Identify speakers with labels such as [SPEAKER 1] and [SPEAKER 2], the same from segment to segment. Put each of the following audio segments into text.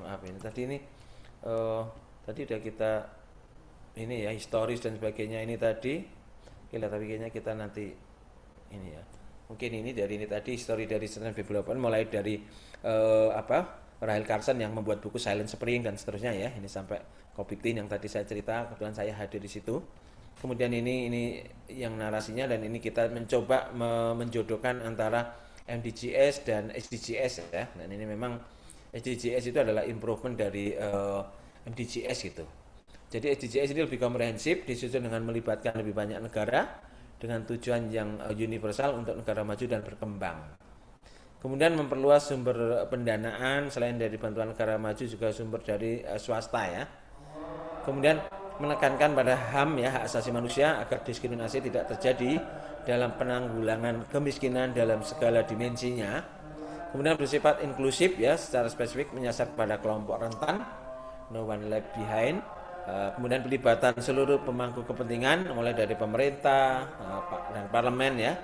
[SPEAKER 1] maaf ini tadi ini eh, tadi udah kita ini ya historis dan sebagainya ini tadi. Oke lah, tapi kayaknya kita nanti ini ya. Mungkin ini dari ini tadi histori dari Sustainable Development mulai dari Rahel Carson yang membuat buku Silent Spring dan seterusnya ya. Ini sampai Kopi Tin yang tadi saya cerita, kebetulan saya hadir di situ. Kemudian ini yang narasinya dan ini kita mencoba menjodohkan antara MDGs dan SDGs ya. Dan ini memang SDGs itu adalah improvement dari MDGs gitu. Jadi SDGs ini lebih komprehensif, disusun dengan melibatkan lebih banyak negara dengan tujuan yang universal untuk negara maju dan berkembang. Kemudian memperluas sumber pendanaan selain dari bantuan negara maju juga sumber dari swasta ya. Kemudian menekankan pada HAM ya, hak asasi manusia agar diskriminasi tidak terjadi dalam penanggulangan kemiskinan dalam segala dimensinya. Kemudian bersifat inklusif ya, secara spesifik menyasar pada kelompok rentan, no one left behind. Kemudian pelibatan seluruh pemangku kepentingan mulai dari pemerintah dan parlemen ya,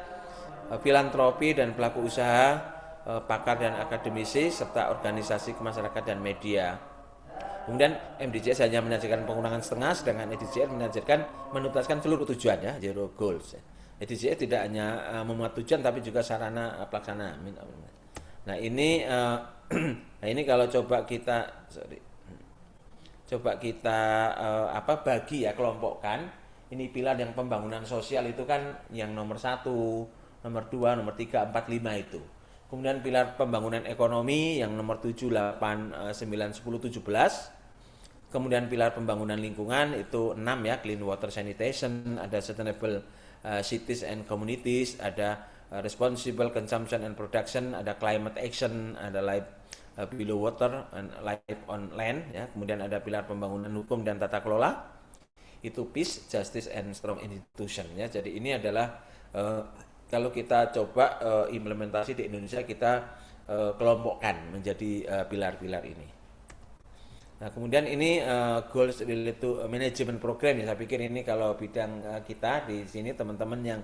[SPEAKER 1] filantropi dan pelaku usaha, pakar dan akademisi serta organisasi kemasyarakatan dan media. Kemudian MDGs hanya menyajikan pengurangan setengah, sedangkan SDGs menyajikan menuntaskan seluruh tujuan ya, zero goals. SDGs tidak hanya memuat tujuan tapi juga sarana pelaksana. Nah ini nah ini kalau coba kita bagi ya, kelompokkan ini pilar yang pembangunan sosial itu kan yang nomor 1, nomor 2, nomor 3, 4, 5 itu. Kemudian pilar pembangunan ekonomi yang nomor 7, 8, 9, 10, 17. Kemudian pilar pembangunan lingkungan itu 6 ya, clean water sanitation, ada sustainable cities and communities, ada responsible consumption and production, ada climate action, ada life below water and life on land ya. Kemudian ada pilar pembangunan hukum dan tata kelola, itu peace, justice and strong institution ya. Jadi ini adalah kalau kita coba implementasi di Indonesia, kita kelompokkan menjadi pilar-pilar ini. Nah kemudian ini goals related to management program ya. Saya pikir ini kalau bidang kita di sini teman-teman yang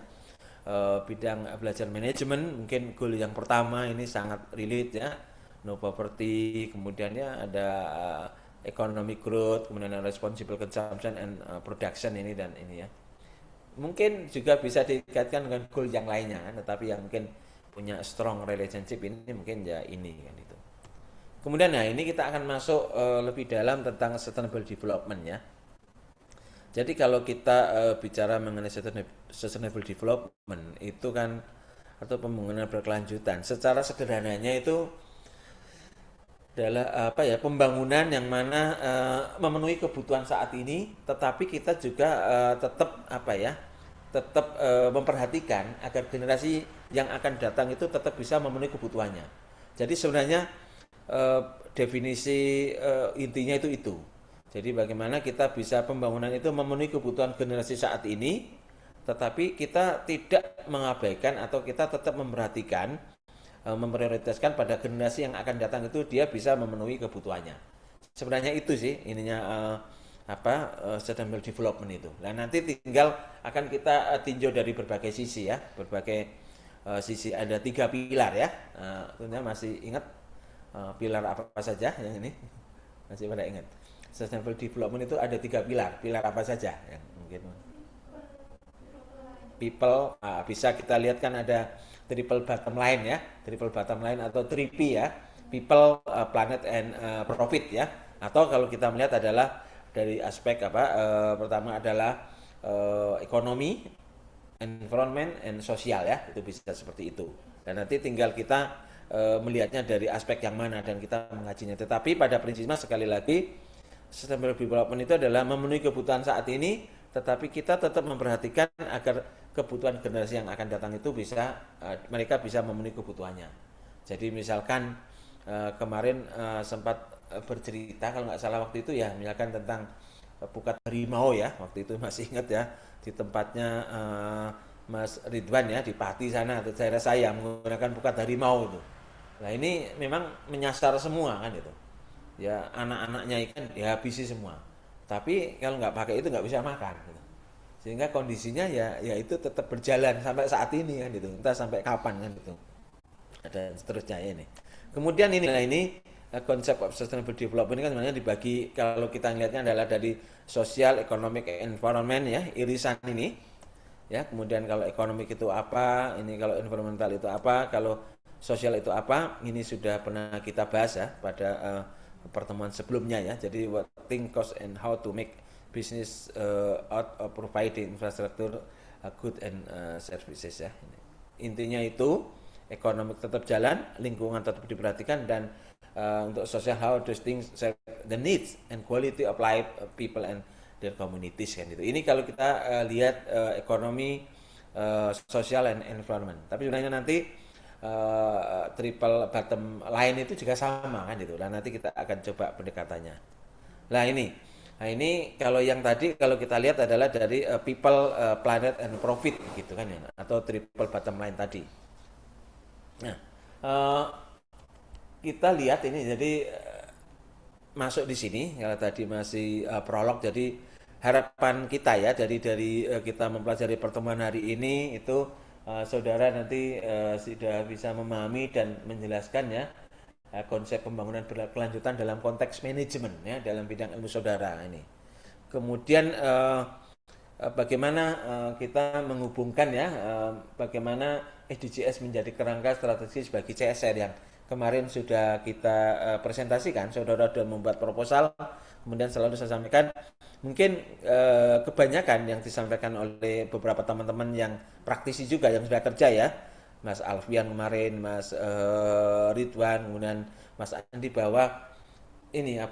[SPEAKER 1] bidang belajar manajemen, mungkin goal yang pertama ini sangat relate ya, no poverty, kemudian ya ada economic growth, kemudian ada responsible consumption and production ini dan ini ya. Mungkin juga bisa dikaitkan dengan goal yang lainnya, tetapi yang mungkin punya strong relationship ini mungkin ya ini kan itu. Kemudian nah ini kita akan masuk lebih dalam tentang sustainable development ya. Jadi kalau kita bicara mengenai sustainable development itu kan atau pembangunan berkelanjutan, secara sederhananya itu adalah pembangunan yang mana memenuhi kebutuhan saat ini, tetapi kita juga tetap memperhatikan agar generasi yang akan datang itu tetap bisa memenuhi kebutuhannya. Jadi sebenarnya definisi intinya itu. Jadi bagaimana kita bisa pembangunan itu memenuhi kebutuhan generasi saat ini, tetapi kita tidak mengabaikan atau kita tetap memperhatikan, memprioritaskan pada generasi yang akan datang itu dia bisa memenuhi kebutuhannya. Sebenarnya itu sih ininya sustainable development itu. Nah nanti tinggal akan kita tinjau dari berbagai sisi ya, berbagai sisi. Ada 3 pilar ya. Tentunya masih ingat pilar apa saja yang ini? Masih pada ingat? Sustainable development itu ada 3 pilar. Pilar apa saja yang mungkin people, bisa kita lihat kan ada triple bottom line ya, triple bottom line atau 3P ya, people, planet and profit ya. Atau kalau kita melihat adalah dari aspek pertama adalah ekonomi, environment and sosial ya, itu bisa seperti itu. Dan nanti tinggal kita melihatnya dari aspek yang mana dan kita mengajinya. Tetapi pada prinsipnya sekali lagi sustainable development itu adalah memenuhi kebutuhan saat ini, tetapi kita tetap memperhatikan agar kebutuhan generasi yang akan datang itu bisa mereka bisa memenuhi kebutuhannya. Jadi misalkan kemarin sempat bercerita kalau nggak salah waktu itu ya, misalkan tentang pukat harimau ya, waktu itu masih ingat ya, di tempatnya Mas Ridwan ya, di Pati sana atau daerah saya menggunakan pukat harimau itu. Nah ini memang menyasar semua kan itu. Ya anak-anaknya ikan dihabisi semua. Tapi kalau nggak pakai itu nggak bisa makan. Gitu. Sehingga kondisinya ya itu tetap berjalan sampai saat ini kan itu. Entah sampai kapan kan itu. Dan seterusnya ini. Kemudian ini konsep of sustainable development ini kan sebenarnya dibagi, kalau kita lihatnya adalah dari social, economic, environment ya, irisan ini ya. Kemudian kalau ekonomik itu apa, ini kalau environmental itu apa, kalau sosial itu apa, ini sudah pernah kita bahas ya pada pertemuan sebelumnya ya. Jadi what think, cost, and how to make business out of providing infrastructure, good and services ya. Intinya itu ekonomi tetap jalan, lingkungan tetap diperhatikan, dan untuk sosial, how those things serve the needs and quality of life of people and their communities kan itu. Ini kalau kita lihat ekonomi, sosial, and environment. Tapi sebenarnya nanti triple bottom line itu juga sama kan itu. Dan nanti kita akan coba pendekatannya. Nah ini kalau yang tadi kalau kita lihat adalah dari people, planet, and profit gitu kan ya, atau triple bottom line tadi. Nah kita lihat ini jadi masuk di sini kalau tadi masih prolog. Jadi harapan kita ya, jadi dari kita mempelajari pertemuan hari ini itu saudara nanti sudah bisa memahami dan menjelaskan ya konsep pembangunan berkelanjutan dalam konteks manajemen ya, dalam bidang ilmu saudara ini. Kemudian bagaimana kita menghubungkan ya, bagaimana SDGs menjadi kerangka strategis bagi CSR yang kemarin sudah kita presentasikan. Saudara sudah membuat proposal, kemudian selalu saya sampaikan, mungkin kebanyakan yang disampaikan oleh beberapa teman-teman yang praktisi juga yang sudah kerja ya, Mas Alfian kemarin, Mas Ridwan, kemudian Mas Andi, bahwa ini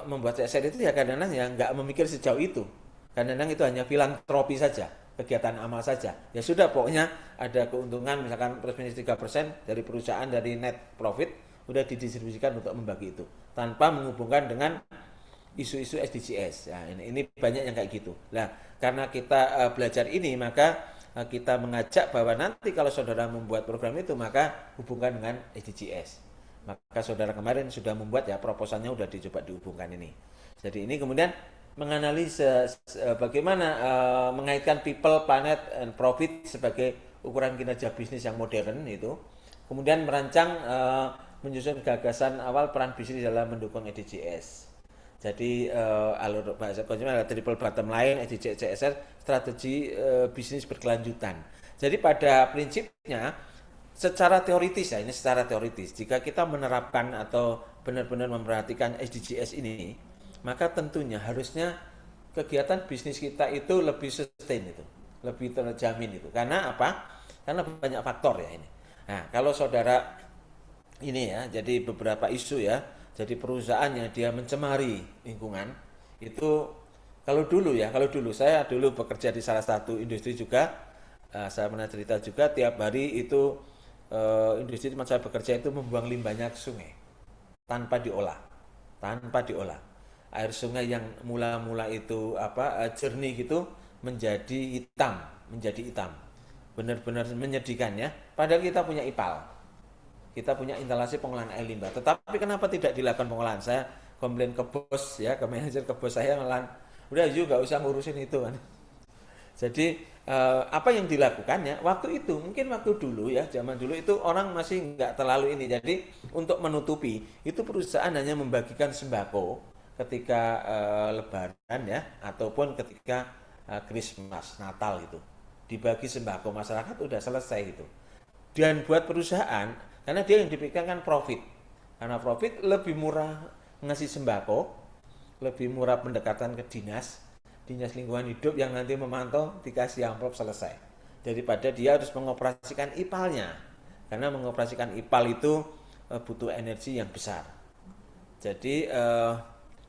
[SPEAKER 1] membuat CSR itu ya kadang-kadang ya nggak memikir sejauh itu. Kadang-kadang itu hanya filantropi saja, kegiatan amal saja. Ya sudah, pokoknya ada keuntungan misalkan plus minus 3% dari perusahaan, dari net profit, udah didistribusikan untuk membagi itu tanpa menghubungkan dengan isu-isu SDGs. Ya, ini banyak yang kayak gitu. Nah, karena kita belajar ini, maka kita mengajak bahwa nanti kalau saudara membuat program itu, maka hubungkan dengan SDGs. Maka saudara kemarin sudah membuat ya, proposalnya udah dicoba dihubungkan ini. Jadi ini kemudian menganalisa bagaimana mengaitkan people, planet, and profit sebagai ukuran kinerja bisnis yang modern itu. Kemudian merancang menyusun gagasan awal peran bisnis dalam mendukung SDGs. Jadi alur bahasa konsumen adalah triple bottom line, SDGs, CSR, strategi bisnis berkelanjutan. Jadi pada prinsipnya secara teoritis ya, ini secara teoritis, jika kita menerapkan atau benar-benar memperhatikan SDGs ini, maka tentunya harusnya kegiatan bisnis kita itu lebih sustain itu, lebih terjamin itu. Karena apa? Karena banyak faktor ya ini. Nah, kalau saudara ini ya, jadi beberapa isu ya, jadi perusahaan yang dia mencemari lingkungan itu, kalau dulu saya dulu bekerja di salah satu industri juga, saya pernah cerita juga, tiap hari itu industri tempat saya bekerja itu membuang limbahnya ke sungai tanpa diolah, air sungai yang mula-mula itu jernih gitu menjadi hitam, benar-benar menyedihkan ya. Padahal kita punya IPAL, kita punya instalasi pengolahan air limbah, tetapi kenapa tidak dilakukan pengolahan? Saya komplain ke bos ya, ke manajer, ke bos saya, malah udah juga usah ngurusin itu kan. Jadi apa yang dilakukan ya waktu itu, mungkin waktu dulu ya, zaman dulu itu orang masih nggak terlalu ini. Jadi untuk menutupi itu, perusahaan hanya membagikan sembako ketika Lebaran ya, ataupun ketika Christmas, Natal itu dibagi sembako, masyarakat udah selesai itu. Dan buat perusahaan, karena dia yang dipikirkan profit, karena profit lebih murah ngasih sembako, lebih murah pendekatan ke dinas lingkungan hidup yang nanti memantau, dikasih amplop selesai, daripada dia harus mengoperasikan IPAL-nya. Karena mengoperasikan IPAL itu butuh energi yang besar. Jadi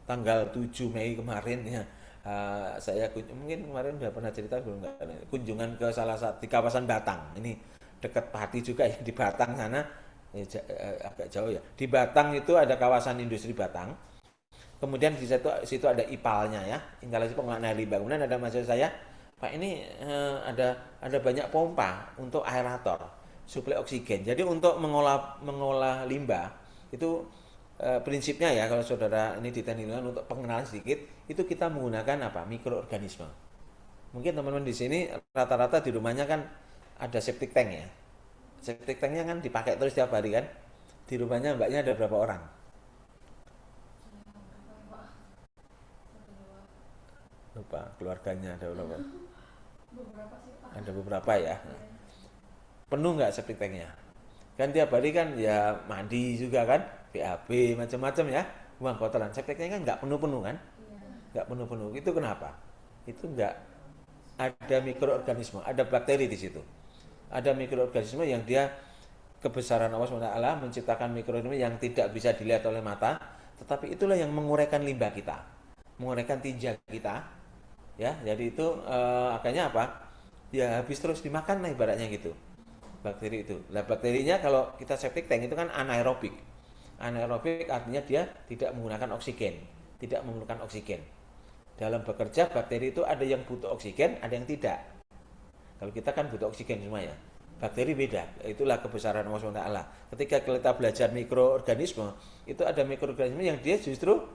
[SPEAKER 1] tanggal 7 Mei kemarin ya, saya mungkin kemarin udah pernah cerita belum, kunjungan ke salah satu di kawasan Batang, ini dekat Pati juga ya, di Batang sana, agak jauh ya. Di Batang itu ada kawasan industri Batang, kemudian di situ ada IPAL-nya ya, instalasi pengolahan air limbah. Kemudian ada mahasiswa saya, Pak, ini ada banyak pompa untuk aerator, suplai oksigen. Jadi untuk mengolah limbah itu prinsipnya ya, kalau saudara ini di teknik lingkungan, untuk pengenalan sedikit, itu kita menggunakan mikroorganisme. Mungkin teman-teman di sini rata-rata di rumahnya kan ada septic tank ya. Septic tanknya kan dipakai terus tiap hari kan. Di rumahnya mbaknya ada berapa orang? lupa keluarganya ada berapa?
[SPEAKER 2] Beberapa sih Pak.
[SPEAKER 1] Ada beberapa ya. Penuh nggak septic tanknya? Kan tiap hari kan ya mandi juga kan, BAB macam-macam ya, buang kotoran. Septic tanknya kan nggak penuh-penuh kan?
[SPEAKER 2] Iya.
[SPEAKER 1] Nggak penuh-penuh. Itu kenapa? Itu nggak ada mikroorganisme, ada bakteri di situ. Ada mikroorganisme yang dia kebesaran Allah SWT menciptakan mikroorganisme yang tidak bisa dilihat oleh mata, tetapi itulah yang menguraikan limbah kita, menguraikan tinja kita, ya. Jadi itu akhirnya apa? Ya habis terus dimakan lah ibaratnya gitu. Bakteri itu. Nah bakterinya kalau kita septic tank itu kan anaerobik. Anaerobik artinya dia tidak menggunakan oksigen, tidak memerlukan oksigen. Dalam bekerja bakteri itu ada yang butuh oksigen, ada yang tidak. Kalau kita kan butuh oksigen semuanya. Bakteri beda, itulah kebesaran Allah SWT. Ketika kita belajar mikroorganisme, itu ada mikroorganisme yang dia justru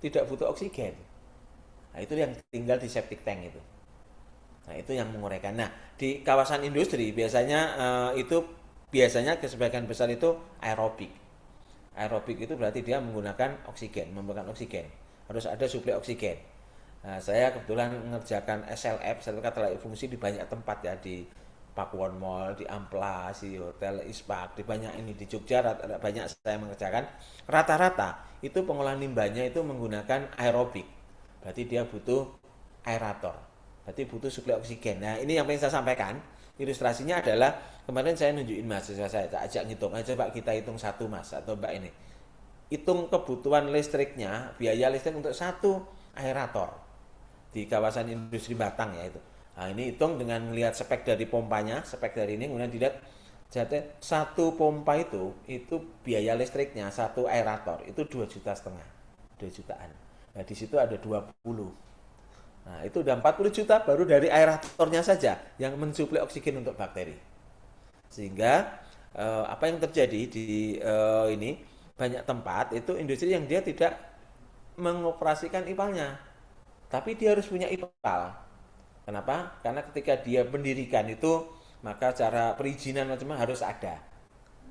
[SPEAKER 1] tidak butuh oksigen. Nah itu yang tinggal di septic tank itu. Nah itu yang menguraikan. Nah di kawasan industri biasanya sebagian besar itu aerobik. Aerobik itu berarti dia menggunakan oksigen, memerlukan oksigen. Harus ada suplai oksigen. Nah, saya kebetulan mengerjakan SLF, sertifikat layak fungsi di banyak tempat ya, di Pakuwon Mall, di Amplas, di Hotel Ispak, di banyak ini di Jogja banyak saya mengerjakan. Rata-rata itu pengolahan limbahnya itu menggunakan aerobik. Berarti dia butuh aerator. Berarti butuh suplai oksigen. Nah, ini yang pengen saya sampaikan. Ilustrasinya adalah kemarin saya nunjukin mahasiswa saya ajak ngitung aja Pak, kita hitung satu Mas atau Mbak ini. Hitung kebutuhan listriknya, biaya listrik untuk satu aerator di kawasan industri Batang ya itu. Nah ini hitung dengan melihat spek dari pompanya, spek dari ini, kemudian dilihat jadi satu pompa itu biaya listriknya satu aerator itu 2,5 juta, 2 jutaan. Nah di situ ada 20. Nah itu udah 40 juta baru dari aeratornya saja yang mensuplai oksigen untuk bakteri. Sehingga apa yang terjadi di ini banyak tempat itu industri yang dia tidak mengoperasikan IPAL-nya. Tapi dia harus punya IPAL. Kenapa? Karena ketika dia mendirikan itu, maka cara perizinan macam-macam harus ada.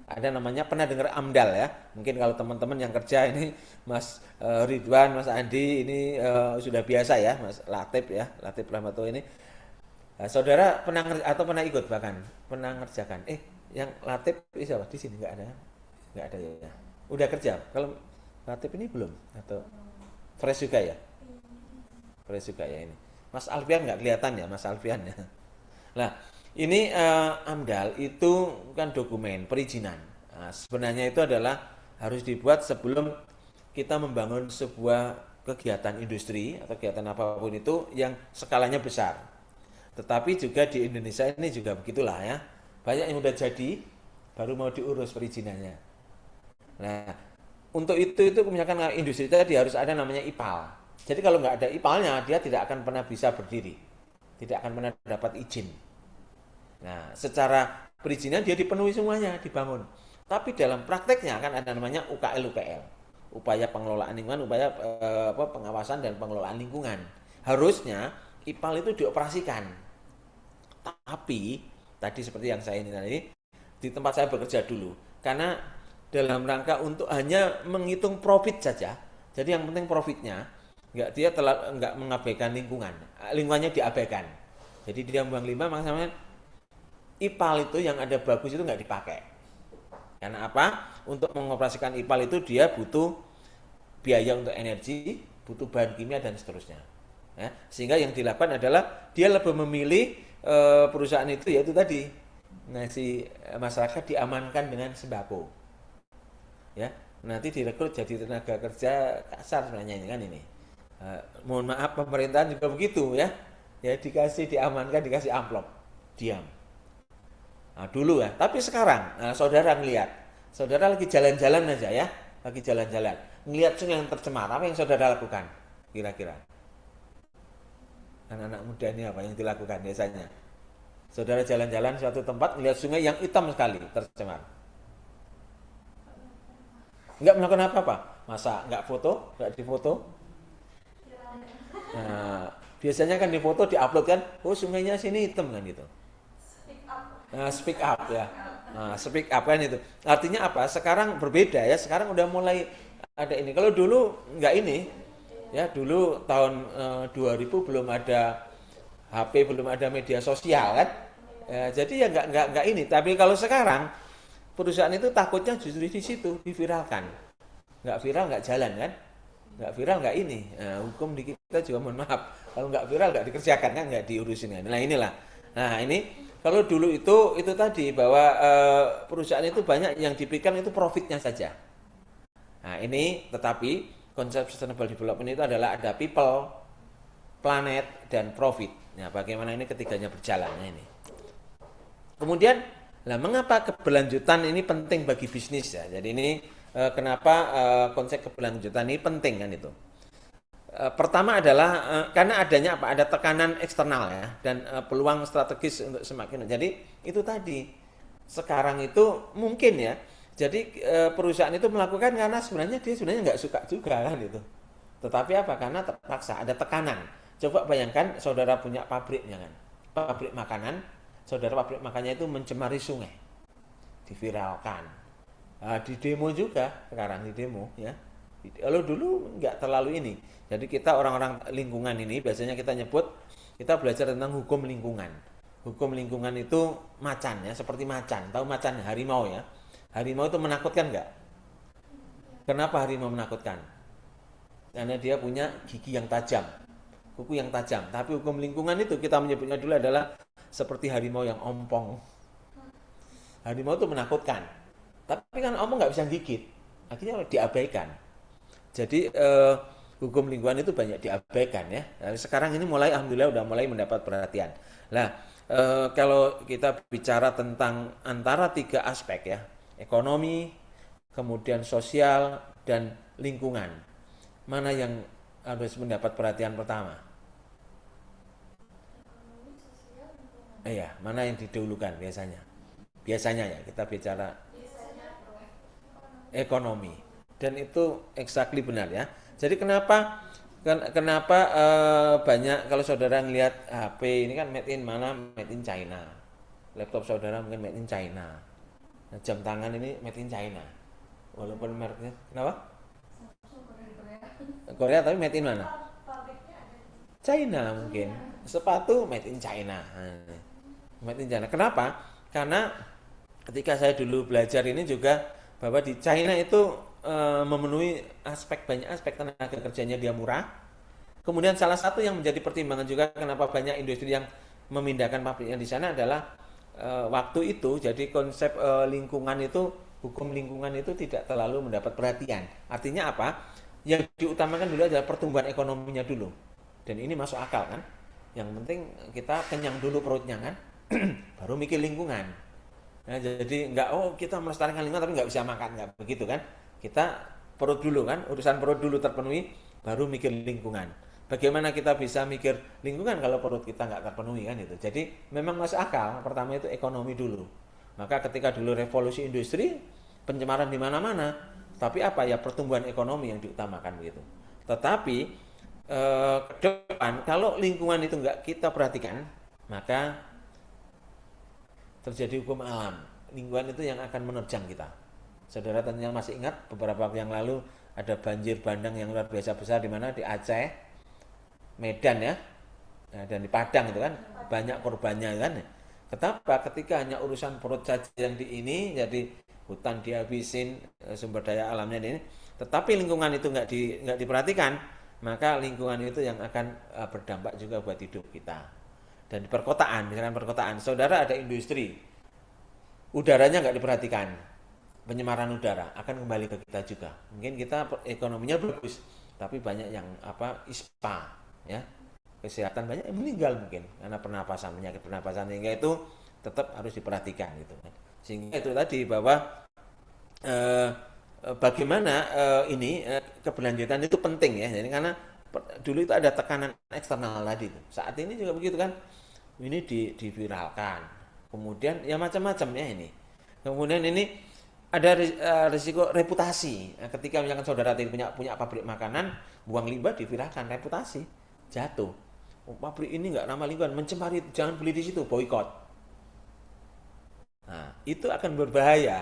[SPEAKER 1] Ada namanya, pernah dengar AMDAL ya? Mungkin kalau teman-teman yang kerja ini, Mas Ridwan, Mas Andi, ini sudah biasa ya, Mas Latif ya, Latif Rahmato ini. Nah, saudara pernah atau pernah ikut bahkan, pernah ngerjakan. Yang Latif siapa? Di sini nggak ada ya. Udah kerja. Kalau Latif ini belum atau fresh juga ya? Fresh juga ya ini. Mas Alfian nggak kelihatan ya, Mas Alfian ya. Nah, ini AMDAL itu kan dokumen perizinan. Nah, sebenarnya itu adalah harus dibuat sebelum kita membangun sebuah kegiatan industri atau kegiatan apapun itu yang skalanya besar. Tetapi juga di Indonesia ini juga begitulah ya. Banyak yang udah jadi, baru mau diurus perizinannya. Nah, untuk itu misalkan industri tadi harus ada namanya IPAL. Jadi kalau nggak ada IPAL-nya, dia tidak akan pernah bisa berdiri, tidak akan pernah dapat izin. Nah, secara perizinan dia dipenuhi semuanya, dibangun. Tapi dalam prakteknya kan ada namanya UKL, upaya pengelolaan lingkungan, upaya pengawasan dan pengelolaan lingkungan. Harusnya IPAL itu dioperasikan. Tapi tadi seperti yang saya ini tadi, di tempat saya bekerja dulu, karena dalam rangka untuk hanya menghitung profit saja. Jadi yang penting profitnya. Nggak mengabaikan lingkungannya diabaikan. Jadi dia buang limbah, makanya IPAL itu yang ada bagus itu nggak dipakai. Karena apa? Untuk mengoperasikan IPAL itu dia butuh biaya untuk energi, butuh bahan kimia dan seterusnya. Ya, sehingga yang dilakukan adalah dia lebih memilih perusahaan itu yaitu tadi ngasih masyarakat diamankan dengan sembako. Ya, nanti direkrut jadi tenaga kerja kasar sebenarnya ini kan ini. Mohon maaf pemerintahan juga begitu ya dikasih diamankan, dikasih amplop, diam. Nah, dulu ya, tapi sekarang saudara ngelihat, saudara lagi jalan-jalan aja ya, lagi jalan-jalan ngelihat sungai yang tercemar, apa yang saudara lakukan kira-kira? Anak-anak muda ini apa yang dilakukan biasanya? Saudara jalan-jalan suatu tempat ngelihat sungai yang hitam sekali tercemar, nggak melakukan apa-apa, masa nggak foto, nggak difoto? Nah, biasanya kan difoto, diupload kan, oh sungainya sini hitam kan gitu. Speak up ya. Speak up kan itu. Artinya apa? Sekarang berbeda ya. Sekarang udah mulai ada ini. Kalau dulu nggak ini, Ya dulu tahun 2000 belum ada HP, belum ada media sosial kan. Ya, jadi ya nggak ini. Tapi kalau sekarang perusahaan itu takutnya justru di situ diviralkan. Nggak viral nggak jalan kan. Nggak viral nggak ini. Nah, hukum di kita juga mohon maaf. Kalau nggak viral nggak dikerjakan kan, nggak diurusin kan. Nah inilah. Nah ini kalau dulu itu tadi bahwa perusahaan itu banyak yang dipikirkan itu profitnya saja. Nah ini tetapi konsep sustainable development itu adalah ada people, planet, dan profit. Nah bagaimana ini ketiganya berjalan ini. Kemudian, lah mengapa keberlanjutan ini penting bagi bisnis ya? Jadi ini kenapa konsep keberlanjutan ini penting kan itu. Pertama adalah karena adanya apa? Ada tekanan eksternal ya dan peluang strategis untuk semakin. Jadi itu tadi sekarang itu mungkin ya. Jadi perusahaan itu melakukan karena sebenarnya dia sebenarnya nggak suka juga kan itu. Tetapi apa? Karena terpaksa ada tekanan. Coba bayangkan saudara punya pabriknya kan, pabrik makanan. Saudara pabrik makannya itu mencemari sungai, diviralkan. Nah, di demo juga sekarang di demo ya. Kalau dulu nggak terlalu ini. Jadi kita orang-orang lingkungan ini biasanya kita nyebut kita belajar tentang hukum lingkungan. Hukum lingkungan itu macan ya, seperti macan. Tahu macan harimau ya? Harimau itu menakutkan nggak? Kenapa harimau menakutkan? Karena dia punya gigi yang tajam, kuku yang tajam. Tapi hukum lingkungan itu kita menyebutnya dulu adalah seperti harimau yang ompong. Harimau itu menakutkan. Tapi kan ompong nggak bisa gigit. Akhirnya diabaikan. Jadi hukum lingkungan itu banyak diabaikan ya. Nah, sekarang ini mulai alhamdulillah udah mulai mendapat perhatian. Nah, kalau kita bicara tentang antara tiga aspek ya, ekonomi, kemudian sosial dan lingkungan, mana yang harus mendapat perhatian pertama? Iya, mana yang didahulukan biasanya? Biasanya ya kita bicara ekonomi dan itu exactly benar ya. Jadi kenapa banyak kalau saudara ngelihat HP ini kan made in mana? Made in China. Laptop saudara mungkin made in China. Nah, jam tangan ini made in China. Walaupun mereknya kenapa? Korea tapi made in mana? China mungkin. Sepatu made in China. Made in China. Kenapa? Karena ketika saya dulu belajar ini juga bahwa di China itu memenuhi banyak aspek tenaga kerjanya dia murah. Kemudian salah satu yang menjadi pertimbangan juga kenapa banyak industri yang memindahkan pabriknya di sana adalah waktu itu jadi konsep lingkungan itu hukum lingkungan itu tidak terlalu mendapat perhatian. Artinya apa? Yang diutamakan dulu adalah pertumbuhan ekonominya dulu. Dan ini masuk akal kan? Yang penting kita kenyang dulu perutnya kan? Baru mikir lingkungan. Nah, jadi kita melestarikan lingkungan tapi nggak bisa makan, nggak begitu kan? Kita perut dulu kan, urusan perut dulu terpenuhi, baru mikir lingkungan. Bagaimana kita bisa mikir lingkungan kalau perut kita nggak terpenuhi kan itu. Jadi memang masuk akal. Pertama itu ekonomi dulu. Maka ketika dulu revolusi industri, pencemaran di mana-mana, tapi apa ya pertumbuhan ekonomi yang diutamakan begitu. Tetapi ke depan kalau lingkungan itu nggak kita perhatikan, maka terjadi hukum alam. Lingkungan itu yang akan menerjang kita. Saudara tentunya masih ingat beberapa waktu yang lalu ada banjir bandang yang luar biasa besar di mana? Di Aceh, Medan ya. Nah, dan di Padang itu kan banyak korbannya kan. Kenapa? Ketika hanya urusan perut saja yang di ini jadi hutan dihabisin, sumber daya alamnya ini, tetapi lingkungan itu nggak diperhatikan, maka lingkungan itu yang akan berdampak juga buat hidup kita. Dan di perkotaan, misalkan perkotaan, saudara ada industri, udaranya nggak diperhatikan, penyemaran udara akan kembali ke kita juga. Mungkin kita ekonominya bagus, tapi banyak yang ISPA, ya, kesehatan banyak yang meninggal mungkin karena penyakit pernapasan, sehingga itu tetap harus diperhatikan gitu. Sehingga itu tadi bahwa bagaimana keberlanjutan itu penting ya. Jadi karena dulu itu ada tekanan eksternal tadi. Saat ini juga begitu kan. Ini diviralkan. Kemudian ya macam-macam ya ini. Kemudian ini ada risiko reputasi. Nah, ketika misalkan saudara punya pabrik makanan, buang limbah diviralkan, reputasi jatuh. Pabrik ini nggak ramah lingkungan, mencemari, jangan beli di situ, boikot. Nah, itu akan berbahaya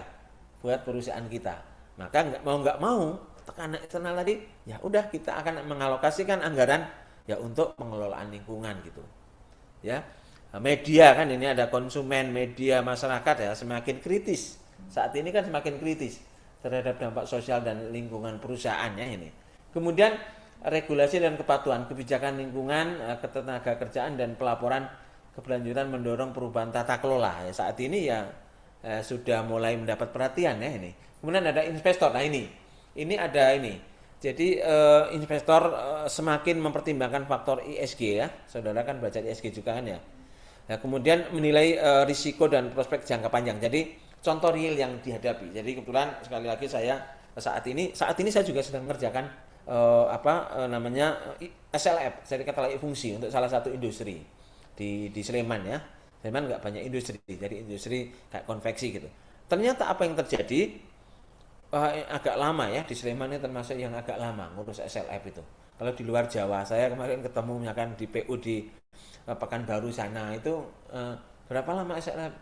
[SPEAKER 1] buat perusahaan kita. Maka nggak mau tekanan eksternal tadi, ya udah kita akan mengalokasikan anggaran ya untuk pengelolaan lingkungan gitu. Ya. Media kan ini ada konsumen media masyarakat ya semakin kritis. Saat ini kan semakin kritis terhadap dampak sosial dan lingkungan perusahaannya ini. Kemudian regulasi dan kepatuhan kebijakan lingkungan, ketenaga kerjaan dan pelaporan keberlanjutan mendorong perubahan tata kelola. Ya, saat ini ya sudah mulai mendapat perhatian ya ini. Kemudian ada investor. Nah ini ada ini. Jadi investor semakin mempertimbangkan faktor ISG ya. Saudara kan baca ISG juga kan ya. Nah, kemudian menilai risiko dan prospek jangka panjang. Jadi contoh real yang dihadapi. Jadi kebetulan sekali lagi saya saat ini saya juga sedang mengerjakan namanya SLF, serikat layak fungsi untuk salah satu industri di Sleman ya. Sleman nggak banyak industri, jadi industri kayak konveksi gitu. Ternyata apa yang terjadi agak lama ya di Sleman ini termasuk yang agak lama ngurus SLF itu. Kalau di luar Jawa, saya kemarin ketemu misalkan di PU di Pekanbaru sana itu berapa lama SLF?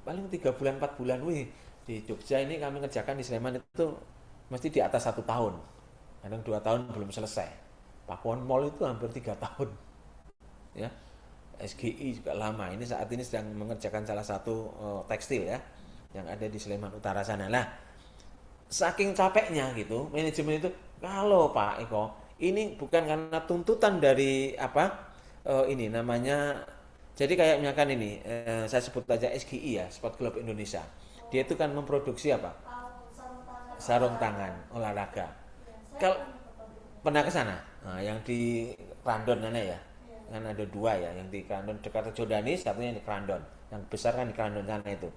[SPEAKER 1] Paling 3 bulan 4 bulan. Wih, di Jogja ini kami kerjakan di Sleman itu mesti di atas 1 tahun, kadang 2 tahun belum selesai. Pakuwon Mall itu hampir 3 tahun, ya. SGI juga lama. Ini saat ini sedang mengerjakan salah satu tekstil ya, yang ada di Sleman Utara sana. Nah, saking capeknya gitu, manajemen itu kalau Pak Eko, ini bukan karena tuntutan dari ini namanya. Jadi kayak misalkan ini, saya sebut aja SGI ya, Sport Club Indonesia. Dia itu kan memproduksi apa? Sarung tangan olahraga. Kalau pernah ke sana, nah, yang di Randon sana ya, kan ada 2 ya, yang di Randon dekat Jodanis, satunya di Randon, yang besar kan di Randon sana itu.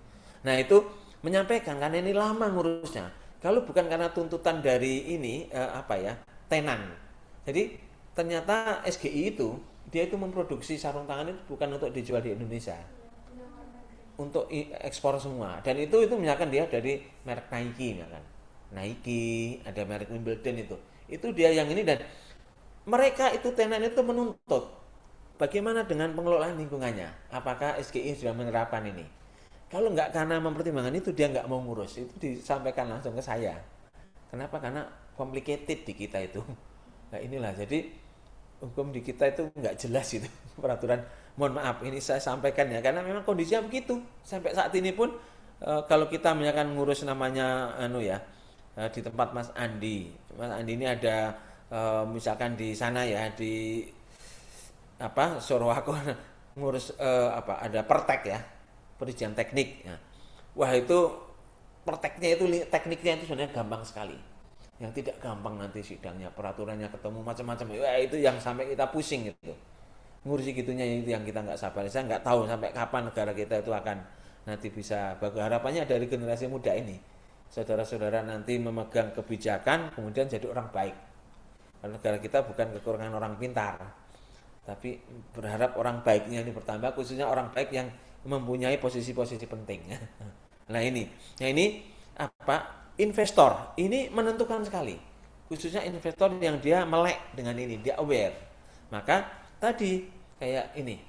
[SPEAKER 1] Nah itu menyampaikan karena ini lama ngurusnya. Kalau bukan karena tuntutan dari ini tenan. Jadi ternyata SGI itu dia itu memproduksi sarung tangan itu bukan untuk dijual di Indonesia, untuk ekspor semua. Dan itu misalkan dia dari merek Nike misalkan. Nike, ada merek Wimbledon itu dia yang ini. Dan mereka itu tenan itu menuntut bagaimana dengan pengelolaan lingkungannya, apakah SGI sudah menerapkan ini. Kalau nggak karena mempertimbangkan itu dia nggak mau ngurus, itu disampaikan langsung ke saya. Kenapa? Karena complicated di kita itu. Nah inilah, jadi hukum di kita itu nggak jelas itu peraturan. Mohon maaf ini saya sampaikan ya, karena memang kondisinya begitu. Sampai saat ini pun kalau kita misalkan ngurus namanya di tempat Mas Andi ini ada misalkan di sana ya di Sorowako ngurus ada pertek ya, perizinan teknik ya. Wah itu perteknya itu tekniknya itu sebenarnya gampang sekali. Yang tidak gampang nanti sidangnya, peraturannya ketemu macam-macam. Wah itu yang sampai kita pusing gitu. Ngurusi gitunya itu yang kita nggak sabar. Saya nggak tahu sampai kapan negara kita itu akan nanti bisa bagus. Harapannya dari generasi muda ini, saudara-saudara nanti memegang kebijakan kemudian jadi orang baik. Karena negara kita bukan kekurangan orang pintar, tapi berharap orang baiknya ini bertambah, khususnya orang baik yang mempunyai posisi-posisi penting. Nah ini investor ini menentukan sekali, khususnya investor yang dia melek dengan ini, dia aware. Maka tadi kayak ini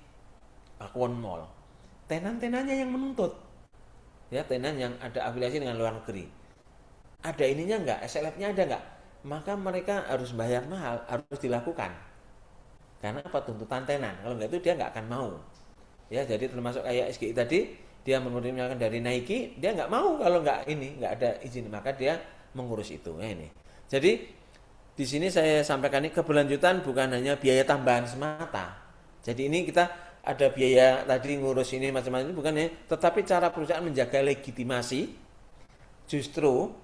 [SPEAKER 1] Pakuwon Mall, tenan-tenannya yang menuntut, ya tenan yang ada afiliasi dengan luar negeri. Ada ininya enggak, SLF-nya ada enggak? Maka mereka harus bayar mahal, harus dilakukan. Karena apa? Tuntutan tenan. Kalau enggak itu dia enggak akan mau. Ya, jadi termasuk kayak SGI tadi, dia menerima dari Nike, dia nggak mau kalau nggak ada izin, maka dia mengurus itu. Ya ini. Jadi di sini saya sampaikan ini keberlanjutan bukan hanya biaya tambahan semata. Jadi ini kita ada biaya tadi ngurus ini macam-macam ini bukan ya, tetapi cara perusahaan menjaga legitimasi justru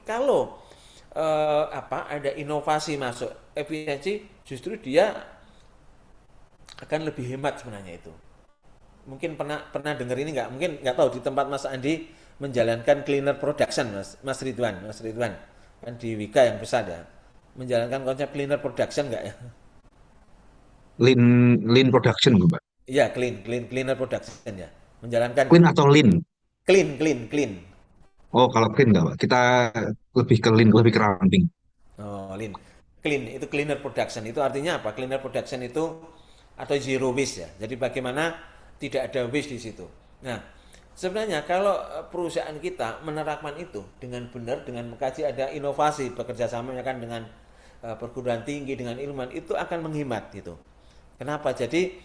[SPEAKER 1] kalau ada inovasi masuk efisiensi, justru dia akan lebih hemat sebenarnya itu. Mungkin pernah dengar ini nggak? Mungkin nggak tahu di tempat Mas Andi menjalankan cleaner production, Mas Ridwan kan di Wika yang besar ya, menjalankan konsep cleaner production nggak ya?
[SPEAKER 3] Lean production, Mbak.
[SPEAKER 1] Iya cleaner production ya, menjalankan
[SPEAKER 3] Clean atau lean?
[SPEAKER 1] clean.
[SPEAKER 3] Oh, kalau clean nggak, Pak. Kita lebih ke lean, lebih ke ramping.
[SPEAKER 1] Oh clean itu cleaner production itu artinya apa? Cleaner production itu atau zero waste ya. Jadi bagaimana tidak ada waste di situ. Nah Sebenarnya kalau perusahaan kita menerapkan itu dengan benar, dengan mengkaji ada inovasi bekerja sama ya kan dengan perguruan tinggi dengan ilmuwan itu akan menghemat gitu. Kenapa? Jadi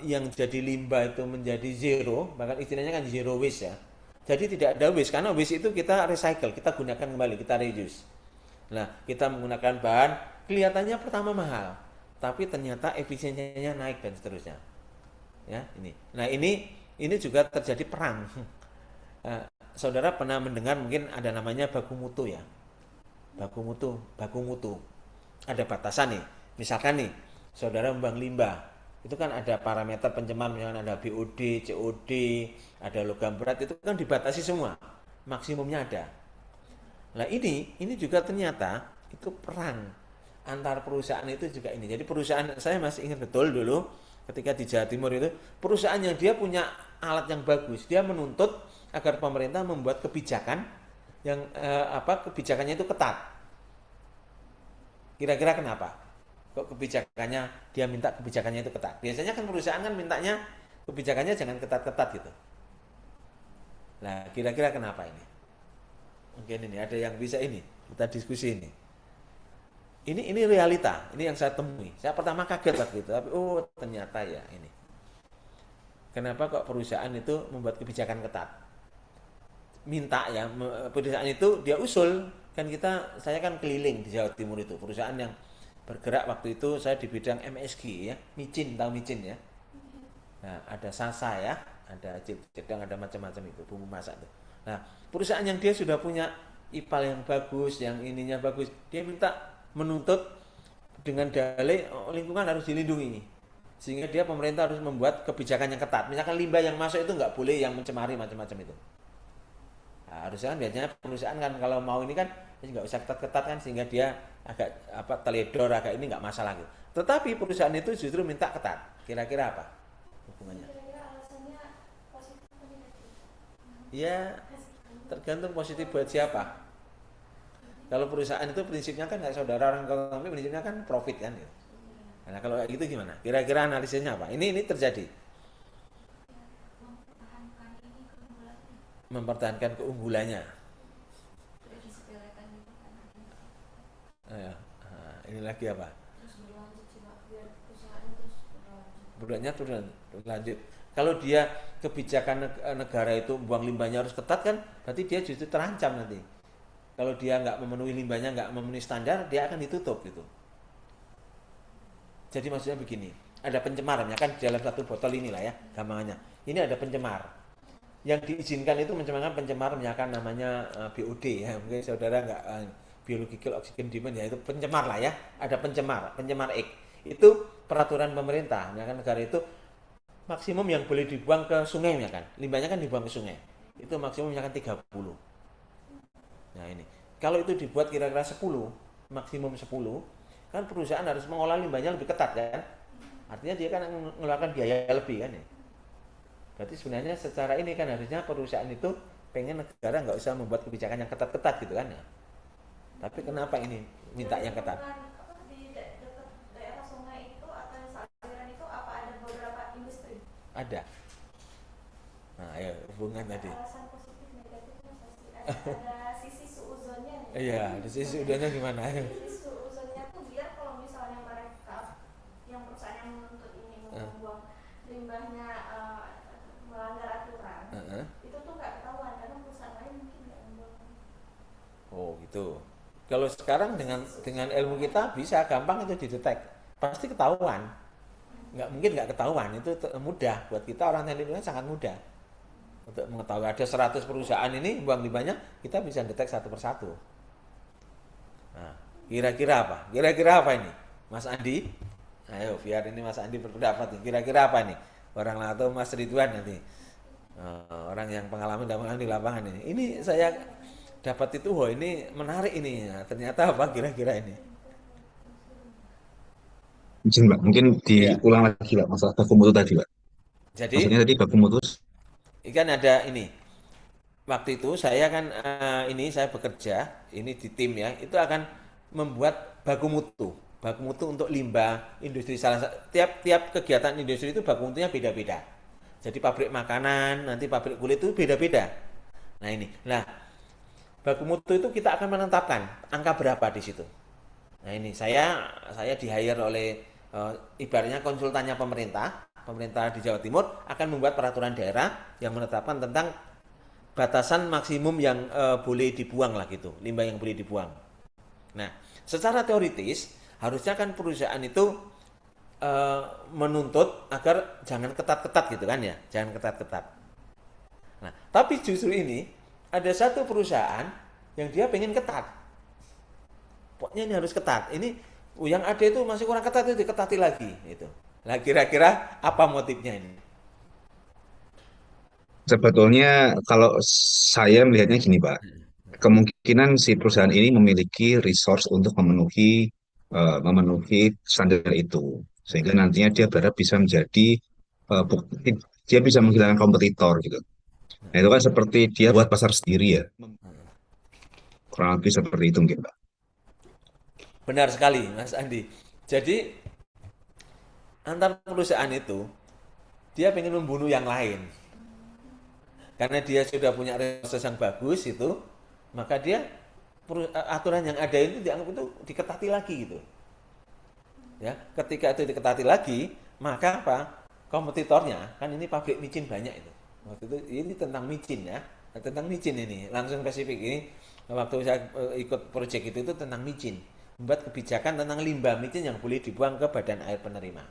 [SPEAKER 1] yang jadi limbah itu menjadi zero, bahkan istilahnya kan zero waste ya. Jadi tidak ada waste karena waste itu kita recycle, kita gunakan kembali, kita reuse. Nah, kita menggunakan bahan kelihatannya pertama mahal, tapi ternyata efisiensinya naik dan seterusnya. Ya, ini. Nah, ini juga terjadi perang. Saudara pernah mendengar mungkin ada namanya baku mutu ya. Baku mutu. Ada batasan nih. Misalkan nih, saudara membuang limbah. Itu kan ada parameter pencemar, misalkan ada BOD, COD, ada logam berat, itu kan dibatasi semua. Maksimumnya ada. Nah, ini juga ternyata itu perang antar perusahaan itu juga ini. Jadi perusahaan saya masih ingat betul dulu ketika di Jawa Timur itu perusahaan yang dia punya alat yang bagus, dia menuntut agar pemerintah membuat kebijakan yang kebijakannya itu ketat. Kira-kira kenapa? Kok kebijakannya dia minta kebijakannya itu ketat? Biasanya kan perusahaan kan mintanya kebijakannya jangan ketat-ketat gitu. Nah, kira-kira kenapa ini? Mungkin ini ada yang bisa ini kita diskusi ini. Ini realita, ini yang saya temui. Saya pertama kaget waktu itu, tapi ternyata ya ini. Kenapa kok perusahaan itu membuat kebijakan ketat? Minta ya, perusahaan itu dia usul kan saya kan keliling di Jawa Timur itu perusahaan yang bergerak waktu itu saya di bidang MSG ya, micin, tahu micin ya. Nah, ada Sasa ya, ada Jedang, ada macam-macam itu bumbu masak itu. Nah, perusahaan yang dia sudah punya IPAL yang bagus, yang ininya bagus, dia minta menuntut dengan dalih lingkungan harus dilindungi. Sehingga pemerintah harus membuat kebijakan yang ketat. Misalkan limbah yang masuk itu nggak boleh yang mencemari macam-macam itu. Nah, harusnya kan biasanya perusahaan kan kalau mau ini kan nggak usah ketat-ketat kan sehingga dia agak teledor agak ini nggak masalah gitu. Tetapi perusahaan itu justru minta ketat. Kira-kira apa hubungannya?
[SPEAKER 2] Kira-kira alasannya positif atau negatif?
[SPEAKER 1] Ya tergantung positif buat siapa. Kalau perusahaan itu prinsipnya kan kayak saudara orang ekonomi prinsipnya kan profit kan gitu. Nah kalau kayak gitu gimana? Kira-kira analisisnya apa? Ini terjadi.
[SPEAKER 2] Mempertahankan ini keunggulannya.
[SPEAKER 1] Mempertahankan keunggulannya.
[SPEAKER 2] Sudah disepelekan gitu kan.
[SPEAKER 1] Ini lagi apa?
[SPEAKER 2] Terus berlanjut sih Pak, biar perusahaannya terus berlanjut.
[SPEAKER 1] Bulannya terus lanjut. Kalau dia kebijakan negara itu buang limbahnya harus ketat kan, berarti dia justru terancam nanti. Kalau dia nggak memenuhi limbahnya, nggak memenuhi standar, dia akan ditutup gitu. Jadi maksudnya begini, ada pencemar, ya kan dalam satu botol inilah ya, gampangannya. Ini ada pencemar. Yang diizinkan itu mencemar misalkan namanya BOD ya, mungkin saudara nggak biological oxygen demand ya itu pencemar lah ya, ada pencemar X. Itu peraturan pemerintah, misalkan negara itu maksimum yang boleh dibuang ke sungai misalkan, limbahnya kan dibuang ke sungai. Itu maksimum misalkan 30. Nah ini, kalau itu dibuat kira-kira 10, maksimum 10, kan perusahaan harus mengolah limbahnya lebih ketat kan? Artinya dia kan mengeluarkan biaya lebih kan ya? Berarti sebenarnya secara ini kan harusnya perusahaan itu pengen negara nggak usah membuat kebijakan yang ketat-ketat gitu kan ya? Tapi kenapa ini minta yang ketat?
[SPEAKER 2] Di dekat daerah sungai itu atau aliran itu apa ada beberapa industri?
[SPEAKER 1] Ada. Nah, ayo hubungan tadi.
[SPEAKER 2] Alasan positif negatifnya pasti ada sisi suuzonnya.
[SPEAKER 1] Iya, di sisi udahnya gimana?
[SPEAKER 2] Sisi suuzonnya tuh biar kalau misalnya mereka yang perusahaan yang menuntut ini membuang limbahnya melanggar aturan, itu tuh nggak ketahuan karena perusahaan lain mungkin nggak membuang.
[SPEAKER 1] Oh gitu. Kalau sekarang dengan ilmu kita bisa gampang itu didetek, pasti ketahuan. Nggak mungkin nggak ketahuan, itu mudah buat kita orang tekniknya sangat mudah untuk mengetahui ada 100 perusahaan ini buang limbahnya kita bisa detek satu persatu. Nah, kira-kira apa? Kira-kira apa ini, Mas Andi? Ayo biar ini Mas Andi berpendapat nih. Kira-kira apa nih? Orang atau Mas Ridwan nanti orang yang pengalaman di lapangan ini. Ini saya dapat itu, ini menarik ini. Nah, ternyata apa kira-kira ini?
[SPEAKER 3] Izin Mbak, mungkin
[SPEAKER 1] Iya.
[SPEAKER 3] diulang lagi Mbak masalah baku mutu tadi Mbak.
[SPEAKER 1] Jadi
[SPEAKER 3] Maksudnya tadi baku mutu.
[SPEAKER 1] ikan ada ini. Waktu itu saya kan saya bekerja ini di tim ya, itu akan membuat baku mutu. Baku mutu untuk limbah industri tiap kegiatan industri itu baku mutunya beda-beda. Jadi pabrik makanan, nanti pabrik kulit itu beda-beda. Nah ini, nah baku mutu itu kita akan menetapkan angka berapa di situ. Nah ini saya di hire oleh ibaratnya konsultannya pemerintah. Pemerintah di Jawa Timur akan membuat peraturan daerah yang menetapkan tentang batasan maksimum yang boleh dibuang lah gitu, limbah yang boleh dibuang. Nah, secara teoritis harusnya kan perusahaan itu menuntut agar jangan ketat-ketat gitu kan ya, jangan ketat-ketat. Nah, tapi justru ini ada satu perusahaan yang dia pengen ketat. Pokoknya ini harus ketat. Ini yang ada itu masih kurang ketat itu diketati lagi itu. Nah, kira-kira apa motifnya ini?
[SPEAKER 3] Sebetulnya kalau saya melihatnya gini, Pak, kemungkinan si perusahaan ini memiliki resource untuk memenuhi standar itu, sehingga nantinya dia berharap bisa menjadi dia bisa menghilangkan kompetitor gitu. Nah, itu kan seperti dia buat pasar sendiri ya, kurang lebih seperti itu mungkin, Pak.
[SPEAKER 1] Benar sekali, Mas Andi. Jadi antar perusahaan itu dia pengen membunuh yang lain. Karena dia sudah punya resources yang bagus itu, maka dia aturan yang ada itu dianggap itu diketati lagi gitu. Ya, ketika itu diketati lagi, maka apa? Kompetitornya kan ini pabrik micin banyak itu. Waktu itu ini tentang micin ya, tentang micin ini langsung spesifik ini. Waktu saya ikut proyek itu tentang micin, membuat kebijakan tentang limbah micin yang boleh dibuang ke badan air penerima.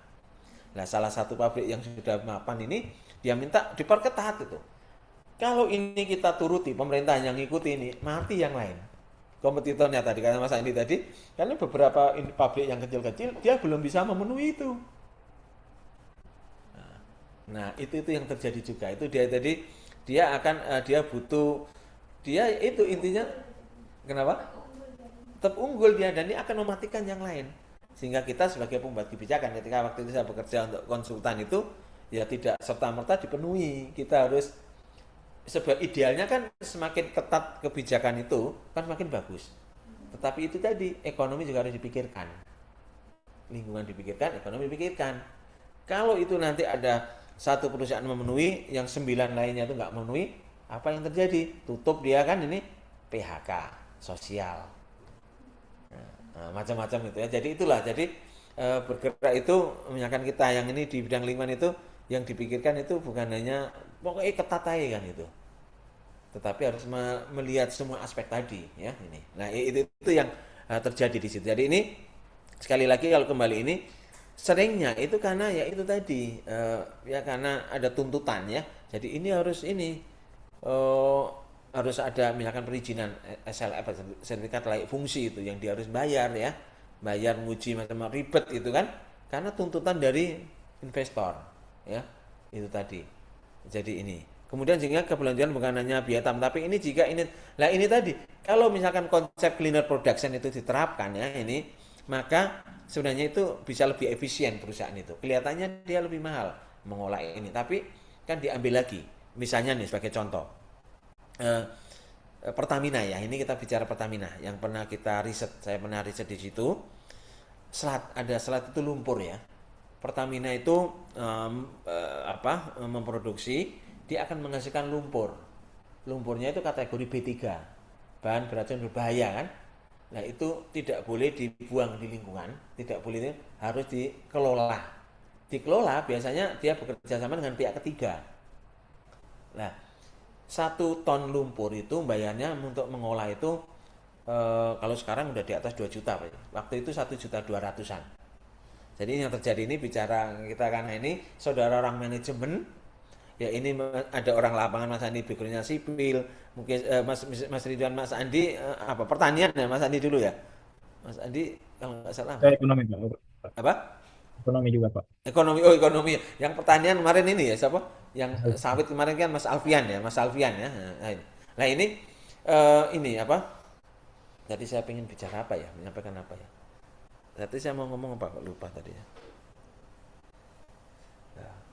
[SPEAKER 1] Nah, salah satu pabrik yang sudah mapan ini dia minta diperketat itu. Kalau ini kita turuti, pemerintah yang ngikuti ini, mati yang lain. Kompetitornya tadi, karena Mas Andi tadi, karena beberapa pabrik yang kecil-kecil, dia belum bisa memenuhi itu. Nah, itu yang terjadi juga. Itu dia tadi, dia butuh, dia itu intinya, kenapa? Tetap unggul dia, dan dia akan mematikan yang lain. Sehingga kita sebagai pembuat kebijakan, ketika waktu itu saya bekerja untuk konsultan itu, ya tidak serta-merta dipenuhi. Kita harus sebab idealnya kan semakin ketat kebijakan itu kan semakin bagus. Tetapi itu tadi ekonomi juga harus dipikirkan. Lingkungan dipikirkan, ekonomi dipikirkan. Kalau itu nanti ada satu perusahaan memenuhi, yang 9 lainnya itu nggak memenuhi, apa yang terjadi? Tutup dia kan ini PHK sosial. Nah, macam-macam itu ya. Jadi itulah. Jadi bergerak itu menyakan kita yang ini di bidang lingkungan itu yang dipikirkan itu bukan hanya pokoknya ketat aja kan itu, tetapi harus melihat semua aspek tadi ya ini. Nah itu yang terjadi di situ. Jadi ini sekali lagi kalau kembali ini seringnya itu karena ya itu tadi ya karena ada tuntutan ya. Jadi ini harus ada misalkan perizinan SLF sertifikat layak fungsi itu yang dia harus bayar ya, bayar nguji macam ribet itu kan karena tuntutan dari investor ya itu tadi. Jadi ini kemudian sehingga keberlanjutan bukan hanya biaya tapi ini jika ini lah ini tadi kalau misalkan konsep cleaner production itu diterapkan ya ini maka sebenarnya itu bisa lebih efisien perusahaan itu. Kelihatannya dia lebih mahal mengolah ini tapi kan diambil lagi misalnya nih sebagai contoh Pertamina ya, ini kita bicara Pertamina yang pernah kita riset, saya pernah riset di situ. Ada selat itu lumpur ya. Pertamina itu memproduksi, dia akan menghasilkan lumpur. Lumpurnya itu kategori B3, bahan beracun berbahaya kan. Nah itu tidak boleh dibuang di lingkungan, tidak boleh, harus dikelola. Dikelola biasanya dia bekerja sama dengan pihak ketiga. Nah 1 ton lumpur itu bayarnya untuk mengolah itu kalau sekarang udah di atas 2 juta Pak. Waktu itu 1.200.000-an. Jadi yang terjadi ini bicara kita karena ini saudara orang manajemen ya ini ada orang lapangan Mas Andi backgroundnya sipil mungkin Mas Ridwan Mas Andi pertanian ya Mas Andi dulu ya Mas Andi kalau nggak salah
[SPEAKER 4] Saya ekonomi, Pak.
[SPEAKER 1] apa
[SPEAKER 4] Ekonomi juga, Pak.
[SPEAKER 1] ekonomi yang pertanian kemarin ini ya siapa yang sawit kemarin kan Mas Alfian ya nah ini apa tadi saya pengen bicara apa ya menyampaikan apa ya tadi saya mau ngomong apa kok lupa tadi ya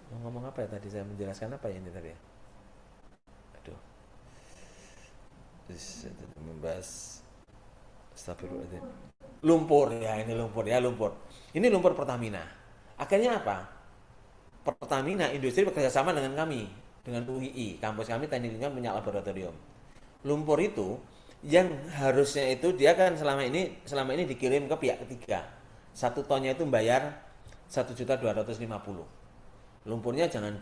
[SPEAKER 1] mau ngomong apa ya tadi saya menjelaskan apa ya ini tadi ya aduh membahas lumpur ya ini lumpur ini lumpur Pertamina akhirnya apa Pertamina industri bekerja sama dengan kami, dengan UII. Kampus kami teknik lingkungan punya laboratorium. Lumpur itu yang harusnya itu dia kan selama ini dikirim ke pihak ketiga. 1 tonnya itu bayar 1.250.000. Lumpurnya jangan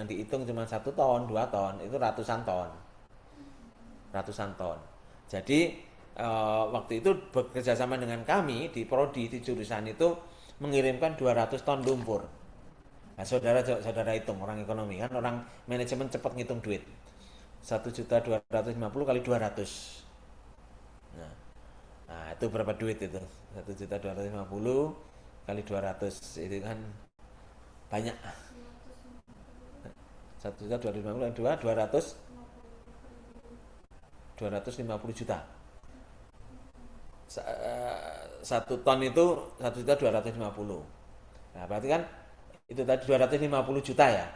[SPEAKER 1] dihitung cuma 1 ton, 2 ton, itu ratusan ton. Ratusan ton. Jadi waktu itu bekerja sama dengan kami di prodi di jurusan itu mengirimkan 200 ton lumpur. Nah, saudara hitung, orang ekonomi kan, orang manajemen cepat ngitung duit. 1.250.000 kali 200. Nah, itu berapa duit itu? 1.250 kali 200 itu kan banyak. 1.250 kali 250 juta. 1 ton itu 1.250. Nah, berarti kan itu tadi 250 juta ya.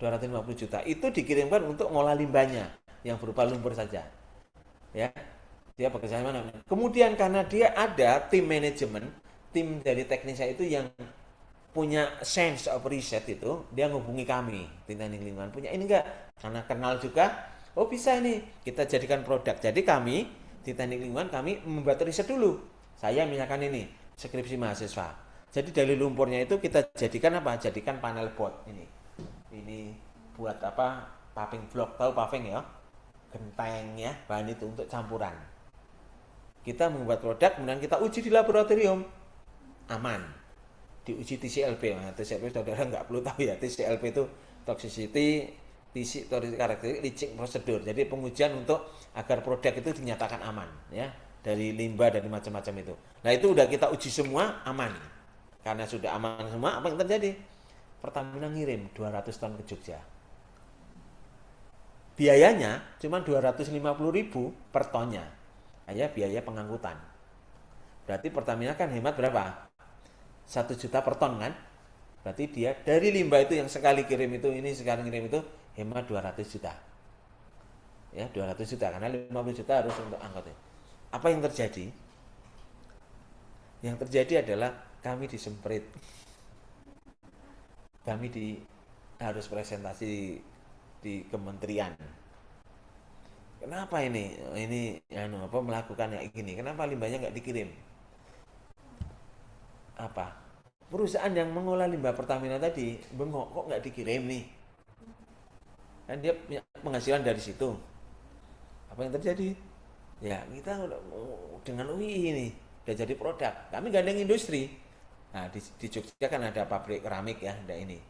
[SPEAKER 1] 250 juta itu dikirimkan untuk ngolah limbahnya yang berupa lumpur saja. Ya. Dia bekerja sama. Kemudian karena dia ada tim manajemen, tim dari teknisnya itu yang punya sense of research itu, dia ngubungi kami di teknik lingkungan. Punya ini enggak? Karena kenal juga, oh bisa ini, kita jadikan produk. Jadi kami di teknik lingkungan kami membuat riset dulu. Saya misalkan ini, skripsi mahasiswa. Jadi dari lumpurnya itu kita jadikan apa? Jadikan panel board ini. Ini buat apa? Paving block, tahu paving ya? Genteng ya, bahan itu untuk campuran. Kita membuat produk, kemudian kita uji di laboratorium, aman, diuji TCLP. Nah, TCLP saudara nggak perlu tahu ya, TCLP itu toxicity, karakteristik, leaching prosedur. Jadi pengujian untuk agar produk itu dinyatakan aman, ya, dari limbah dari macam-macam itu. Nah itu udah kita uji semua aman. Karena sudah aman semua, apa yang terjadi? Pertamina ngirim 200 ton ke Jogja. Biayanya cuma 250.000 per tonnya. Hanya biaya pengangkutan. Berarti Pertamina kan hemat berapa? 1 juta per ton kan? Berarti dia dari limbah itu yang sekali kirim itu, ini sekarang kirim itu hemat 200 juta. Ya, 200 juta karena 50 juta harus untuk angkutnya. Apa yang terjadi? Yang terjadi adalah kami disemprit. Kami harus presentasi di kementerian. Kenapa ini melakukan kayak gini? Kenapa limbahnya nggak dikirim? Apa? Perusahaan yang mengolah limbah Pertamina tadi bengok, kok nggak dikirim nih? Kan dia punya penghasilan dari situ. Apa yang terjadi? Ya kita dengan UI ini udah jadi produk. Kami gandeng industri. Nah di Jogja kan ada pabrik keramik ya, ada ini.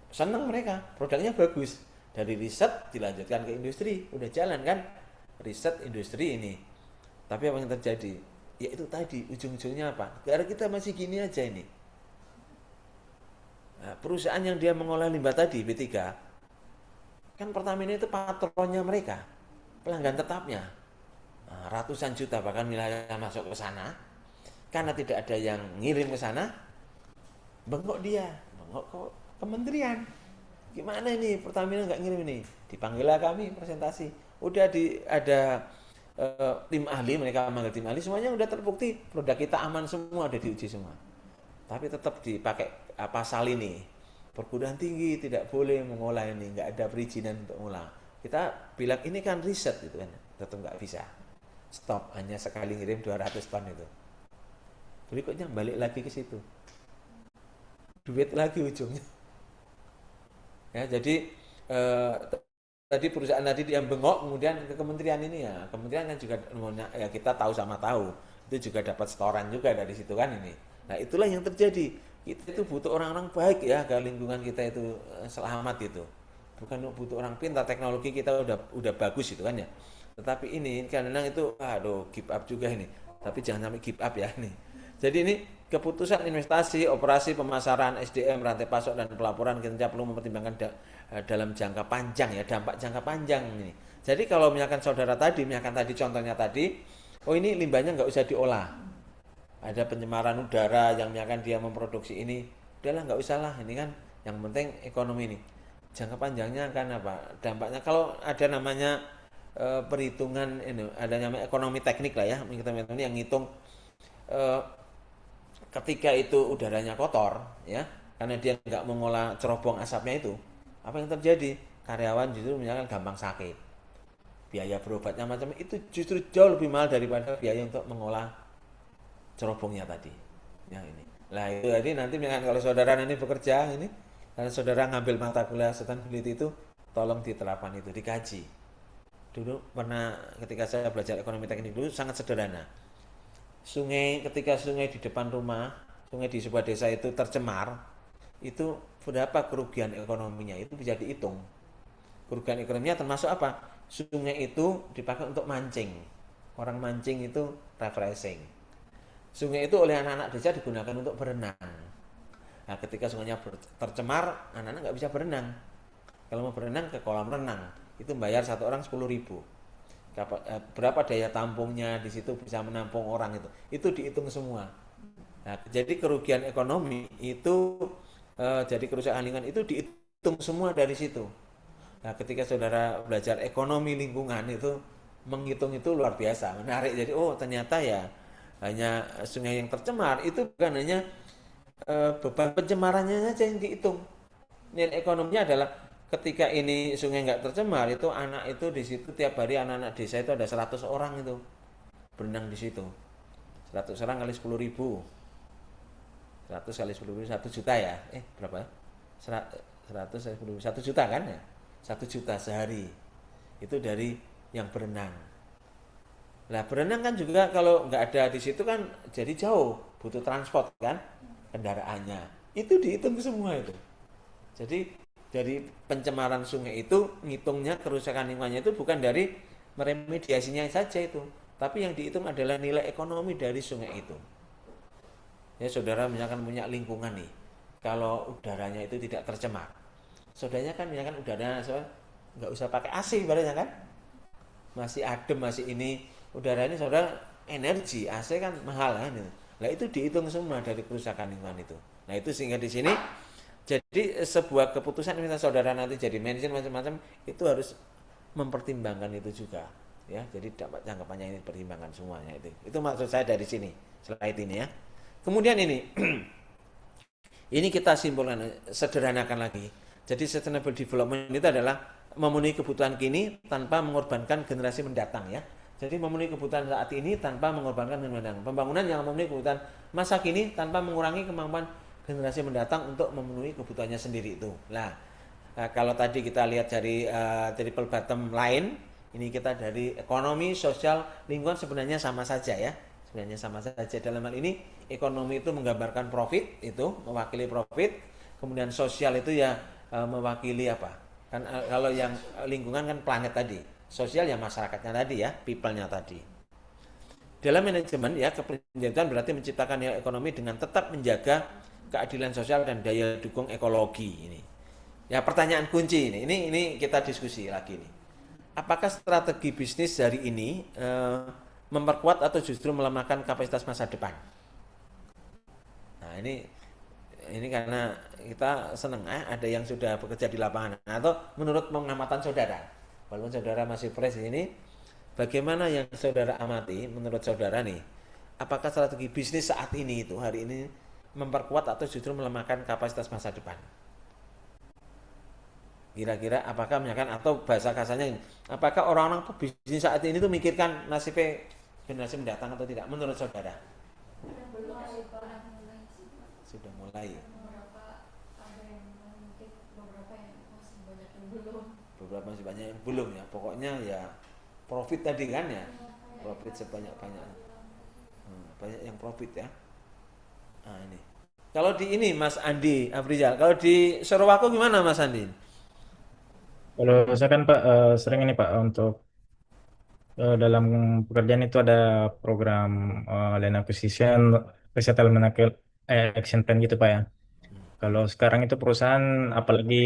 [SPEAKER 1] Seneng mereka, produknya bagus. Dari riset dilanjutkan ke industri, udah jalan kan riset industri ini. Tapi apa yang terjadi? Ya itu tadi ujung-ujungnya apa? Karena kita masih gini aja ini. Nah, perusahaan yang dia mengolah limbah tadi B3 kan Pertamina itu patronnya mereka, pelanggan tetapnya. Nah, ratusan juta bahkan wilayah masuk ke sana. Karena tidak ada yang ngirim ke sana, bengok ke kementerian. Gimana ini Pertamina nggak ngirim ini? Dipanggillah kami presentasi. Udah ada tim ahli, mereka manggil tim ahli, semuanya udah terbukti produk kita aman semua, udah diuji semua. Tapi tetap dipakai pasal ini, perguruan tinggi tidak boleh mengolah ini, nggak ada perizinan untuk mengolah. Kita bilang ini kan riset gitu kan, tetap nggak bisa. Stop, hanya sekali ngirim 200 ton itu. Berikutnya balik lagi ke situ, duit lagi ujungnya. Ya, jadi tadi perusahaan tadi yang bengok, kemudian ke kementerian ini ya, kementerian kan juga ya kita tahu sama tahu, itu juga dapat setoran juga dari situ kan ini. Nah itulah yang terjadi. Kita itu butuh orang-orang baik ya agar lingkungan kita itu selamat itu. Bukan butuh orang pintar, teknologi kita udah bagus itu kan ya. Tetapi ini kadang-kadang itu give up juga ini. Tapi jangan sampai give up ya ini. Jadi ini keputusan investasi, operasi, pemasaran, SDM, rantai pasok dan pelaporan kita perlu mempertimbangkan dalam jangka panjang ya, dampak jangka panjang ini. Jadi kalau misalkan saudara tadi, contohnya tadi, oh ini limbahnya nggak usah diolah. Ada pencemaran udara yang misalkan dia memproduksi ini, udahlah nggak usah lah, ini kan yang penting ekonomi ini. Jangka panjangnya kan apa? Dampaknya kalau ada namanya perhitungan ini, ada namanya ekonomi teknik lah ya, kita yang ngitung ketika itu udaranya kotor ya, karena dia nggak mengolah cerobong asapnya itu, apa yang terjadi? Karyawan justru misalkan gampang sakit, biaya berobatnya macam itu justru jauh lebih mahal daripada biaya untuk mengolah cerobongnya tadi. Yang ini. Lah itu tadi nanti kalau saudara ini bekerja ini, kalau saudara ngambil mata kuliah sustainability itu, tolong diterapkan itu, dikaji. Dulu pernah ketika saya belajar ekonomi teknik dulu sangat sederhana. Ketika sungai di depan rumah, sungai di sebuah desa itu tercemar, itu berapa kerugian ekonominya itu bisa dihitung. Kerugian ekonominya termasuk apa? Sungai itu dipakai untuk mancing. Orang mancing itu refreshing. Sungai itu oleh anak-anak desa digunakan untuk berenang. Nah, ketika sungainya tercemar, anak-anak nggak bisa berenang. Kalau mau berenang ke kolam renang, itu bayar satu orang 10.000. Berapa daya tampungnya di situ bisa menampung orang itu dihitung semua. Nah, jadi kerugian ekonomi itu jadi kerusakan lingkungan itu dihitung semua dari situ. Nah, ketika saudara belajar ekonomi lingkungan itu menghitung itu luar biasa, menarik. Jadi oh ternyata ya hanya sungai yang tercemar itu bukan hanya beban pencemarannya saja yang dihitung. Nilai ekonominya adalah ketika ini sungai nggak tercemar itu anak itu di situ tiap hari anak-anak desa itu ada 100 orang itu berenang di situ. 100 orang kali 10.000. 100 kali 10.000 1 juta ya. Berapa ya? 100 kali 10.000 1 juta kan ya? 1 juta sehari. Itu dari yang berenang. Nah, berenang kan juga kalau nggak ada di situ kan jadi jauh, butuh transport kan kendaraannya. Itu dihitung semua itu. Jadi dari pencemaran sungai itu ngitungnya kerusakan lingkungannya itu bukan dari meremediasinya saja itu, tapi yang dihitung adalah nilai ekonomi dari sungai itu. Ya saudara misalkan punya lingkungan nih, kalau udaranya itu tidak tercemar, saudaranya kan misalkan udaranya nggak usah pakai AC ibaratnya kan, masih adem masih ini udara ini saudara energi AC kan mahal kan itu. Nah itu dihitung semua dari kerusakan lingkungan itu. Nah itu sehingga di sini jadi sebuah keputusan misalnya saudara nanti jadi manajer macam-macam itu harus mempertimbangkan itu juga ya. Jadi dapat jangkapannya ini pertimbangan semuanya itu maksud saya dari sini slide ini ya. Kemudian ini ini kita simpulkan sederhanakan lagi. Jadi sustainable development itu adalah memenuhi kebutuhan kini tanpa mengorbankan generasi mendatang ya. Jadi memenuhi kebutuhan saat ini tanpa mengorbankan generasi mendatang. Pembangunan yang memenuhi kebutuhan masa kini tanpa mengurangi kemampuan generasi mendatang untuk memenuhi kebutuhannya sendiri itu. Nah, kalau tadi kita lihat dari triple bottom line, ini kita dari ekonomi, sosial, lingkungan sebenarnya sama saja ya. Sebenarnya sama saja. Dalam hal ini ekonomi itu menggambarkan profit, itu mewakili profit. Kemudian sosial itu ya mewakili apa? Kan kalau yang lingkungan kan planet tadi. Sosial ya masyarakatnya tadi ya, people-nya tadi. Dalam manajemen ya keberlanjutan berarti menciptakan nilai ekonomi dengan tetap menjaga keadilan sosial dan daya dukung ekologi ini. Ya pertanyaan kunci ini kita diskusi lagi nih. Apakah strategi bisnis hari ini memperkuat atau justru melemahkan kapasitas masa depan? Nah ini karena kita senang ada yang sudah bekerja di lapangan atau menurut pengamatan saudara, walaupun saudara masih fresh ini, bagaimana yang saudara amati menurut saudara nih? Apakah strategi bisnis saat ini itu hari ini memperkuat atau justru melemahkan kapasitas masa depan? Kira-kira apakah misalkan atau bahasa kasarnya ini, apakah orang-orang bisnis saat ini tuh mikirkan nasibnya generasi mendatang atau tidak menurut saudara? Sudah mulai. Beberapa masih banyak yang belum ya. Pokoknya ya profit tadi kan ya. Profit sebanyak-banyaknya. Banyak yang profit ya. Nah ini. Kalau di ini Mas Andi Afrizal, kalau di Sorowako gimana Mas Andi?
[SPEAKER 4] Kalau saya kan Pak sering ini Pak untuk dalam pekerjaan itu ada program land acquisition, resettlement action plan gitu Pak ya. Kalau sekarang itu perusahaan apalagi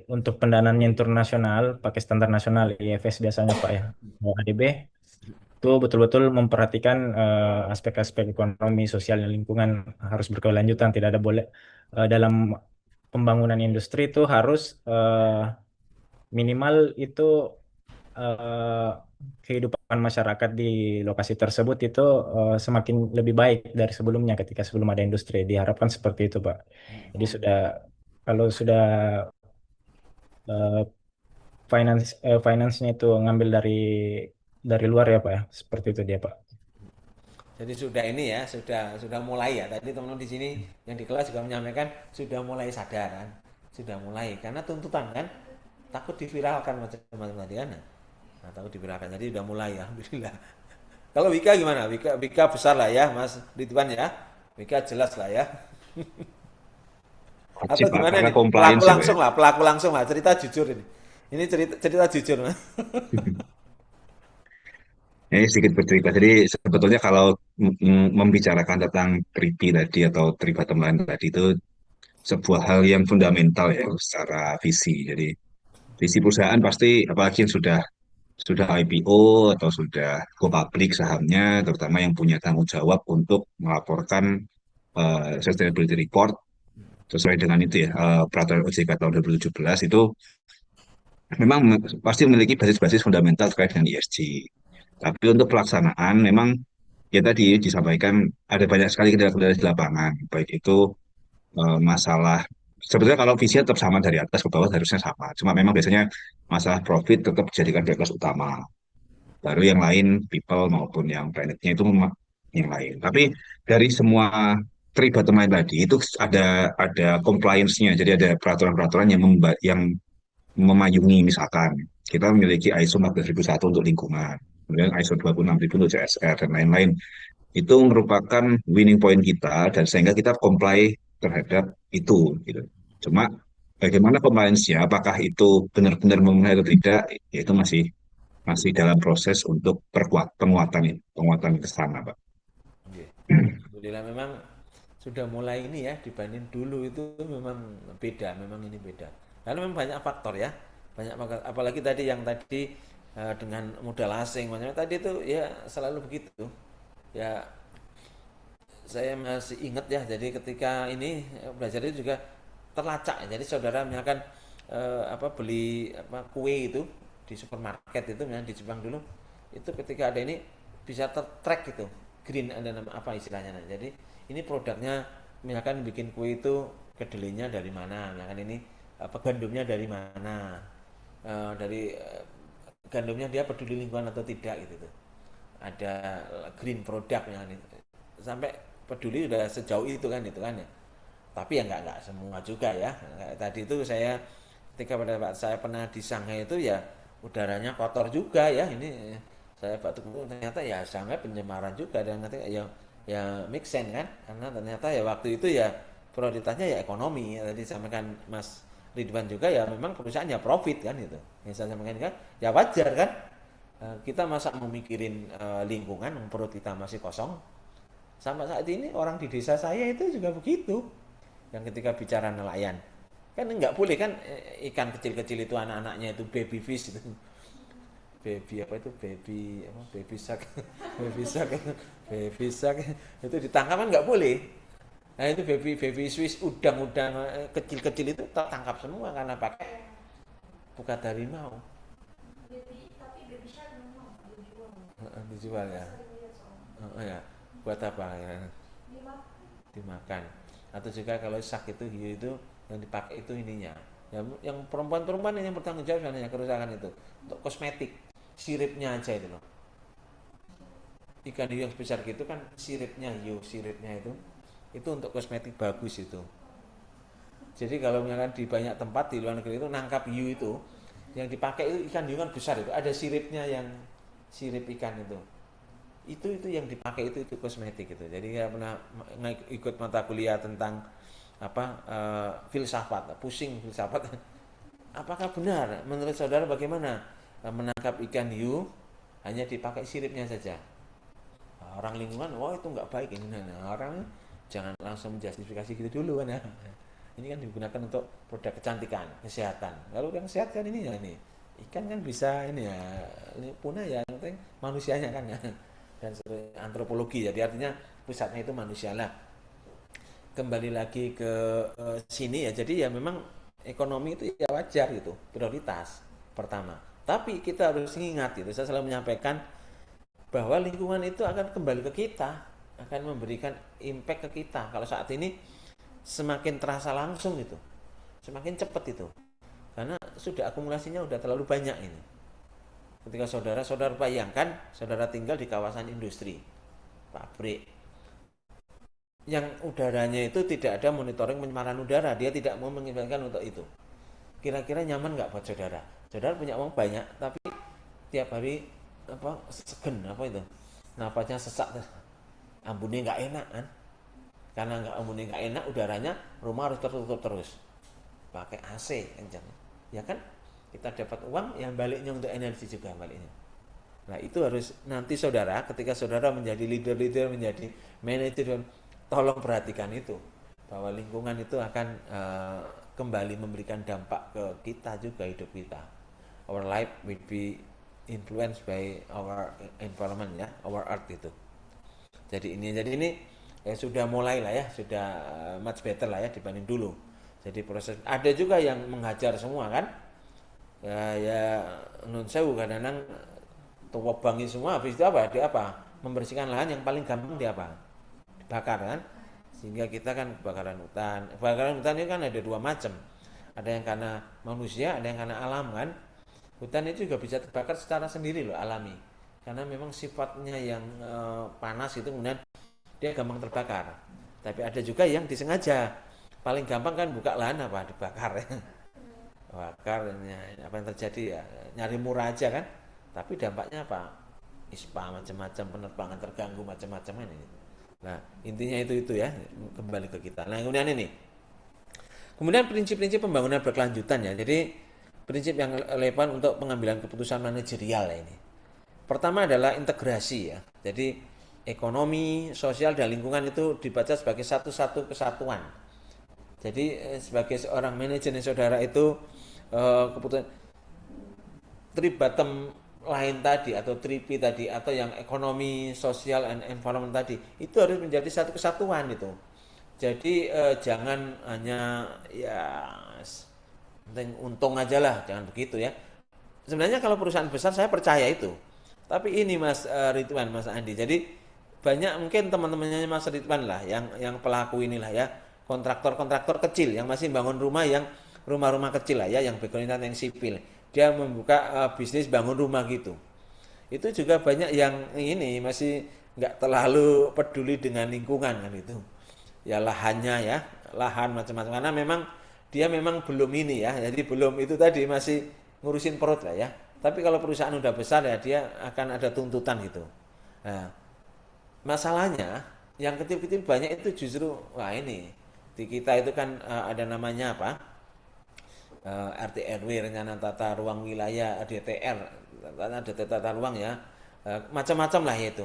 [SPEAKER 4] untuk pendanaan internasional pakai standar nasional IFS biasanya Pak ya. Kalau ADB itu betul-betul memperhatikan aspek-aspek ekonomi, sosial, dan lingkungan harus berkelanjutan, tidak ada boleh dalam pembangunan industri itu harus minimal itu eh, kehidupan kehidupan masyarakat di lokasi tersebut itu semakin lebih baik dari sebelumnya ketika sebelum ada industri. Diharapkan seperti itu, Pak. Jadi kalau sudah eh, finance-nya itu ngambil dari luar ya, Pak ya. Seperti itu dia, Pak.
[SPEAKER 1] Jadi sudah ini ya, sudah mulai ya. Tadi teman-teman di sini yang di kelas juga menyampaikan sudah mulai sadar kan, sudah mulai karena tuntutan kan, takut diviralkan macam-macam tadi kan. Nah, takut diviralkan. Jadi sudah mulai ya, alhamdulillah. Kalau Wika gimana? Wika besar lah ya, Mas Ridwan ya. Wika jelas lah ya.
[SPEAKER 3] Wajib,
[SPEAKER 1] Atau
[SPEAKER 3] Pak,
[SPEAKER 1] gimana
[SPEAKER 3] karena
[SPEAKER 1] nih?
[SPEAKER 3] compliance ya, Pak, ya.
[SPEAKER 1] Pelaku langsung lah, cerita jujur ini. Ini cerita jujur.
[SPEAKER 3] Ini sedikit bercerita. Jadi sebetulnya kalau membicarakan tentang TRIPI tadi atau tri bottom line tadi itu sebuah hal yang fundamental ya secara visi. Jadi visi perusahaan pasti apalagi yang sudah IPO atau sudah go public sahamnya, terutama yang punya tanggung jawab untuk melaporkan sustainability report sesuai dengan itu ya peraturan OJK tahun 2017 itu memang pasti memiliki basis-basis fundamental terkait dengan ESG. Tapi untuk pelaksanaan memang ya tadi disampaikan ada banyak sekali kendala-kendala di lapangan, baik itu masalah sebetulnya kalau visinya tetap sama dari atas ke bawah harusnya sama. Cuma memang biasanya masalah profit tetap dijadikan prioritas utama. Baru yang lain people maupun yang planetnya itu yang lain. Tapi dari semua three bottom line tadi itu ada compliance-nya. Jadi ada peraturan-peraturan yang memayungi misalkan kita memiliki ISO 14001 untuk lingkungan, kemudian ISO 26000 untuk CSR dan lain-lain. Itu merupakan winning point kita dan sehingga kita comply terhadap itu gitu. Cuma bagaimana compliance-nya, apakah itu benar-benar memenuhi atau tidak, ya itu masih masih dalam proses untuk penguatan ke sana, Pak.
[SPEAKER 1] Oke. Alhamdulillah memang sudah mulai ini ya dibanding dulu itu memang beda, memang ini beda. Karena memang banyak faktor ya, banyak faktor. Apalagi tadi yang tadi dengan modal asing, macam tadi itu ya selalu begitu. Ya saya masih ingat ya, jadi ketika ini belajar itu juga terlacak. Jadi saudara misalkan beli kue itu di supermarket itu, misalnya di Jepang dulu, itu ketika ada ini bisa tertrack gitu, green ada nama apa istilahnya. Nah, jadi ini produknya misalkan bikin kue itu kedelainya dari mana, misalkan ini gandumnya dari mana, dari gandumnya dia peduli lingkungan atau tidak gitu tuh. Ada green product yang sampai peduli udah sejauh itu kan ya. Tapi ya nggak semua juga ya. Tadi itu saya ketika pada saat saya pernah di Shanghai itu ya udaranya kotor juga ya. Ini saya batuk ternyata ya Shanghai pencemaran juga dan nanti ya make sense kan, karena ternyata ya waktu itu ya prioritasnya ya ekonomi. Tadi sampaikan Mas Ridwan juga ya memang perusahaan ya profit kan gitu. Yang saya sampaikan kan ya wajar kan. Kita masa memikirin lingkungan, perut kita masih kosong. Sampai saat ini orang di desa saya itu juga begitu. Yang ketika bicara nelayan, kan nggak boleh kan ikan kecil-kecil itu anak-anaknya itu baby fish itu. Baby shark baby shark itu ditangkap kan nggak boleh. Nah itu baby Swiss udang-udang kecil-kecil itu tertangkap semua karena pakai pukat harimau.
[SPEAKER 2] Tapi baby shark memang dijual.
[SPEAKER 1] Dijual ya. Ya. Buat apa ya? Dimakan. Atau juga kalau shark itu hiu itu yang dipakai itu ininya. Yang perempuan-perempuan yang bertanggung jawab sebenarnya kerusakan itu untuk kosmetik, siripnya aja itu loh. Ikan hiu yang besar gitu kan siripnya itu untuk kosmetik bagus itu. Jadi kalau misalkan di banyak tempat di luar negeri itu nangkap hiu itu yang dipakai itu ikan hiu kan besar itu, ada siripnya yang sirip ikan itu yang dipakai itu kosmetik itu. Jadi saya pernah ikut mata kuliah tentang filsafat, pusing filsafat. Apakah benar menurut saudara bagaimana menangkap ikan hiu hanya dipakai siripnya saja? Orang lingkungan, itu nggak baik ini. Nah, orang jangan langsung menjustifikasi gitu dulu kan ya. Ini kan digunakan untuk produk kecantikan, kesehatan. Kalau yang sehat kan ini ya ini. Ikan kan bisa ini ya, ini punah ya, yang penting manusianya kan ya. Dan antropologi, jadi artinya pusatnya itu manusia lah. Kembali lagi ke sini ya, jadi ya memang ekonomi itu ya wajar gitu, prioritas pertama. Tapi kita harus ingat gitu, saya selalu menyampaikan bahwa lingkungan itu akan kembali ke kita, akan memberikan impact ke kita. Kalau saat ini semakin terasa langsung itu, semakin cepat itu, karena sudah akumulasinya udah terlalu banyak ini. Ketika saudara bayangkan, saudara tinggal di kawasan industri, pabrik, yang udaranya itu tidak ada monitoring pencemaran udara, dia tidak mau mengizinkan untuk itu. Kira-kira nyaman nggak buat saudara? Saudara punya uang banyak, tapi tiap hari segen itu, napasnya sesak, ambunnya nggak enak kan? Karena ambunnya nggak enak, udaranya rumah harus tertutup terus, pakai AC kencang, ya kan? Kita dapat uang, yang baliknya untuk energi juga baliknya. Nah itu harus nanti saudara, ketika saudara menjadi leader, menjadi manajer, tolong perhatikan itu, bahwa lingkungan itu akan kembali memberikan dampak ke kita juga, hidup kita. Our life will be influenced by our environment ya, our earth itu. Jadi ini sudah mulai lah ya, sudah much better lah ya dibanding dulu. Jadi proses, ada juga yang menghajar semua kan, ya nun sewu kadang-kadang tuwabangi semua, habis itu membersihkan lahan, yang paling gampang dibakar kan, sehingga kita kan kebakaran hutan ini kan ada dua macam, ada yang karena manusia, ada yang karena alam kan. Hutan itu juga bisa terbakar secara sendiri loh, alami, karena memang sifatnya yang panas itu, kemudian dia gampang terbakar. Tapi ada juga yang disengaja, paling gampang kan buka lahan dibakar ya. Bakar, apa yang terjadi ya, nyari murah aja kan, tapi dampaknya ISPA macam-macam, penerbangan terganggu macam-macam ini. Nah intinya itu ya, kembali ke kita. Nah kemudian prinsip-prinsip pembangunan berkelanjutan ya. Jadi prinsip yang relevan untuk pengambilan keputusan manajerial ini. Pertama adalah integrasi ya. Jadi ekonomi, sosial, dan lingkungan itu dibaca sebagai satu kesatuan. Jadi sebagai seorang manajer saudara itu keputusan three bottom line tadi, atau 3P tadi, atau yang ekonomi, sosial, and environment tadi, itu harus menjadi satu kesatuan itu. Jadi jangan hanya ya penting untung aja lah, jangan begitu ya. Sebenarnya kalau perusahaan besar saya percaya itu, tapi ini Mas Ridwan, Mas Andi, jadi banyak mungkin teman-temannya Mas Ridwan lah yang pelaku inilah ya, kontraktor kecil yang masih bangun rumah, yang rumah-rumah kecil lah ya, yang background yang sipil, dia membuka bisnis bangun rumah gitu. Itu juga banyak yang ini masih nggak terlalu peduli dengan lingkungan kan itu. Ya lahannya ya, lahan macam-macam, karena dia memang belum ini ya, jadi belum itu tadi, masih ngurusin perut lah ya. Tapi kalau perusahaan udah besar ya, dia akan ada tuntutan gitu. Nah, masalahnya yang kecil-kecil banyak itu justru ini di kita itu kan ada namanya RT RW, rencana tata ruang wilayah, DTR, ada tata ruang ya, macam-macam lah itu.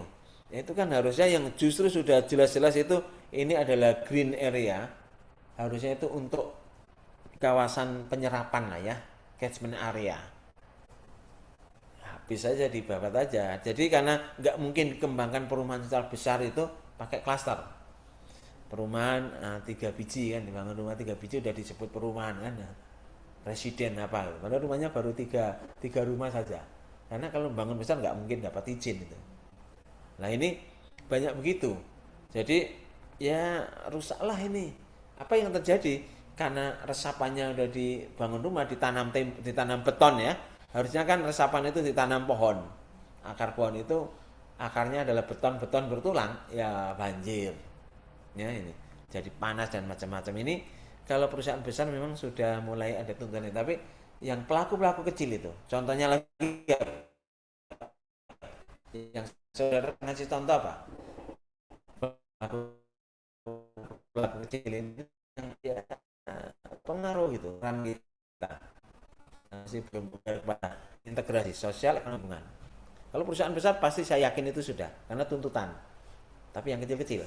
[SPEAKER 1] Itu kan harusnya yang justru sudah jelas-jelas itu ini adalah green area, harusnya itu untuk kawasan penyerapan lah ya, catchment area. Habis saja dibabat aja. Jadi karena nggak mungkin dikembangkan perumahan skala besar itu pakai klaster. Perumahan 3 biji kan, dibangun rumah 3 biji udah disebut perumahan kan. Residen padahal rumahnya baru 3 rumah saja. Karena kalau bangun besar nggak mungkin dapat izin itu. Nah ini banyak begitu. Jadi ya rusaklah ini. Apa yang terjadi? Karena resapannya udah dibangun rumah, ditanam beton ya, harusnya kan resapan itu ditanam pohon, akar pohon itu akarnya adalah beton bertulang, ya banjir ya, ini jadi panas dan macam-macam. Ini kalau perusahaan besar memang sudah mulai ada tuntutan, tapi yang pelaku kecil itu, contohnya lagi yang saudara ngasih contoh pelaku kecil ini yang ya pengaruh gitu kan, kita masih belum pada integrasi sosial ekonomi. Kalau perusahaan besar pasti saya yakin itu sudah, karena tuntutan. Tapi yang kecil-kecil,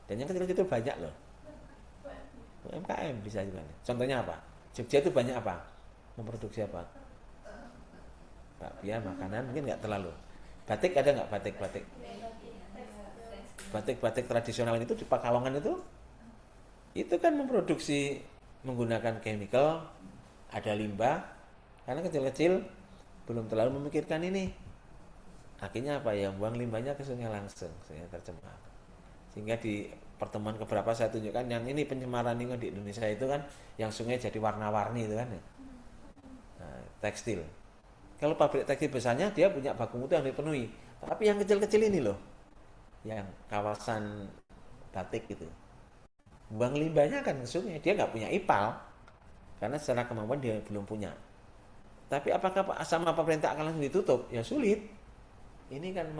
[SPEAKER 1] dan yang kecil-kecil banyak loh, UMKM bisa juga. Contohnya Jogja itu banyak memproduksi bakpia, makanan mungkin nggak terlalu. Batik ada nggak batik tradisional itu di Pekalongan itu kan memproduksi menggunakan chemical, ada limbah, karena kecil-kecil belum terlalu memikirkan ini akhirnya apa ya, buang limbahnya ke sungai langsung, sungai tercemar. Sehingga di pertemuan keberapa saya tunjukkan yang ini pencemaran lingkungan di Indonesia itu kan yang sungai jadi warna-warni itu kan ya. Nah, tekstil. Kalau pabrik tekstil besarnya dia punya baku mutu yang dipenuhi, tapi yang kecil-kecil ini loh, yang kawasan batik gitu, buang limbahnya kan ke sungai, dia nggak punya IPAL karena secara kemampuan dia belum punya. Tapi apakah sama pemerintah akan langsung ditutup? Ya sulit. Ini kan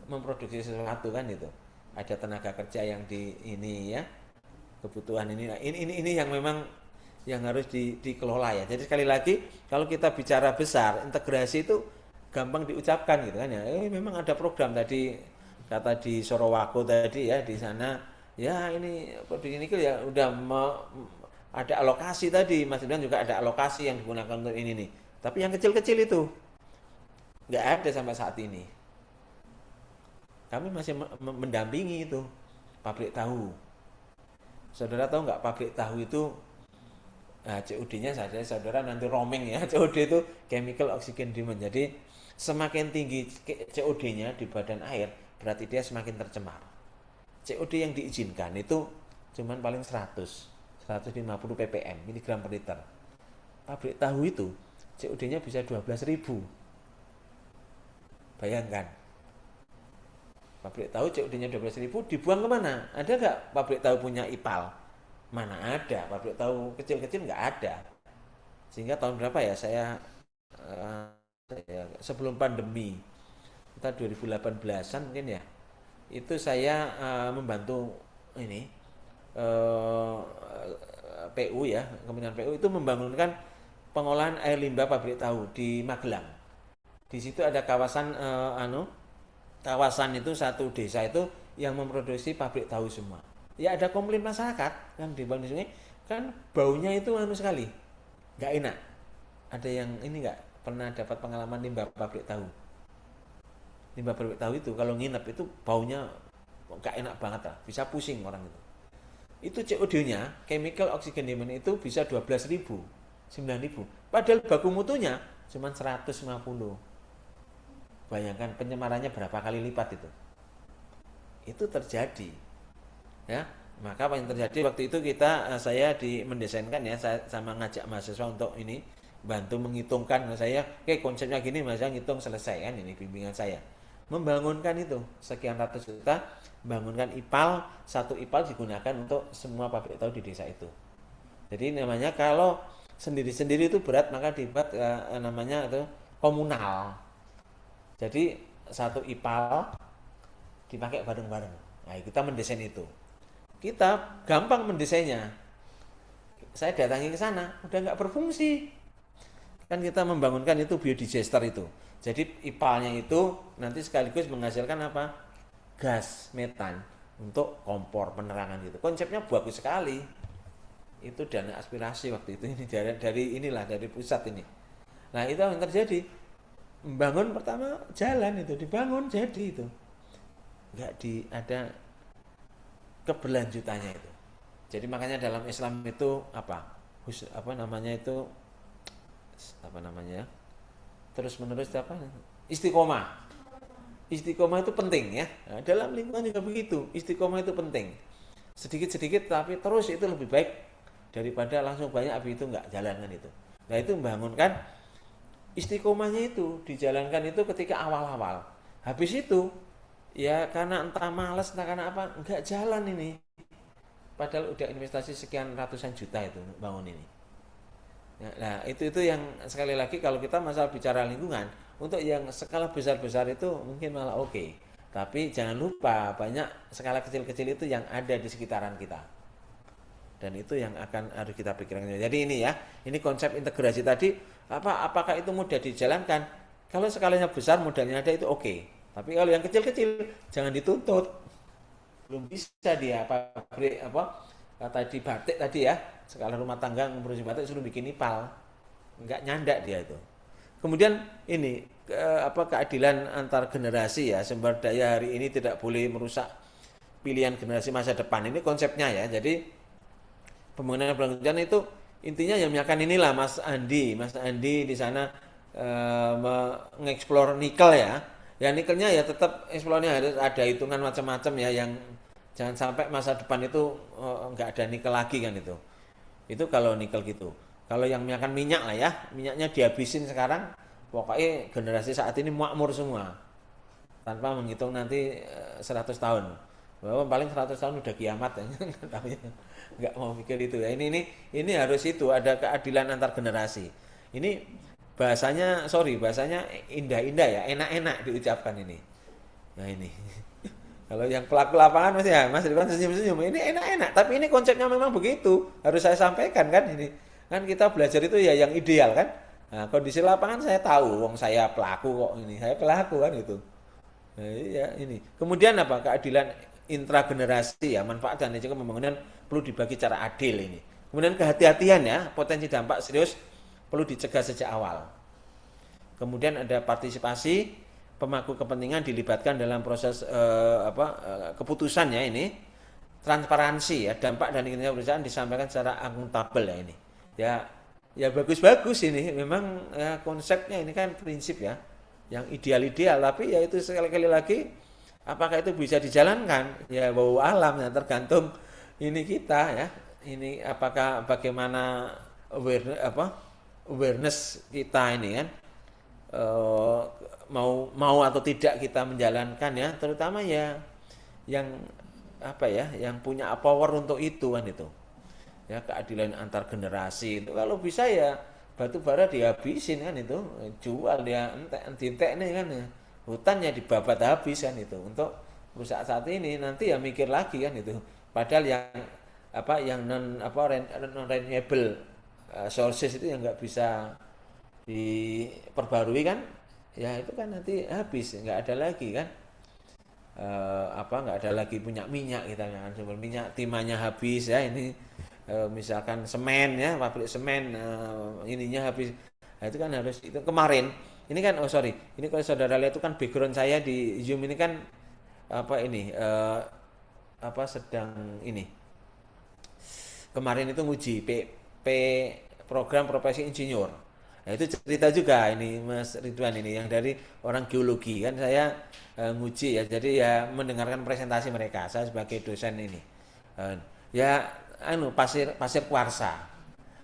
[SPEAKER 1] memproduksi sesuatu kan itu. Ada tenaga kerja yang di ini ya, kebutuhan ini. Nah, ini yang memang yang harus dikelola ya. Jadi sekali lagi kalau kita bicara besar, integrasi itu gampang diucapkan gitu kan ya. Memang ada program tadi kata di Sorowako tadi ya, di sana ya ini produksi nikel ya udah ada alokasi tadi, Mas Ibran juga ada alokasi yang digunakan untuk ini nih. Tapi yang kecil-kecil itu nggak ada sampai saat ini. Kami masih mendampingi itu pabrik tahu. Saudara tahu nggak pabrik tahu itu COD-nya saja saudara nanti roaming ya. COD itu chemical oxygen demand. Jadi semakin tinggi COD-nya di badan air berarti dia semakin tercemar. COD yang diizinkan itu cuman paling 150 ppm miligram per liter. Pabrik tahu itu COD-nya bisa 12.000. Bayangkan. Pabrik tahu COD-nya 12.000 dibuang kemana? Ada nggak pabrik tahu punya IPAL? Mana ada. Pabrik tahu kecil-kecil nggak ada. Sehingga tahun berapa ya saya sebelum pandemi, kita 2018an mungkin ya, itu saya membantu ini PU ya, Kementerian PU itu membangunkan pengolahan air limbah pabrik tahu di Magelang. Di situ ada kawasan kawasan itu satu desa itu yang memproduksi pabrik tahu semua. Ya ada komplain masyarakat kan di Bang Sungai kan baunya itu sekali, nggak enak. Ada yang ini nggak pernah dapat pengalaman limbah pabrik tahu? Limbah pabrik tahu itu kalau nginep itu baunya nggak enak banget lah, bisa pusing orang itu. Itu COD-nya, chemical oxygen demand itu bisa 12.000, 9.000. Padahal baku mutunya cuma 150. Bayangkan pencemarannya berapa kali lipat itu. Itu terjadi. Ya, maka apa yang terjadi waktu itu saya mendesainkan ya, saya sama ngajak mahasiswa untuk ini bantu menghitungkan. Saya konsepnya gini, Mas, saya ngitung selesai kan ini bimbingan saya. Membangunkan itu sekian ratus juta, bangunkan IPAL, satu IPAL digunakan untuk semua pabrik tahu di desa itu. Jadi namanya kalau sendiri-sendiri itu berat, maka dibuat namanya itu komunal. Jadi satu IPAL dipakai bareng-bareng. Nah, kita mendesain itu. Kita gampang mendesainnya. Saya datangi ke sana, udah nggak berfungsi. Kan kita membangunkan itu biodigester itu. Jadi IPAL-nya itu nanti sekaligus menghasilkan apa? Gas metan untuk kompor penerangan itu. Konsepnya bagus sekali. Itu dana aspirasi waktu itu ini dari pusat ini. Nah, itu yang terjadi. Membangun pertama jalan itu dibangun jadi itu. Enggak ada keberlanjutannya itu. Jadi makanya dalam Islam itu terus menerus istiqomah. Istiqomah itu penting ya. Nah, dalam lingkungan juga begitu. Istiqomah itu penting. Sedikit-sedikit tapi terus itu lebih baik daripada langsung banyak api itu enggak jalankan itu. Nah, itu membangunkan istiqomahnya itu dijalankan itu ketika awal-awal. Habis itu ya karena entah malas entah karena apa enggak jalan ini. Padahal udah investasi sekian ratusan juta itu bangun ini. Nah, itu yang sekali lagi kalau kita masalah bicara lingkungan, untuk yang skala besar-besar itu mungkin malah oke. Tapi jangan lupa banyak skala kecil-kecil itu yang ada di sekitaran kita. Dan itu yang akan harus kita pikirkan. Jadi ini ya, ini konsep integrasi tadi apakah itu mudah dijalankan? Kalau skalanya besar modalnya ada itu oke. Tapi kalau yang kecil-kecil jangan dituntut. Belum bisa dia pabrik tadi batik tadi ya, skala rumah tangga memproduksi batik suruh bikin IPAL, nggak nyandak dia itu. Kemudian ini keadilan antar generasi ya, sumber daya hari ini tidak boleh merusak pilihan generasi masa depan, ini konsepnya ya. Jadi pembangunan berkelanjutan itu intinya yang menyakan inilah Mas Andi di sana mengeksplor nikel ya. Ya nikelnya ya tetap eksplornya harus ada hitungan macam-macam ya, yang jangan sampai masa depan itu nggak ada nikel lagi kan itu. Itu kalau nikel gitu. Kalau yang misalkan minyak lah ya, minyaknya dihabisin sekarang, pokoknya generasi saat ini makmur semua. Tanpa menghitung nanti 100 tahun. Bahwa paling 100 tahun udah kiamat ya. Nggak mau mikir itu ya. Ini harus itu, ada keadilan antar generasi. Ini bahasanya indah-indah ya, enak-enak diucapkan ini. Nah ini. Kalau yang pelaku lapangan Mas Ridwan senyum-senyum. Ini enak-enak, tapi ini konsepnya memang begitu. Harus saya sampaikan kan ini. Kan kita belajar itu ya yang ideal kan. Nah, kondisi lapangan saya tahu, wong saya pelaku kok ini. Saya pelaku kan itu. Nah, ya ini. Kemudian apa? Keadilan intragenerasi ya, manfaat dan juga pembangunan perlu dibagi secara adil ini. Kemudian kehati-hatian ya, potensi dampak serius perlu dicegah sejak awal. Kemudian ada partisipasi, pemangku kepentingan dilibatkan dalam proses keputusan ya ini. Transparansi ya, dampak dan kinerja perusahaan disampaikan secara akuntabel ya ini. Ya bagus-bagus ini. Memang ya, konsepnya ini kan prinsip ya, yang ideal-ideal, tapi ya itu sekali-kali lagi apakah itu bisa dijalankan? Ya bau alam ya, tergantung ini kita ya. Ini apakah bagaimana awareness kita ini kan, mau atau tidak kita menjalankan ya, terutama ya yang yang punya power untuk itu kan itu. Ya keadilan antar generasi itu kalau bisa ya batu bara dihabisin kan itu, jual dia entek nih kan ya. Hutannya dibabat habis kan itu untuk perusahaan saat ini, nanti ya mikir lagi kan itu. Padahal yang non renewable sources itu yang nggak bisa diperbarui kan, ya itu kan nanti habis, nggak ada lagi kan, nggak ada lagi punya minyak kita kan, sumber minyak timahnya habis ya ini, misalkan semen ya, pabrik semen ininya habis, nah, itu kan harus itu kemarin. Ini kan, ini kalau saudara lihat itu kan background saya di Zoom ini kan sedang ini. Kemarin itu nguji program profesi insinyur. Nah, itu cerita juga ini Mas Ridwan ini yang dari orang geologi kan saya nguji ya. Jadi ya mendengarkan presentasi mereka. Saya sebagai dosen ini. Pasir kuarsa.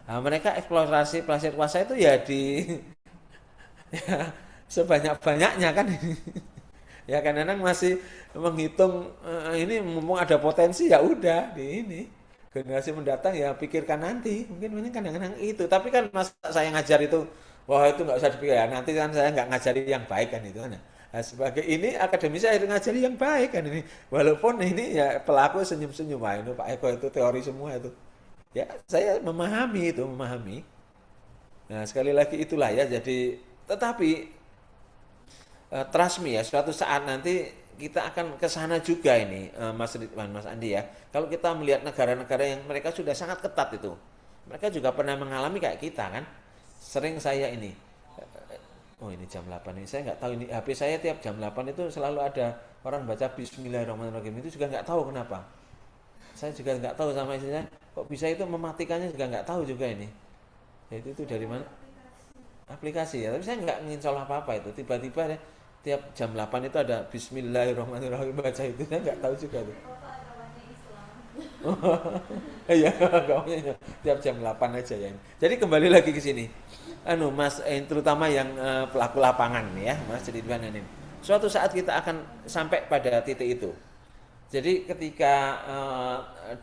[SPEAKER 1] Nah, mereka eksplorasi pasir kuarsa itu ya di ya, sebanyak-banyaknya kan ya kadang-kadang masih menghitung ini mumpung ada potensi ya udah di ini generasi mendatang ya pikirkan nanti mungkin ini kadang-kadang itu, tapi kan masa saya ngajar itu wah itu nggak usah dipikir ya, nanti kan saya nggak ngajari yang baik kan itu kan. Nah, sebagai ini akademisi saya ngajari yang baik kan ini, walaupun ini ya pelaku senyum-senyum itu Pak Eko itu teori semua itu ya, saya memahami. Nah sekali lagi itulah ya, jadi tetapi trust me ya, suatu saat nanti kita akan ke sana juga ini Mas Ridwan, Mas Andi ya. Kalau kita melihat negara-negara yang mereka sudah sangat ketat itu, mereka juga pernah mengalami kayak kita kan. Sering saya ini, ini jam 8 ini, saya nggak tahu ini HP saya tiap jam 8 itu selalu ada orang baca Bismillahirrahmanirrahim, itu juga nggak tahu kenapa. Saya juga nggak tahu sama istrinya, kok bisa itu mematikannya juga nggak tahu juga ini. Jadi itu dari mana? Aplikasi ya, tapi saya nggak nginstal apa-apa itu, tiba-tiba ya, tiap jam 8 itu ada Bismillahirrahmanirrahim baca itu, saya nggak tahu juga tuh. Iya, tiap jam 8 aja ya. Jadi kembali lagi ke sini, Mas, terutama yang pelaku lapangan ya, Mas Ridwan ini. Suatu saat kita akan sampai pada titik itu. Jadi ketika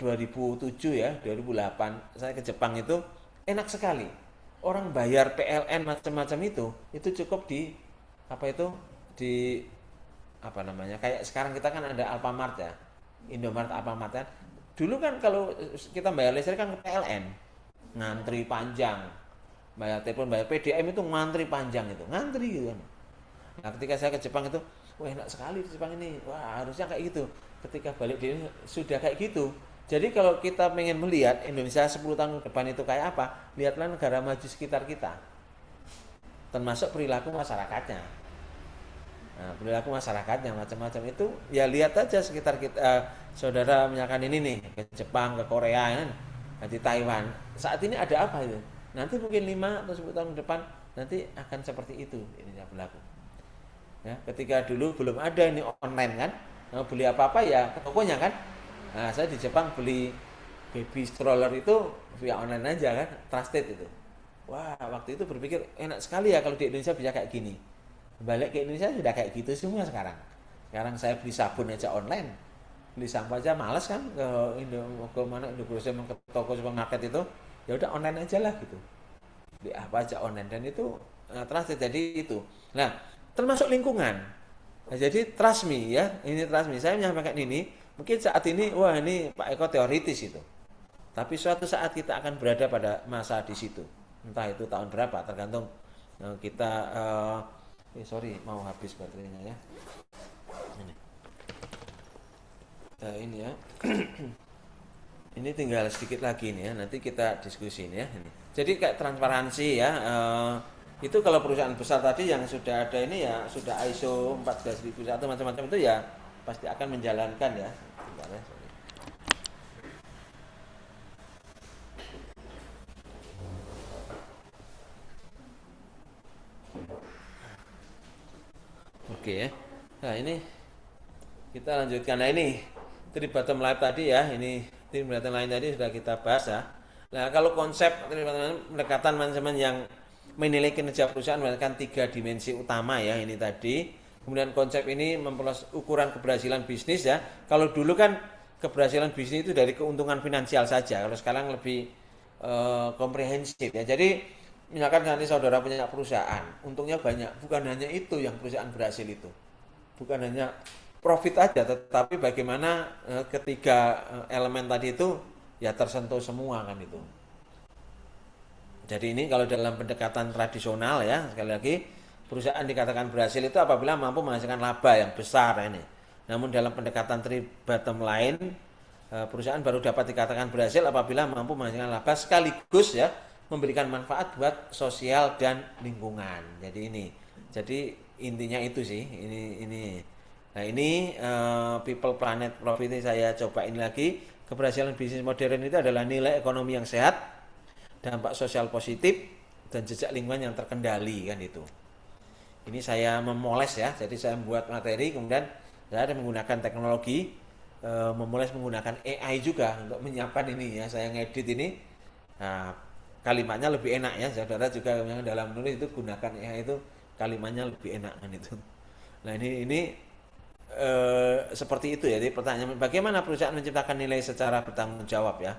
[SPEAKER 1] 2007 ya, 2008 saya ke Jepang itu enak sekali. Orang bayar PLN macam-macam itu cukup di kayak sekarang kita kan ada Alfamart ya, Indomart, Alfamart ya. Dulu kan kalau kita bayar listrik kan ke PLN, ngantri panjang, bayar telepon, bayar PDM itu ngantri panjang itu, ngantri gitu kan. Nah ketika saya ke Jepang itu, wah enak sekali di Jepang ini, wah harusnya kayak gitu. Ketika balik di ini sudah kayak gitu. Jadi kalau kita pengen melihat Indonesia 10 tahun ke depan itu kayak apa, lihatlah negara maju sekitar kita, termasuk perilaku masyarakatnya. Nah, perilaku masyarakatnya macam-macam itu, ya lihat aja sekitar kita. Saudara misalkan ini nih, ke Jepang, ke Korea, kan, di Taiwan. Saat ini ada apa itu? Nanti mungkin 5 atau 10 tahun ke depan, nanti akan seperti itu ini berlaku. Ya, ketika dulu belum ada ini online kan, mau beli apa-apa ya ke tokonya kan. Nah, saya di Jepang beli baby stroller itu via online aja kan, trusted itu. Wah, waktu itu berpikir enak sekali ya kalau di Indonesia bisa kayak gini. Balik ke Indonesia sudah kayak gitu semua sekarang. Sekarang saya beli sabun aja online, beli sampo aja males kan ke mana Indogrocery ke toko supermarket itu, ya udah online aja lah gitu. Beli apa aja online dan itu trusted jadi itu. Nah, termasuk lingkungan. Nah, jadi trust me ya, ini trust me. Saya menyampaikan ini, mungkin saat ini wah ini Pak Eko teoritis itu. Tapi suatu saat kita akan berada pada masa di situ. Entah itu tahun berapa, tergantung kita sorry mau habis baterainya ya. Ini ya. Ini tinggal sedikit lagi nih ya, nanti kita diskusiin ya ini. Jadi kayak transparansi ya, itu kalau perusahaan besar tadi yang sudah ada ini ya, sudah ISO 14001 macam-macam itu ya pasti akan menjalankan ya. Bentar ya, sorry. Oke ya. Nah ini kita lanjutkan. Nah ini dari bottom line tadi ya, ini dari bottom line tadi sudah kita bahas ya. Nah kalau konsep pendekatan manajemen yang menilai kinerja perusahaan menggunakan 3 dimensi utama ya ini tadi. Kemudian konsep ini memperluas ukuran keberhasilan bisnis ya. Kalau dulu kan keberhasilan bisnis itu dari keuntungan finansial saja. Kalau sekarang lebih komprehensif ya. Jadi misalkan nanti saudara punya perusahaan, untungnya banyak. Bukan hanya itu yang perusahaan berhasil itu. Bukan hanya profit aja, tetapi bagaimana ketiga elemen tadi itu ya tersentuh semua kan itu. Jadi ini kalau dalam pendekatan tradisional ya, sekali lagi perusahaan dikatakan berhasil itu apabila mampu menghasilkan laba yang besar ini. Namun dalam pendekatan bottom line, perusahaan baru dapat dikatakan berhasil apabila mampu menghasilkan laba sekaligus ya memberikan manfaat buat sosial dan lingkungan. Jadi ini, jadi intinya itu sih. Ini. Nah ini People Planet Profit ini saya cobain lagi. Keberhasilan bisnis modern itu adalah nilai ekonomi yang sehat, dampak sosial positif, dan jejak lingkungan yang terkendali kan itu. Ini saya memoles ya, jadi saya membuat materi, kemudian saya ada menggunakan teknologi, memoles menggunakan AI juga untuk menyiapkan ini ya. Saya ngedit ini, nah, kalimatnya lebih enak ya, saudara juga yang dalam menulis itu gunakan AI itu kalimatnya lebih enak kan itu. Nah ini seperti itu ya. Jadi pertanyaan bagaimana perusahaan menciptakan nilai secara bertanggung jawab ya?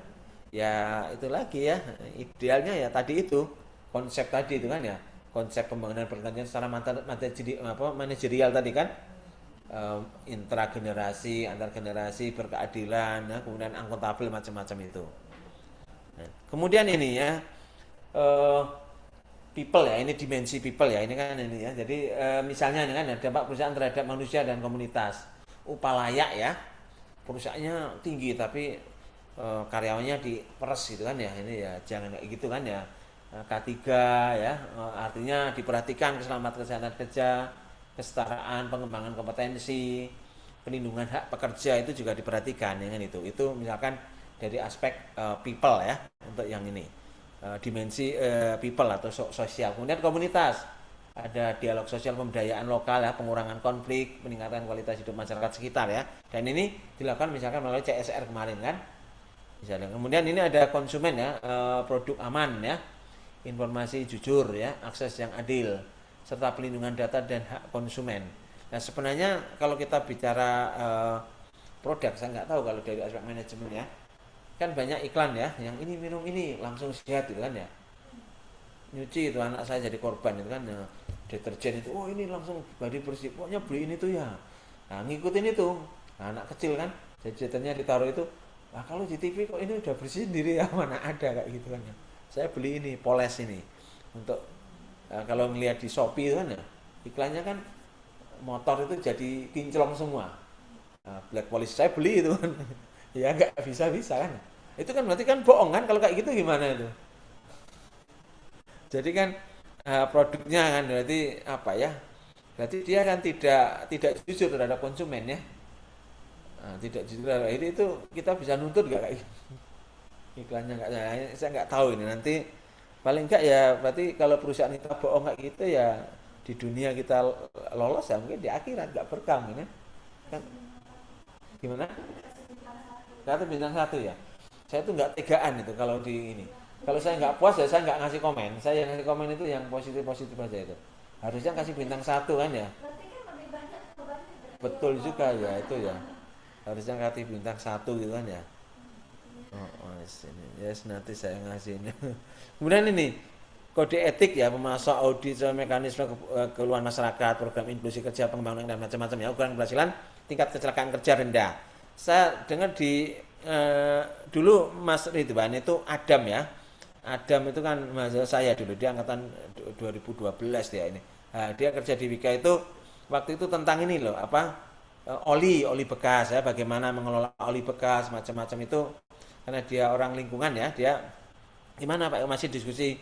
[SPEAKER 1] Ya itu lagi ya, idealnya ya tadi itu konsep tadi itu kan ya, konsep pembangunan pergantian secara manajerial tadi kan, intragenerasi, antar generasi, berkeadilan, ya, kemudian akuntabel macam-macam itu. Nah, kemudian ini ya people ya, ini dimensi people ya, ini kan ini ya. Jadi misalnya ini kan ya, dampak perusahaan terhadap manusia dan komunitas. Upalayak ya, perusahaannya tinggi tapi karyawannya diperes gitu kan ya, ini ya jangan kayak gitu kan ya. K3 ya, artinya diperhatikan keselamatan kesehatan kerja, kesetaraan, pengembangan kompetensi, pelindungan hak pekerja itu juga diperhatikan ya kan itu. Itu misalkan dari aspek people ya untuk yang ini. Dimensi people atau sosial. Kemudian komunitas, ada dialog sosial, pemberdayaan lokal ya, pengurangan konflik, peningkatan kualitas hidup masyarakat sekitar ya. Dan ini dilakukan misalkan melalui CSR kemarin kan. Misalnya. Kemudian ini ada konsumen ya, produk aman ya, informasi jujur ya, akses yang adil, serta pelindungan data dan hak konsumen. Nah sebenarnya kalau kita bicara produk, saya nggak tahu kalau dari aspek manajemen ya, kan banyak iklan ya, yang ini minum ini langsung sehat itu kan ya. Nyuci itu anak saya jadi korban itu kan ya. Deterjen itu, oh ini langsung body bersih, pokoknya beli ini tuh ya. Nah ngikutin itu, nah, anak kecil kan, jajatannya ditaruh itu. Nah kalau di TV kok ini udah bersih sendiri ya, mana ada kayak gitu kan ya. Saya beli ini, poles ini untuk kalau ngelihat di Shopee itu kan ya, iklannya kan motor itu jadi kinclong semua. Nah, black polish saya beli itu kan. Ya nggak bisa kan. Itu kan berarti kan bohong kan kalau kayak gitu gimana itu. Jadi kan produknya kan berarti apa ya? Berarti dia kan tidak jujur terhadap konsumen ya. Nah, tidak jujur terhadap itu kita bisa nuntut nggak kayak gitu? Iklannya nggak, saya nggak tahu ini nanti paling nggak ya berarti kalau perusahaan kita bohong kayak gitu ya di dunia kita lolos ya mungkin di akhirat nggak berkah ini kan. Gimana? Kata bintang 1 ya. Saya tuh nggak tegaan itu kalau di ini. Kalau saya nggak puas ya saya nggak ngasih komen. Saya yang ngasih komen itu yang positif aja itu. Harusnya kasih bintang 1 kan ya.
[SPEAKER 2] Berarti kan lebih banyak bebannya dari
[SPEAKER 1] Betul
[SPEAKER 2] yang
[SPEAKER 1] juga
[SPEAKER 2] lain.
[SPEAKER 1] ya itu ya. Harusnya kasih bintang 1 gitu kan ya. Oh, ini. Yes, nanti saya ngasihnya. Kemudian ini kode etik ya, pemasok audit mekanisme keluhan masyarakat, program inklusi kerja, pengembangan dan macam-macam ya, ukuran keberhasilan, tingkat kecelakaan kerja rendah. Saya dengar di dulu Mas Ridwan itu Adam ya. Adam itu kan mahasiswa saya dulu, dia angkatan 2012 dia ini. Nah, dia kerja di Wika itu waktu itu tentang ini loh, apa oli bekas ya, bagaimana mengelola oli bekas macam-macam itu, karena dia orang lingkungan ya, dia gimana Pak masih diskusi,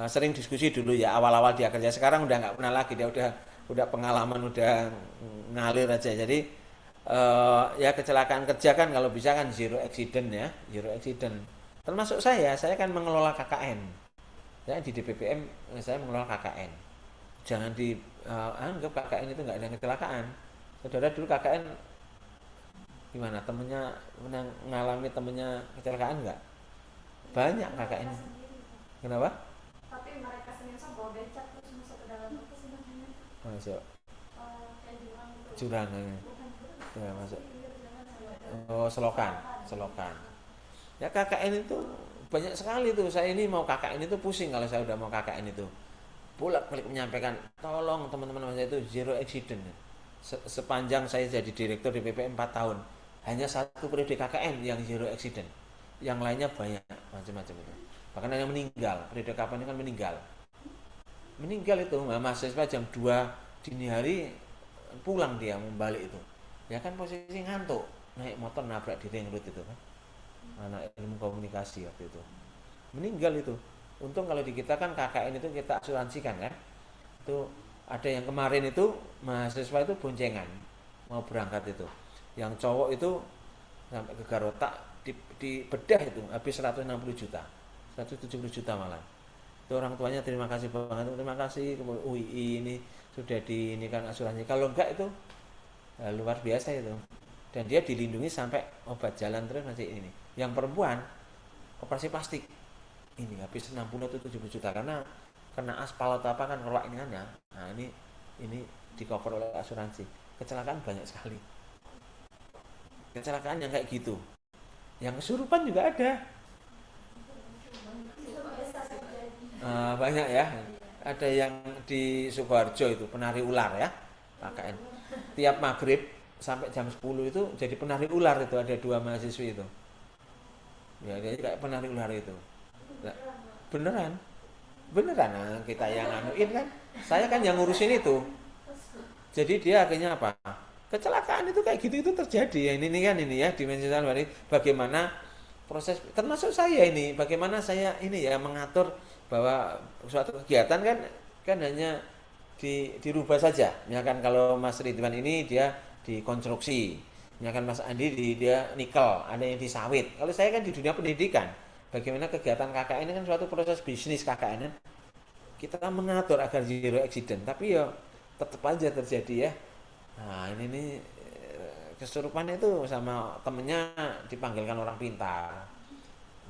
[SPEAKER 1] sering diskusi dulu ya awal-awal dia kerja, sekarang udah nggak pernah lagi, dia udah pengalaman, udah ngalir aja. Jadi ya kecelakaan kerja kan kalau bisa kan zero accident ya, zero accident. Termasuk saya kan mengelola KKN. Saya di DPPM saya mengelola KKN. Jangan dianggap KKN itu nggak ada kecelakaan. Saudara dulu KKN gimana? Temennya ngalami temennya kecelakaan nggak? Banyak KKN. Kenapa?
[SPEAKER 2] Tapi mereka sendiri bawa becak terus masuk ke dalam apa sih namanya?
[SPEAKER 1] Masuk
[SPEAKER 2] Kayak jurang gitu.
[SPEAKER 1] jurang ya. Ya masuk. Oh selokan. Ya KKN itu banyak sekali tuh. Saya ini mau KKN itu pusing kalau saya udah mau KKN itu. Bolak-balik menyampaikan, tolong teman-teman saya itu zero accident. Sepanjang saya jadi direktur di DPPM 4 tahun, hanya 1 periode KKN yang zero accident. Yang lainnya banyak macam-macam itu. Bahkan yang meninggal, periode kapan ini kan meninggal itu, mahasiswa jam 2 dini hari pulang dia membalik itu. Ya kan posisi ngantuk, naik motor nabrak di ring road itu kan. Anak ilmu komunikasi waktu itu. Meninggal itu. Untung kalau di kita kan KKN itu kita asuransikan kan. Itu ada yang kemarin itu mahasiswa itu boncengan mau berangkat itu. Yang cowok itu sampai ke Garota di bedah itu habis 160 juta. 170 juta malah. Itu orang tuanya terima kasih banget, terima kasih UII ini sudah ini kan asuransi. Kalau enggak itu luar biasa itu. Dan dia dilindungi sampai obat jalan terus masih ini. Yang perempuan operasi plastik ini habis 60 atau 70 juta karena kena aspal atau apa kan keluar ini kan ya. Nah ini di cover oleh asuransi. Kecelakaan banyak sekali. Kecelakaan yang kayak gitu. Yang kesurupan juga ada. Banyak ya. Ada yang di Sukoharjo itu penari ular ya. KKN. Tiap maghrib sampai jam 10 itu jadi penari ular itu, ada 2 mahasiswi itu. Ya dia kayak penari ular itu. Nah, beneran. Nah, kita yang anuin kan. Saya kan yang ngurusin itu. Jadi dia akhirnya apa? Kecelakaan itu kayak gitu itu terjadi ya. Ini kan ini ya dimensional dari bagaimana proses termasuk saya ini, bagaimana saya ini ya mengatur bahwa suatu kegiatan kan hanya dirubah saja. Misalkan kalau Mas Ridwan ini dia di konstruksi, misalkan Mas Andi dia nikel, ada yang di sawit. Kalau saya kan di dunia pendidikan, bagaimana kegiatan KKN ini kan suatu proses bisnis KKN kan. Kita mengatur agar zero accident, tapi ya tetap aja terjadi ya. Nah ini kesurupan itu sama temennya dipanggilkan orang pintar,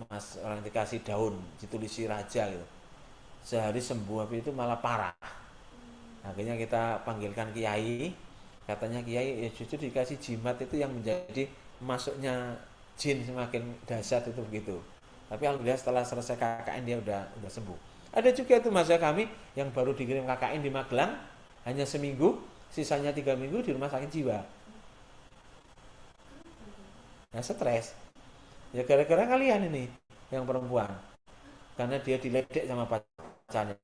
[SPEAKER 1] Mas, orang dikasih daun ditulisi raja gitu, sehari sembuh, tapi itu malah parah. Akhirnya kita panggilkan kiai, katanya kiai ya justru dikasih jimat itu yang menjadi masuknya jin semakin dahsyat itu begitu. Tapi alhamdulillah setelah selesai KKN dia udah sembuh. Ada juga itu mahasiswa kami yang baru dikirim KKN di Magelang hanya seminggu, sisanya 3 minggu di rumah sakit jiwa. Ya stres. Ya gara-gara kalian ini yang perempuan. Karena dia diledek sama pacarnya.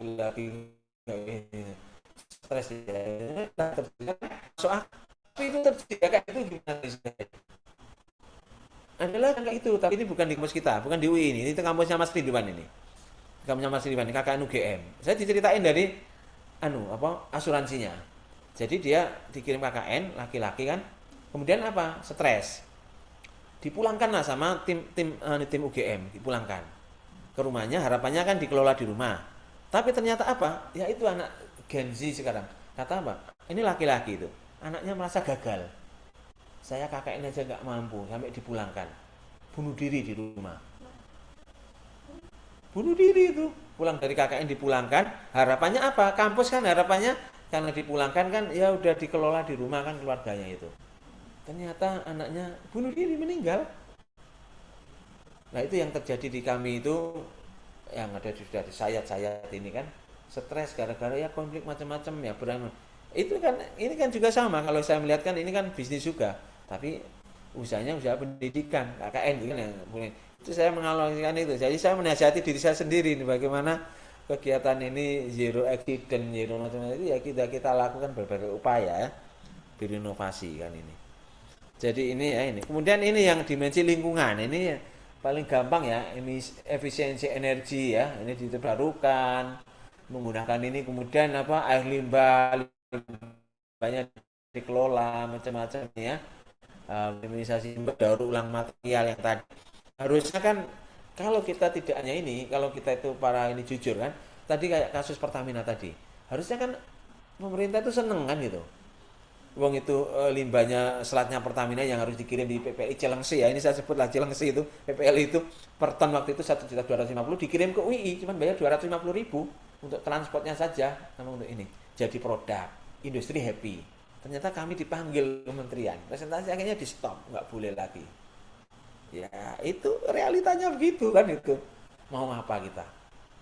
[SPEAKER 1] Lagi stres ya. Soal itu terjadi kayak itu gimana? Adalah kayak itu, tapi ini bukan di kampus kita, bukan di UI ini kampusnya Mas Ridwan ini. Kampusnya Mas Ridwan ini KKN UGM. Saya diceritain dari asuransinya. Jadi dia dikirim KKN laki-laki kan. Kemudian apa? Stres. dipulangkan lah sama tim UGM, dipulangkan ke rumahnya, harapannya kan dikelola di rumah. Tapi ternyata apa? Ya itu anak Gen Z sekarang. Kata apa? Ini laki-laki itu, anaknya merasa gagal. Saya KKN aja nggak mampu, sampai dipulangkan. Bunuh diri di rumah. Bunuh diri itu. Pulang dari KKN dipulangkan, harapannya apa? Kampus kan harapannya karena dipulangkan kan ya udah dikelola di rumah kan keluarganya itu. Ternyata anaknya bunuh diri, meninggal. Nah itu yang terjadi di kami itu, yang ada sudah di sayat-sayat ini kan, stres gara-gara ya konflik macam-macam ya berantem. Itu kan ini kan juga sama, kalau saya melihat kan ini kan bisnis juga, tapi usahanya usaha pendidikan KKN itu kan yang itu saya mengalamikan itu. Jadi saya menasihati diri saya sendiri nih, bagaimana kegiatan ini zero accident, zero macam-macam itu ya kita lakukan berbagai upaya ya, berinovasi kan ini. Jadi ini ya ini. Kemudian ini yang dimensi lingkungan ini ya, paling gampang ya, ini efisiensi energi ya, ini diterbarukan, menggunakan ini, kemudian apa air limbah banyak dikelola macam-macam ya, optimisasi daur ulang material yang tadi. Harusnya kan kalau kita tidak hanya ini, kalau kita itu para ini jujur kan, tadi kayak kasus Pertamina tadi, harusnya kan pemerintah itu seneng kan gitu. Wong itu limbahnya selatnya Pertamina yang harus dikirim di PPLI Cilengsi ya, ini saya sebutlah Cilengsi itu, PPLI itu per ton waktu itu 1.250.000 dikirim ke UI, cuman bayar 250.000 untuk transportnya saja, sama untuk ini. Jadi produk, industri happy. Ternyata kami dipanggil kementerian, presentasi akhirnya di stop, nggak boleh lagi. Ya itu realitanya begitu kan itu. Mau apa kita?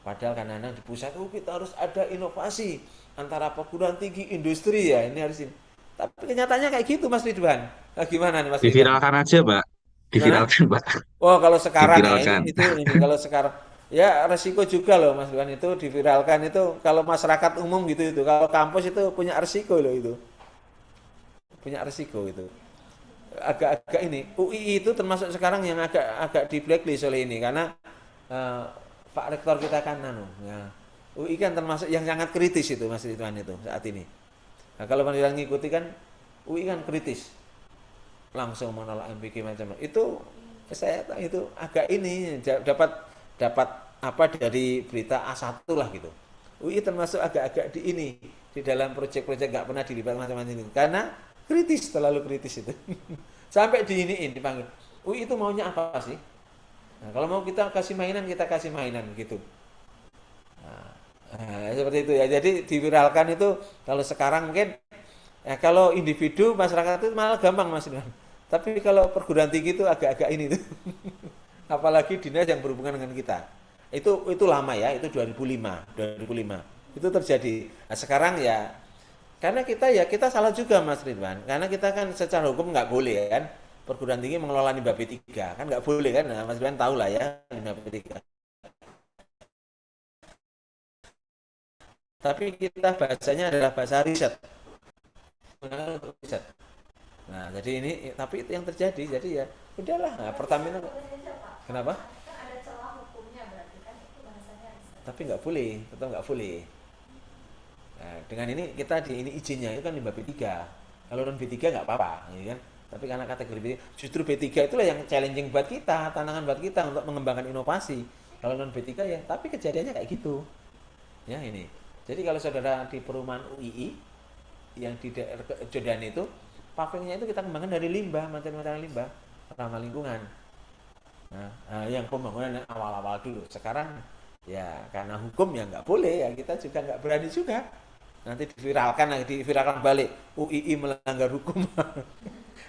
[SPEAKER 1] Padahal kan anak di pusat, kita harus ada inovasi antara perguruan tinggi industri ya, ini harus ini. Tapi kenyataannya kayak gitu Mas Ridwan. Nah, gimana nih Mas Ridwan?
[SPEAKER 3] Diviralkan aja, Pak.
[SPEAKER 1] Gimana?
[SPEAKER 3] Diviralkan, Pak.
[SPEAKER 1] Oh kalau sekarang ya
[SPEAKER 3] Diviralkan.
[SPEAKER 1] ini kalau sekarang ya resiko juga loh Mas Ridwan, itu diviralkan itu kalau masyarakat umum gitu itu. Kalau kampus itu punya resiko loh itu. Punya resiko itu. Agak-agak ini UI itu termasuk sekarang yang agak di blacklist oleh ini karena Pak Rektor kita kan ya, UI kan termasuk yang sangat kritis itu Mas Ridwan itu saat ini. Nah, kalau Mas Ridwan ngikuti kan UI kan kritis. Langsung menolak MPK macam itu. Saya itu agak ini dapat apa dari berita A1 lah gitu. UI termasuk agak-agak di ini di dalam proyek-proyek nggak pernah dilibat macam-macam ini karena kritis, terlalu kritis itu. Sampai diiniin dipanggil. UI itu maunya apa sih? Nah, kalau mau kita kasih mainan, kita kasih mainan gitu. Nah, seperti itu ya. Jadi diviralkan itu kalau sekarang mungkin ya kalau individu masyarakat itu malah gampang Mas Ridwan. Tapi kalau perguruan tinggi itu agak-agak ini tuh. Apalagi dinas yang berhubungan dengan kita. Itu lama ya, itu 2005. Itu terjadi. Nah, sekarang ya karena kita salah juga Mas Ridwan. Karena kita kan secara hukum nggak boleh kan perguruan tinggi mengelola limbah B3 kan nggak boleh kan. Nah, Mas Ridwan tahu lah ya limbah B3. Tapi kita bahasanya adalah bahasa riset. Nah, jadi ini tapi itu yang terjadi. Jadi ya udahlah. Nah, Pertamina kenapa?
[SPEAKER 2] Kan ada celah hukumnya berarti kan itu bahasanya.
[SPEAKER 1] Tapi nggak boleh, tetap nggak boleh. Nah, dengan ini kita ini izinnya itu kan limbah B3. Kalau non B3 nggak apa-apa, ya kan? Tapi karena kategori B3, justru B3 itulah yang challenging buat kita, tantangan buat kita untuk mengembangkan inovasi. Kalau non B3 ya, tapi kejadiannya kayak gitu. Ya ini. Jadi kalau saudara di perumahan UII yang di daerah Jodan itu, pavingnya itu kita kembangkan dari limbah, material limbah, ramah lingkungan. Nah, yang pembangunan yang awal-awal dulu. Sekarang ya karena hukum ya nggak boleh ya, kita juga nggak berani juga. Nanti diviralkan balik. UII melanggar hukum.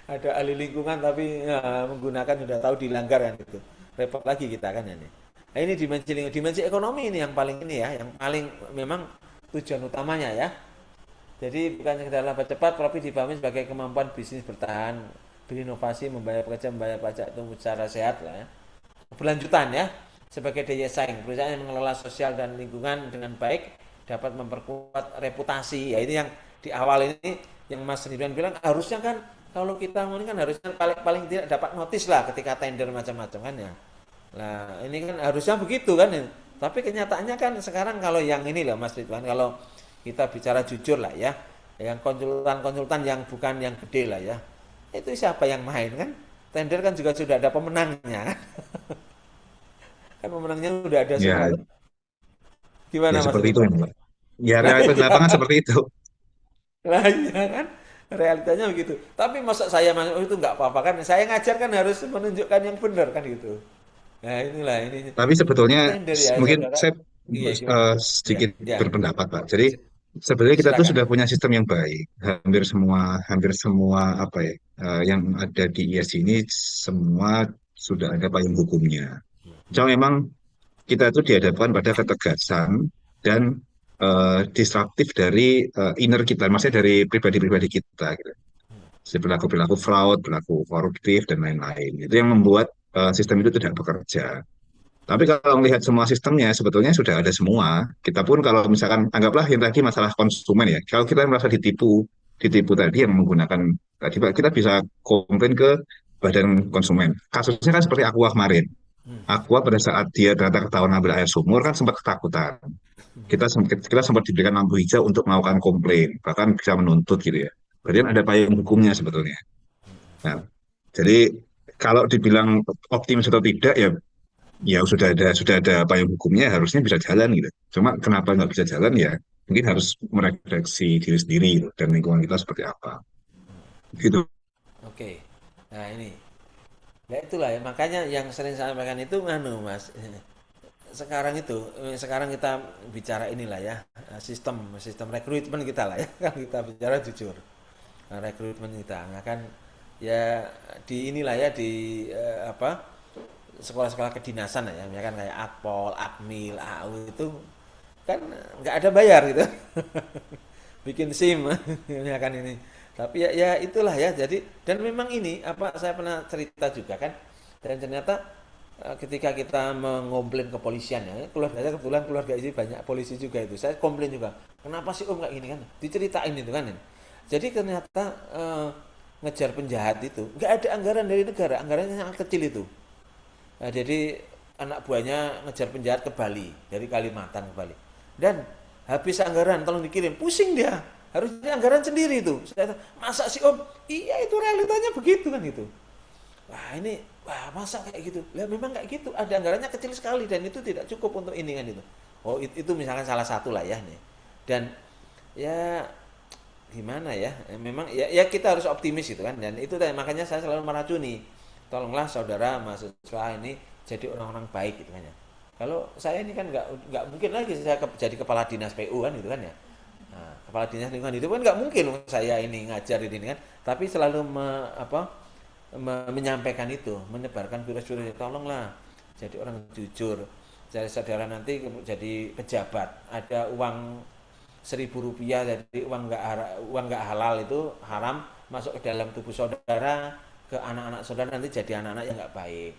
[SPEAKER 1] Ada ahli lingkungan tapi ya, menggunakan sudah tahu dilanggar kan itu. Repot lagi kita kan ini. Nah, ini dimensi ekonomi ini yang paling ini ya, yang paling memang tujuan utamanya ya. Jadi bukan sekedar laba cepat, tapi dipahami sebagai kemampuan bisnis bertahan, berinovasi, membayar pekerja, membayar pajak itu secara sehat lah ya. Berlanjutan ya, sebagai daya saing, perusahaan yang mengelola sosial dan lingkungan dengan baik dapat memperkuat reputasi. Ya ini yang di awal ini yang Mas Ridwan bilang harusnya kan kalau kita mau ini kan harusnya paling tidak dapat notis lah ketika tender macam-macam kan ya. Nah ini kan harusnya begitu kan ya. Tapi kenyataannya kan sekarang kalau yang ini lah Mas Ridwan, kalau kita bicara jujur lah ya, yang konsultan yang bukan yang gede lah ya, itu siapa yang main kan? tender kan juga sudah ada pemenangnya. Kan pemenangnya udah ada semua.
[SPEAKER 3] Ya, ya
[SPEAKER 1] Gimana Mas
[SPEAKER 3] seperti
[SPEAKER 1] itu
[SPEAKER 3] itu
[SPEAKER 1] Mas?
[SPEAKER 3] memang, Pak. Ya
[SPEAKER 1] Lah
[SPEAKER 3] realitas di
[SPEAKER 1] iya,
[SPEAKER 3] lapangan seperti itu.
[SPEAKER 1] lah iya kan. Realitanya begitu. Tapi masa saya masuk itu nggak apa-apa kan? Saya ngajar kan harus menunjukkan yang benar kan gitu. Nah inilah ini
[SPEAKER 3] Tapi sebetulnya
[SPEAKER 1] tender ya
[SPEAKER 3] mungkin
[SPEAKER 1] saudara.
[SPEAKER 3] saya
[SPEAKER 1] Iya gimana? Ya,
[SPEAKER 3] sedikit
[SPEAKER 1] ya.
[SPEAKER 3] berpendapat, Pak. Jadi
[SPEAKER 1] Si-
[SPEAKER 3] sebenarnya kita tuh
[SPEAKER 1] Silakan.
[SPEAKER 3] sudah punya sistem yang baik. Hampir semua apa ya, yang ada di ISC ini semua sudah ada payung hukumnya. Cuma memang kita itu dihadapkan pada ketegasan dan disruptif dari inner kita, maksudnya dari pribadi-pribadi kita, gitu. Si perilaku-perilaku fraud, perilaku koruptif, dan lain-lain. Itu yang membuat sistem itu tidak bekerja. Tapi kalau melihat semua sistemnya, sebetulnya sudah ada semua. Kita pun kalau misalkan, anggaplah yang tadi masalah konsumen ya, kalau kita merasa ditipu, ditipu tadi yang menggunakan, tadi Pak, kita bisa komplain ke Badan Konsumen. Kasusnya kan seperti Aqua kemarin. Aqua pada saat dia ternyata ketahuan ambil air sumur kan sempat ketakutan. Kita sempat diberikan lampu hijau untuk melakukan komplain, bahkan bisa menuntut gitu ya. Berarti kan ada payung hukumnya sebetulnya. Nah, jadi kalau dibilang optimis atau tidak ya, ya sudah ada payung hukumnya, harusnya bisa jalan gitu. Cuma kenapa nggak bisa jalan ya, mungkin harus merefleksi diri sendiri gitu, dan lingkungan kita seperti apa gitu.
[SPEAKER 1] Oke. Nah ini. Ya itulah ya makanya yang sering saya sampaikan itu nganu Mas. Sekarang kita bicara inilah ya sistem sistem rekrutmen kita lah ya kan kita bicara jujur. Nah, rekrutmen kita nah kan ya di inilah ya di apa sekolah-sekolah kedinasan ya misalkan kayak Akpol, Akmil, AU itu kan nggak ada bayar gitu. Bikin SIM ya kan ini. Tapi ya itulah ya. Jadi dan memang ini apa saya pernah cerita juga kan. Dan ternyata ketika kita mengomplain kepolisian ya, keluarga saya kebetulan keluarga ini banyak polisi juga itu. Saya komplain juga. Kenapa sih Om kayak gini kan? Diceritain itu kan. Jadi ternyata ngejar penjahat itu nggak ada anggaran dari negara, anggarannya sangat kecil itu. Nah, jadi anak buahnya ngejar penjahat ke Bali, dari Kalimantan ke Bali. Dan habis anggaran tolong dikirim, pusing dia. Harusnya anggaran sendiri itu. Saya masa sih Om? Iya itu realitanya begitu kan itu. Wah masa kayak gitu? Ya memang kayak gitu. Ada anggarannya kecil sekali dan itu tidak cukup untuk ini kan itu. Oh itu misalkan salah satu lah ya nih. Dan ya gimana ya? Memang ya kita harus optimis gitu kan. Dan itu makanya saya selalu meracuni. Tolonglah saudara mahasiswa ini jadi orang-orang baik gitu kan ya. Kalau saya ini kan nggak mungkin lagi saya jadi kepala dinas PU kan gitu kan ya. Nah, kepala dinas lingkungan hidup kan nggak mungkin saya ini ngajar ini kan. Tapi selalu menyampaikan itu, menyebarkan virus-virus. Tolonglah jadi orang jujur. Jadi saudara nanti jadi pejabat, ada uang Rp1.000 jadi uang nggak halal itu haram masuk ke dalam tubuh saudara ke anak-anak saudara nanti jadi anak-anak yang nggak baik.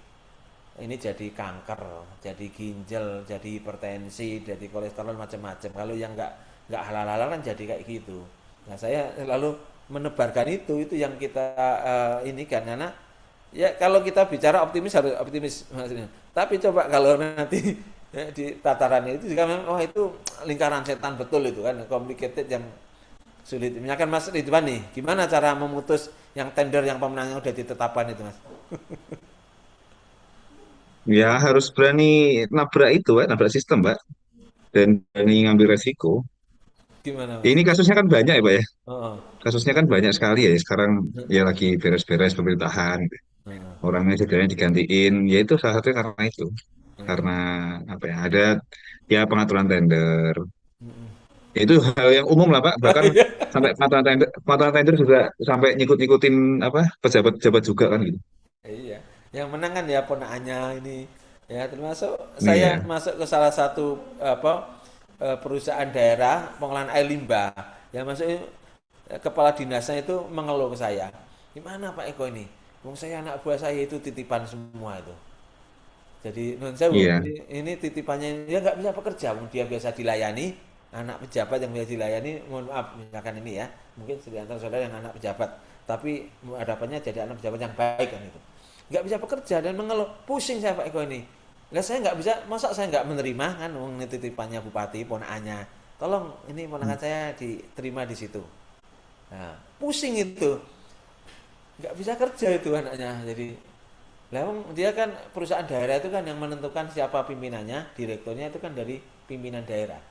[SPEAKER 1] Ini jadi kanker, jadi ginjal, jadi hipertensi, jadi kolesterol macam-macam. Kalau yang nggak halal-halal kan jadi kayak gitu. Nah saya selalu menebarkan itu yang kita ini kan karena ya kalau kita bicara optimis harus optimis maksudnya. Tapi coba kalau nanti ya, di tatarannya itu juga memang itu lingkaran setan betul itu kan complicated yang sulit. Misalkan Mas Ridwan nih, gimana cara memutus yang tender yang pemenangnya udah ditetapkan itu Mas?
[SPEAKER 3] Ya harus berani nabrak itu, Pak, nabrak sistem, Pak, dan berani ngambil resiko.
[SPEAKER 1] Gimana
[SPEAKER 3] Ya,
[SPEAKER 1] Mas?
[SPEAKER 3] ini kasusnya kan banyak ya, Pak ya.
[SPEAKER 1] Oh, oh.
[SPEAKER 3] Kasusnya kan banyak sekali ya. Sekarang ya lagi beres-beres pemerintahan. Orangnya jadinya digantiin. Ya itu salah satunya karena itu. Karena apa ya? Ada ya pengaturan tender. Ya, itu hal yang umum lah, Pak. Bahkan sampai pengaturan tender juga sampai nyikut-nyikutin apa pejabat-pejabat juga kan gitu.
[SPEAKER 1] Iya, yang menang kan ya ponakannya ini. Ya, termasuk saya
[SPEAKER 3] Iya.
[SPEAKER 1] masuk ke salah satu apa perusahaan daerah pengolahan air limbah. Yang masuk kepala dinasnya itu mengeluh ke saya. Gimana Pak Eko ini? Wong saya anak buah saya itu titipan semua itu. Jadi non sewu,
[SPEAKER 3] Iya.
[SPEAKER 1] ini titipannya dia nggak bisa bekerja, wong dia biasa dilayani anak pejabat yang biasa dilayani, mohon maaf misalkan ini ya, mungkin di antara saudara yang anak pejabat, tapi hadapannya jadi anak pejabat yang baik kan itu, nggak bisa bekerja dan mengeluh, pusing saya Pak Eko ini, lah saya nggak bisa, masa saya nggak menerima kan, wong ini titipannya bupati, ponakannya, tolong ini ponakan saya diterima di situ, nah pusing itu, nggak bisa kerja itu anaknya. Jadi dia kan perusahaan daerah itu kan yang menentukan siapa pimpinannya, direkturnya itu kan dari pimpinan daerah.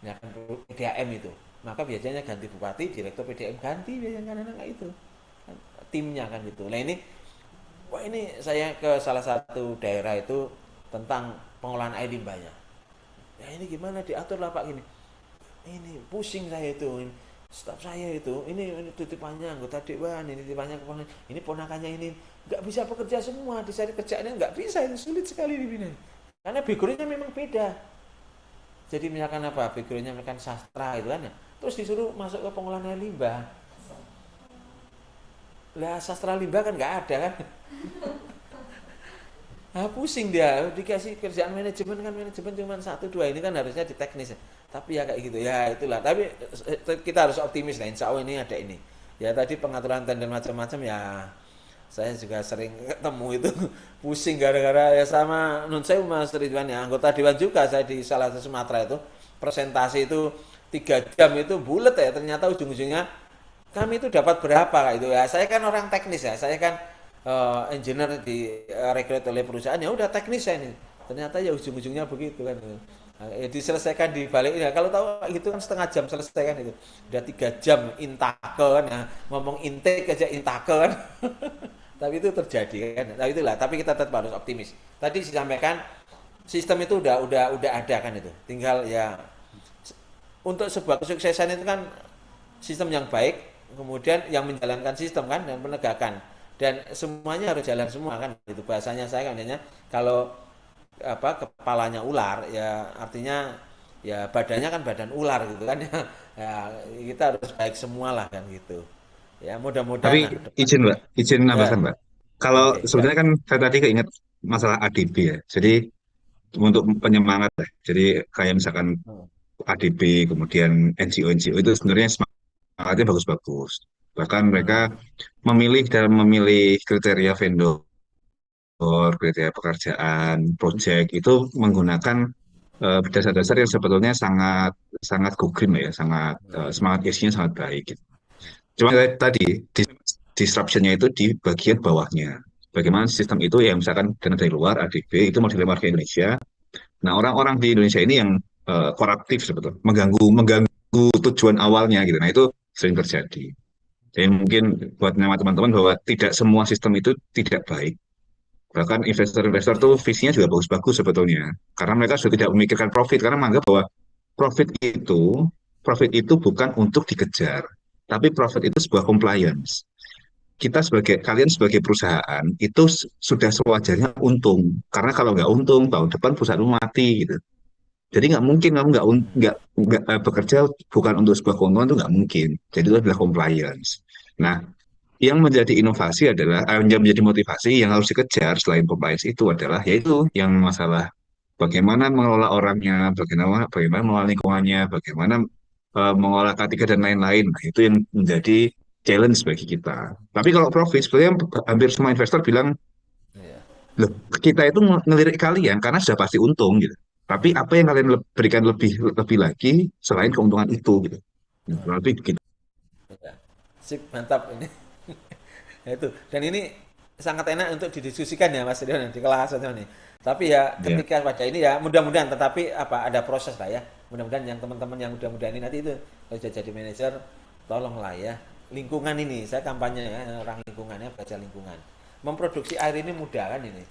[SPEAKER 1] Ya kan PDAM itu. Maka biasanya ganti bupati, direktur PDAM ganti biasanya kan anak itu. Kan, timnya kan gitu. Nah ini saya ke salah satu daerah itu tentang pengolahan air limbahnya. Ya ini gimana diatur lah Pak gini. Ini pusing saya itu. Staf saya itu, ini titipannya anggota dewan, ini titipannya keponakan, ini ponakannya ini nggak bisa bekerja semua, dicari kerjaannya nggak bisa, itu sulit sekali dibina. Karena backgroundnya memang beda. Jadi misalkan apa, backgroundnya misalkan sastra itu kan ya, terus disuruh masuk ke pengolahan air limbah. Lah sastra limbah kan nggak ada kan. Nah, pusing dia, dikasih kerjaan manajemen kan manajemen cuma 1-2, ini kan harusnya di teknis. Tapi ya kayak gitu, ya itulah. Tapi kita harus optimis lah, insya Allah ini ada ini. Ya tadi pengaturan tender macam-macam ya, saya juga sering ketemu itu pusing gara-gara ya sama Nun Sewu Mas Ridwan ya, anggota dewan juga saya di salah satu Sumatera itu, presentasi itu 3 jam itu bulat ya, ternyata ujung-ujungnya kami itu dapat berapa kayak itu ya. Saya kan orang teknis ya, saya kan engineer direkrut oleh perusahaan, ya udah teknis saya ini. Ternyata ya ujung-ujungnya begitu kan. Diselesaikan di balik ya. Kalau tahu gitu kan setengah jam selesai kan itu. Udah 3 jam intake kan ya. Ngomong intake aja intake kan. Tapi itu terjadi kan. Tapi itulah, tapi kita tetap harus optimis. Tadi disampaikan sistem itu udah ada kan itu. Tinggal ya untuk sebuah kesuksesan itu kan sistem yang baik, kemudian yang menjalankan sistem kan dan penegakan. Dan semuanya harus jalan semua kan itu bahasanya saya kan kalau kepalanya ular ya artinya ya badannya kan badan ular gitu kan ya kita harus baik semua lah kan gitu ya mudah-mudahan
[SPEAKER 3] Tapi izin
[SPEAKER 1] ya
[SPEAKER 3] nambahkan Mbak. Kalau
[SPEAKER 1] oke ya
[SPEAKER 3] sebenarnya kan saya tadi keinget masalah ADB ya. Jadi untuk penyemangat ya. Jadi kayak misalkan ADB, kemudian NGO-NGO itu sebenarnya semangatnya bagus-bagus. Bahkan mereka memilih kriteria vendor, kriteria pekerjaan, project itu menggunakan dasar-dasar yang sebetulnya sangat sangat go green ya, sangat semangat isinya sangat baik. Gitu. Cuma tadi disruptionnya itu di bagian bawahnya. Bagaimana sistem itu yang misalkan dana dari luar ADB itu mau dilempar ke Indonesia. Nah orang-orang di Indonesia ini yang koruptif sebetulnya, mengganggu tujuan awalnya gitu. Nah itu sering terjadi. Jadi mungkin buat teman-teman bahwa tidak semua sistem itu tidak baik. Bahkan investor-investor tuh visinya juga bagus-bagus sebetulnya. Karena mereka sudah tidak memikirkan profit, karena menganggap bahwa profit itu profit itu bukan untuk dikejar, tapi profit itu sebuah compliance. Kalian sebagai perusahaan itu sudah sewajarnya untung. Karena kalau nggak untung, tahun depan perusahaan mati gitu. Jadi nggak mungkin kamu nggak bekerja bukan untuk sebuah keuntungan itu nggak mungkin. Jadi itu adalah compliance. Nah, yang menjadi inovasi adalah yang menjadi motivasi yang harus dikejar selain compliance itu adalah yaitu yang masalah bagaimana mengelola orangnya, bagaimana mengelola lingkungannya, bagaimana mengolah K3 dan lain-lain. Nah, itu yang menjadi challenge bagi kita. Tapi kalau profit, sebenarnya hampir semua investor bilang,
[SPEAKER 1] ya
[SPEAKER 3] loh, kita itu ngelirik kalian karena sudah pasti untung gitu. Tapi apa yang kalian berikan lebih lebih lagi selain keuntungan itu gitu. Nah, lebih begitu.
[SPEAKER 1] ya. Sip mantap ini. Ya itu dan ini sangat enak untuk didiskusikan ya Mas Rion di kelas atau nih. Tapi ya
[SPEAKER 3] Ya.
[SPEAKER 1] ketika pada ini ya mudah-mudahan tetapi ada proses lah ya. Mudah-mudahan yang teman-teman yang mudah-mudahan ini nanti itu kalau sudah jadi manajer tolonglah ya. Lingkungan ini saya kampanye ya orang lingkungannya baca lingkungan. Memproduksi air ini mudah kan ini.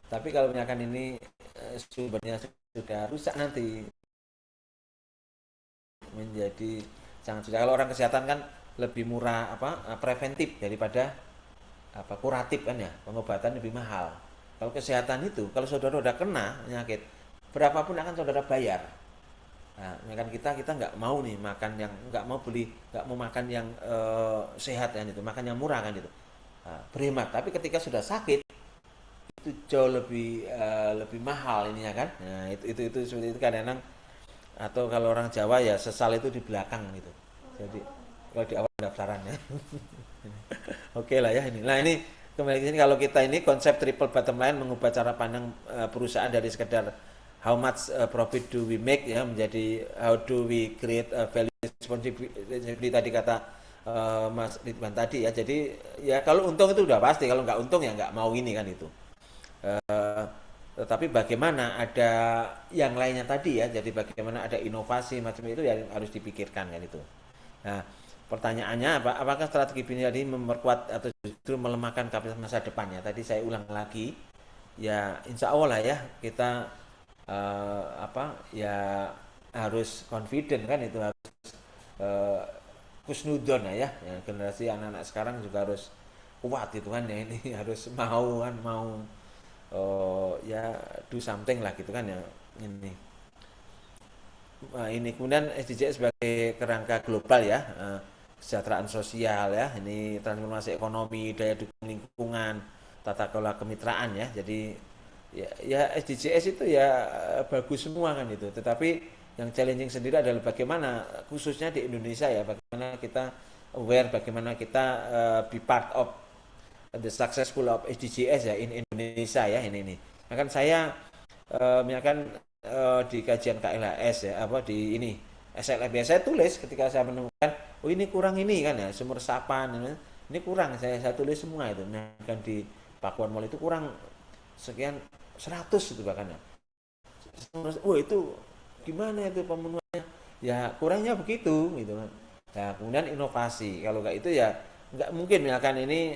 [SPEAKER 1] Tapi kalau misalkan ini sumbernya sudah rusak nanti menjadi sangat susah. Kalau orang kesehatan kan lebih murah preventif daripada kuratif kan ya, pengobatan lebih mahal. Kalau kesehatan itu kalau saudara udah kena penyakit berapapun akan saudara bayar. Nah, kan kita nggak mau nih makan yang nggak mau makan yang sehat kan itu, makan yang murah kan itu. Nah, berhemat. Tapi ketika sudah sakit itu jauh lebih mahal ininya kan. Nah, itu seperti itu kadang-kadang atau kalau orang Jawa ya sesal itu di belakang gitu. Jadi kalau di awal pendaftaran ya. Oke lah ya ini. Nah ini kembali ke sini kalau kita ini konsep triple bottom line mengubah cara pandang perusahaan dari sekedar how much profit do we make ya menjadi how do we create value responsibly tadi kata Mas Ridwan tadi ya. Jadi ya kalau untung itu udah pasti, kalau nggak untung ya nggak mau ini kan itu. Eh, tetapi bagaimana ada yang lainnya tadi ya, jadi bagaimana ada inovasi macam itu ya harus dipikirkan kan itu. Nah, pertanyaannya apakah strategi bina tadi memperkuat atau justru melemahkan kapasitas masa depannya? Tadi saya ulang lagi, ya insya Allah lah ya kita ya harus confident kan itu harus eh, kusnudon ya, generasi anak-anak sekarang juga harus kuat itu kan ya ini harus mau kan mau ya do something lah gitu kan ya ini. Nah, ini kemudian SDGs sebagai kerangka global ya, kesejahteraan sosial ya, ini transformasi ekonomi, daya dukung lingkungan, tata kelola kemitraan ya. Jadi ya SDGs itu ya bagus semua kan itu. Tetapi yang challenging sendiri adalah bagaimana khususnya di Indonesia ya, bagaimana kita aware, bagaimana kita be part of the successful of SDGs ya in Indonesia ya ini. Nah, kan saya misalkan di kajian KLHS ya apa di ini SLB saya tulis ketika saya menemukan oh ini kurang ini kan ya sumur resapan ini kurang saya tulis semua itu misalkan di Pakuan Mall itu kurang sekian 100 itu bahkan ya oh itu gimana itu pemenuhannya ya kurangnya begitu gitu kan. Nah kemudian inovasi kalau nggak itu ya nggak mungkin misalkan ini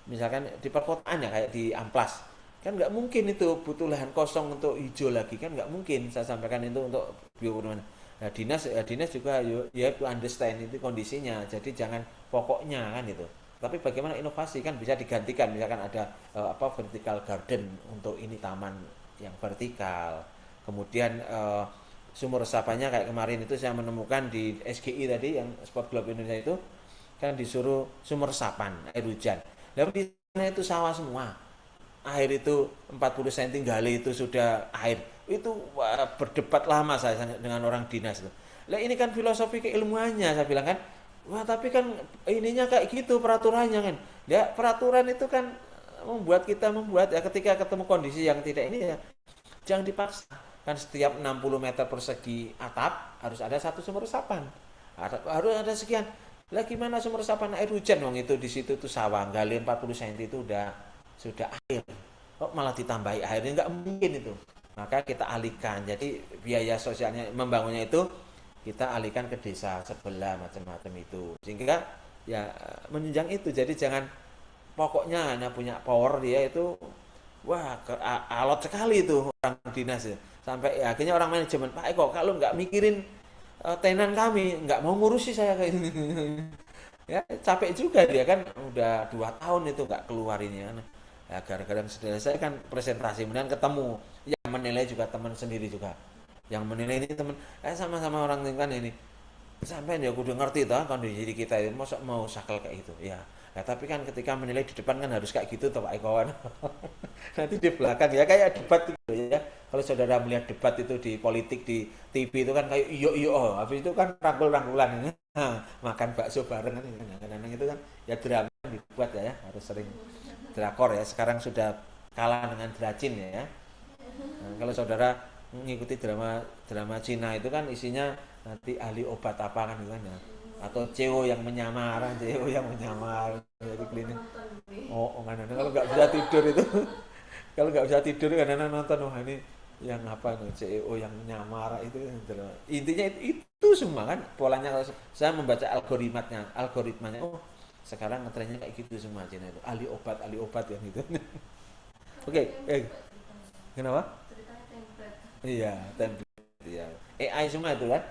[SPEAKER 1] misalkan di perkotaan ya kayak di Amplas kan nggak mungkin itu butuh lahan kosong untuk hijau lagi kan nggak mungkin saya sampaikan itu untuk bioperumahan. Nah dinas juga ya to understand itu kondisinya jadi jangan pokoknya kan itu tapi bagaimana inovasi kan bisa digantikan misalkan ada vertical garden untuk ini taman yang vertikal kemudian sumur resapannya kayak kemarin itu saya menemukan di SGI tadi yang Sport Globe Indonesia itu kan disuruh sumur resapan air hujan lalu di sana itu sawah semua air itu 40 cm gali itu sudah air itu berdebat lama saya dengan orang dinas itu lah ini kan filosofi keilmuannya saya bilang kan wah tapi kan ininya kayak gitu peraturannya kan ya peraturan itu kan membuat ya ketika ketemu kondisi yang tidak ini ya jangan dipaksa kan setiap 60 meter persegi atap harus ada satu sumber resapan harus ada sekian lah gimana sumber resapan air hujan wong itu di situ tuh sawah gali 40 cm itu sudah air kok malah ditambahi airnya nggak mungkin itu maka kita alihkan jadi biaya sosialnya membangunnya itu kita alihkan ke desa sebelah macam-macam itu sehingga ya menunjang itu jadi jangan pokoknya hanya punya power dia itu wah alot sekali itu orang dinas ya. Sampai ya, akhirnya orang manajemen Pak Eko kalau nggak mikirin tenan kami nggak mau ngurusi saya kayak ini ya capek juga dia kan udah 2 tahun itu nggak keluar ini kan ya gara-gara saya kan presentasi kemudian ketemu yang menilai juga teman sendiri juga yang menilai ini teman sama-sama orang lingkungan ini sampai ya kudu ngerti toh kondisi kita itu masa mau sakel kayak gitu ya tapi kan ketika menilai di depan kan harus kayak gitu toh Pak Eko nanti di belakang ya kayak debat gitu ya kalau saudara melihat debat itu di politik di TV itu kan kayak iyo habis itu kan rangkul-rangkulan ini makan bakso bareng kan kadang-kadang itu kan ya drama dibuat ya harus sering drakor ya sekarang sudah kalah dengan dracin ya. Nah, kalau saudara mengikuti drama Cina itu kan isinya nanti ahli obat apa kan gitu kan ya atau CEO yang menyamar jadi klinik kan kalau nggak bisa tidur itu kalau nggak bisa tidur kadang-kadang nonton wah ini yang apa nih CEO yang menyamar itu intinya itu semua kan polanya saya membaca algoritmanya sekarang ngetrennya kayak gitu semua Cina itu ahli obat yang itu oke. Kenapa iya template ya AI semua itu kan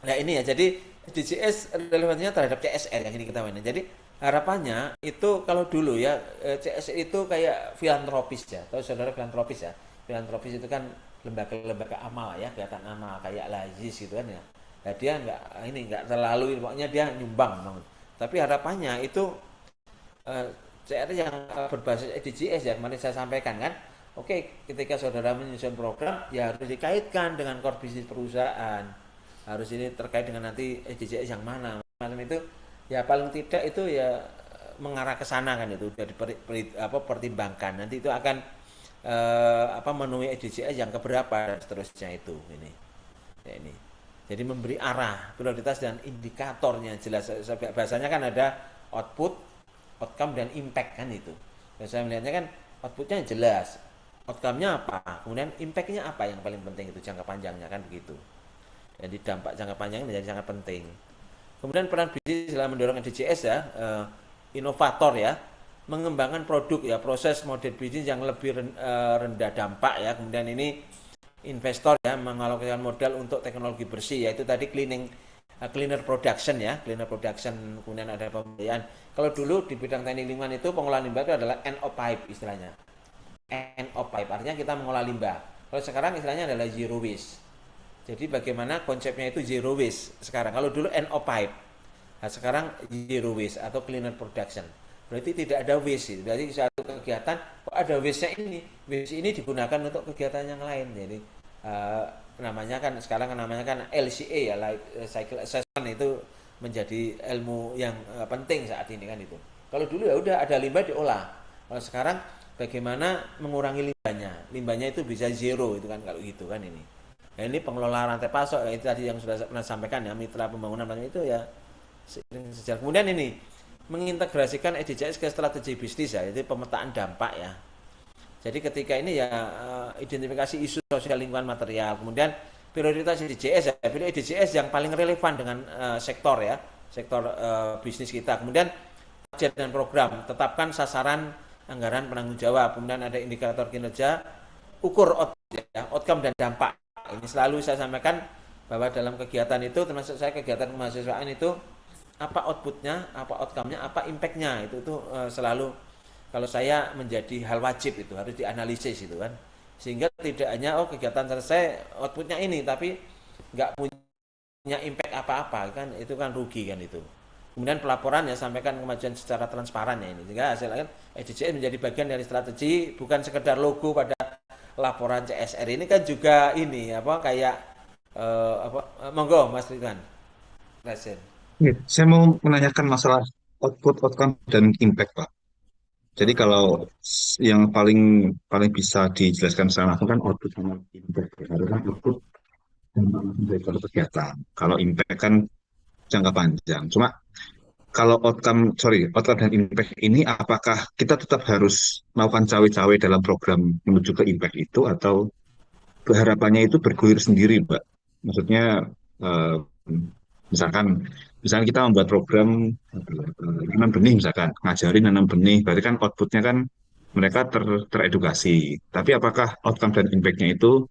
[SPEAKER 1] nah ini ya jadi SDGs relevansinya terhadap CSR yang ini kita mainin jadi harapannya itu kalau dulu ya CSR itu kayak filantropis ya tahu saudara filantropis ya filantropis itu kan lembaga amal ya kegiatan amal kayak Lazis gitu kan ya nah, dia nggak terlalu pokoknya dia nyumbang banget tapi harapannya itu CR yang berbasis SDGs ya kemarin saya sampaikan kan oke ketika saudara menyusun program ya harus dikaitkan dengan core bisnis perusahaan harus ini terkait dengan nanti SDGs yang mana macam itu ya paling tidak itu ya mengarah ke sana kan itu jadi pertimbangkan nanti itu akan memenuhi SDGs yang keberapa dan seterusnya itu ini ya ini Jadi memberi arah, prioritas dan indikatornya jelas. Bahasanya kan ada output, outcome dan impact kan itu. Dan saya melihatnya kan outputnya jelas, outcome-nya apa, kemudian impact-nya apa yang paling penting itu jangka panjangnya kan begitu. Jadi dampak jangka panjangnya menjadi sangat penting. Kemudian peran bisnis dalam mendorong SDGs ya, inovator ya, mengembangkan produk ya, proses model bisnis yang lebih rendah dampak ya. Kemudian ini investor ya mengalokasikan modal untuk teknologi bersih, yaitu tadi cleaner production ya, cleaner production, kemudian ada pembiayaan. Kalau dulu di bidang teknik lingkungan itu pengolahan limbah itu adalah end of pipe istilahnya. End of pipe artinya kita mengolah limbah. Kalau sekarang istilahnya adalah zero waste. Jadi bagaimana konsepnya itu zero waste sekarang. Kalau dulu end of pipe, nah sekarang zero waste atau cleaner production. Berarti tidak ada waste. Berarti suatu kegiatan kok ada waste-nya ini. Waste ini digunakan untuk kegiatan yang lain. Jadi namanya kan sekarang namanya kan LCA ya, life cycle assessment, itu menjadi ilmu yang penting saat ini kan itu. Kalau dulu ya udah ada limbah diolah. Kalau sekarang bagaimana mengurangi limbahnya? Limbahnya itu bisa zero itu kan kalau gitu kan ini. Nah, ini pengelola rantai pasok itu tadi yang sudah pernah sampaikan ya, mitra pembangunan itu ya sejarah. Kemudian ini mengintegrasikan SDGs ke strategi bisnis ya, itu pemetaan dampak ya. Jadi ketika ini ya identifikasi isu sosial lingkungan material, kemudian prioritas SDGs ya, pilih SDGs yang paling relevan dengan sektor ya, sektor bisnis kita. Kemudian target dan program, tetapkan sasaran anggaran penanggung jawab, kemudian ada indikator kinerja, ukur outcome dan dampak. Ini selalu saya sampaikan bahwa dalam kegiatan itu, termasuk saya kegiatan kemahasiswaan itu, apa outputnya, apa outcome-nya, apa impact-nya, itu selalu kalau saya menjadi hal wajib itu harus dianalisis itu kan, sehingga tidak hanya kegiatan selesai outputnya ini tapi nggak punya impact apa-apa kan, itu kan rugi kan itu. Kemudian pelaporan ya, sampaikan kemajuan secara transparan ya ini, sehingga hasilnya SDGs menjadi bagian dari strategi, bukan sekedar logo pada laporan CSR. Ini kan juga ini apa kayak monggo Mas Ridwan.
[SPEAKER 3] Saya mau menanyakan masalah output, outcome, dan impact, Pak. Jadi kalau yang paling paling bisa dijelaskan secara langsung kan output sama impact. Karena kan output dari suatu kegiatan. Kalau impact kan jangka panjang. Cuma kalau outcome dan impact ini, apakah kita tetap harus melakukan cawe-cawe dalam program menuju ke impact itu, atau harapannya itu bergulir sendiri, Mbak? Maksudnya eh, misalkan kita membuat program nanam benih, misalkan ngajarin nanam benih, berarti kan outputnya kan mereka teredukasi. Tapi apakah outcome dan impact-nya itu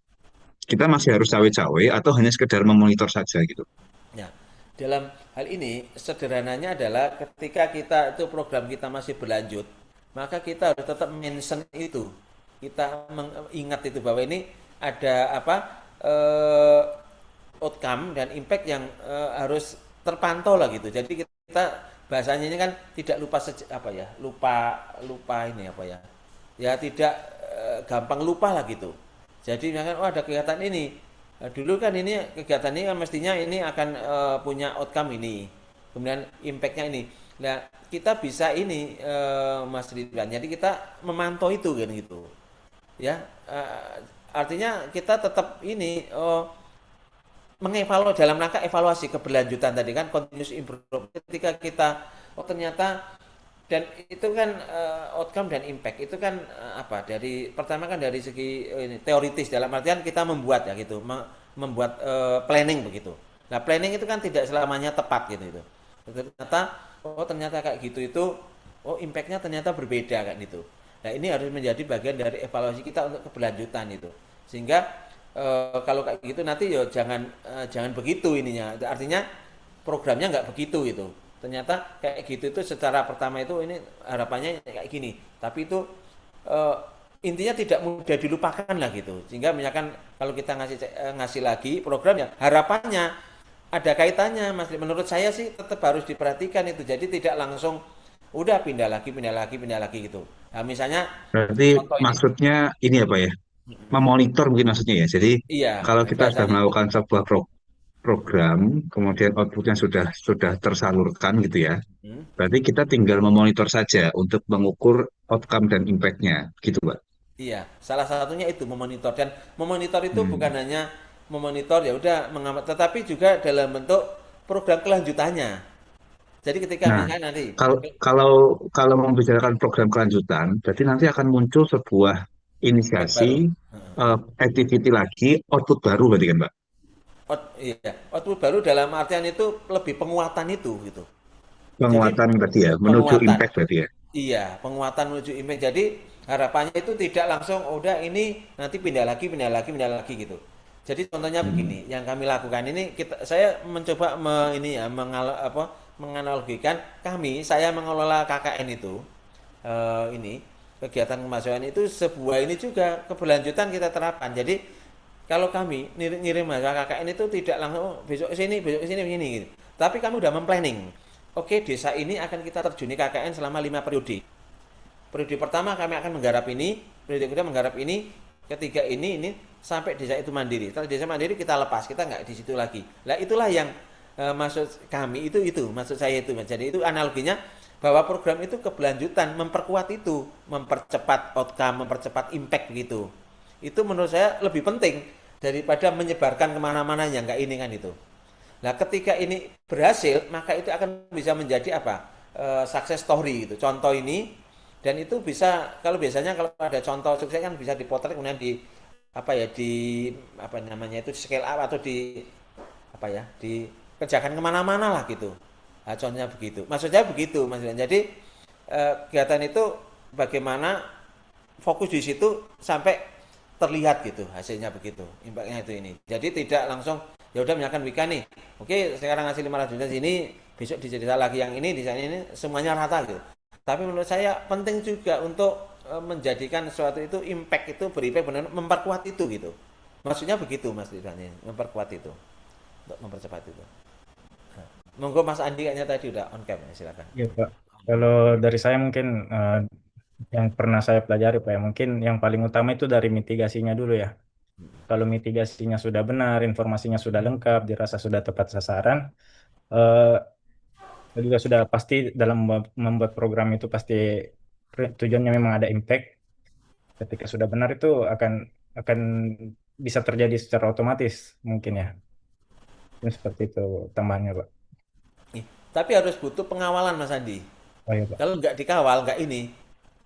[SPEAKER 3] kita masih harus cawe-cawe atau hanya sekedar memonitor saja gitu?
[SPEAKER 1] Ya, dalam hal ini sederhananya adalah ketika kita itu program kita masih berlanjut, maka kita harus tetap mention itu. Kita mengingat itu bahwa ini ada apa outcome dan impact yang harus terpantau lah gitu. Jadi kita bahasanya ini kan tidak lupa ini apa ya. Ya tidak gampang lupa lah gitu. Jadi misalkan ada kegiatan ini. Dulu kan ini kegiatan ini kan mestinya ini akan punya outcome ini. Kemudian impact-nya ini. Nah, kita bisa ini Mas Ridwan. Jadi kita memantau itu kan gitu. Ya, artinya kita tetap ini mengevaluasi dalam rangka evaluasi keberlanjutan tadi kan, continuous improvement. Ketika kita ternyata, dan itu kan outcome dan impact itu kan pertama kan dari segi ini teoritis, dalam artian kita membuat ya gitu, membuat planning begitu. Nah, planning itu kan tidak selamanya tepat gitu itu. Ternyata kayak gitu itu impactnya ternyata berbeda kan itu. Nah, ini harus menjadi bagian dari evaluasi kita untuk keberlanjutan itu. Sehingga kalau kayak gitu nanti ya jangan begitu ininya. Artinya programnya nggak begitu gitu. Ternyata kayak gitu itu secara pertama itu ini harapannya kayak gini. Tapi itu intinya tidak mudah dilupakan lah gitu. Sehingga misalkan kalau kita ngasih lagi program ya harapannya ada kaitannya, Mas. Menurut saya sih tetap harus diperhatikan itu. Jadi tidak langsung udah pindah lagi gitu. Nah, misalnya
[SPEAKER 3] Berarti
[SPEAKER 1] contoh ini.
[SPEAKER 3] maksudnya ini apa ya? Memonitor mungkin maksudnya ya. Jadi
[SPEAKER 1] Iya,
[SPEAKER 3] kalau kita sudah
[SPEAKER 1] bahasanya itu.
[SPEAKER 3] melakukan sebuah program, kemudian outputnya sudah tersalurkan gitu ya.
[SPEAKER 1] Hmm.
[SPEAKER 3] Berarti kita tinggal memonitor saja untuk mengukur outcome dan impact-nya, gitu, Pak.
[SPEAKER 1] Iya, salah satunya itu memonitor, dan memonitor itu bukan
[SPEAKER 3] Hmm.
[SPEAKER 1] hanya memonitor ya udah mengamat, tetapi juga dalam bentuk program kelanjutannya. Jadi ketika
[SPEAKER 3] Nah,
[SPEAKER 1] misalnya nanti
[SPEAKER 3] kalau kalau kalau membicarakan program kelanjutan, berarti nanti akan muncul sebuah
[SPEAKER 1] impact baru.
[SPEAKER 3] inisiasi activity lagi, output baru berarti kan, Pak?
[SPEAKER 1] Iya, output baru dalam artian itu lebih penguatan itu gitu. Jadi
[SPEAKER 3] Penguatan berarti ya, menuju
[SPEAKER 1] penguatan.
[SPEAKER 3] impact berarti ya.
[SPEAKER 1] Iya, penguatan menuju impact. Jadi harapannya itu tidak langsung "Oh, udah ini nanti pindah lagi, pindah lagi, pindah lagi gitu. Jadi contohnya
[SPEAKER 3] Hmm.
[SPEAKER 1] begini, yang kami lakukan ini saya mencoba menganalogikan saya mengelola KKN itu ini kegiatan kemahasiswaan itu sebuah ini juga keberlanjutan kita terapkan. Jadi kalau kami ngirim mahasiswa KKN itu tidak langsung besok sini begini gitu. Tapi kami udah memplanning. Oke, desa ini akan kita terjuni KKN selama 5 periode. Periode pertama kami akan menggarap ini, periode kedua menggarap ini, ketiga ini sampai desa itu mandiri. Setelah desa mandiri kita lepas, kita nggak di situ lagi. Nah, itulah yang maksud kami itu maksud saya itu. Jadi itu analoginya bahwa program itu keberlanjutan, memperkuat itu, mempercepat outcome, mempercepat impact begitu. Itu menurut saya lebih penting daripada menyebarkan kemana-mana yang nggak ini kan itu. Nah, ketika ini berhasil, maka itu akan bisa menjadi apa? Success story gitu. Contoh ini dan itu bisa kalau biasanya kalau ada contoh sukses kan bisa dipotret kemudian di namanya itu scale up atau dikerjakan kemana-mana lah gitu. Nah, contohnya begitu. Maksudnya begitu, Mas. Jadi kegiatan itu bagaimana fokus di situ sampai terlihat gitu hasilnya begitu, impactnya itu ini. Jadi tidak langsung ya udah misalkan Wika nih, oke sekarang ngasih 500 juta sini, besok di desa lagi yang ini, di sana ini semuanya rata gitu. Tapi menurut saya penting juga untuk menjadikan sesuatu itu impact itu berimpact benar memperkuat itu gitu. Maksudnya begitu Mas Ridwan, memperkuat itu untuk mempercepat itu. Nah, monggo Mas Andi kayaknya tadi udah on cam ya, silakan.
[SPEAKER 4] Iya, Pak. Kalau dari saya mungkin yang pernah saya pelajari, Pak, ya, mungkin yang paling utama itu dari mitigasinya dulu ya. Kalau mitigasinya sudah benar, informasinya sudah lengkap, dirasa sudah tepat sasaran, eh, juga sudah pasti dalam membuat program itu pasti tujuannya memang ada impact. Ketika sudah benar itu akan bisa terjadi secara otomatis mungkin ya. Mungkin seperti itu tambahannya, Pak.
[SPEAKER 1] Tapi harus butuh pengawalan Mas Andi.
[SPEAKER 4] Oh iya, Pak.
[SPEAKER 1] Kalau nggak dikawal, nggak ini,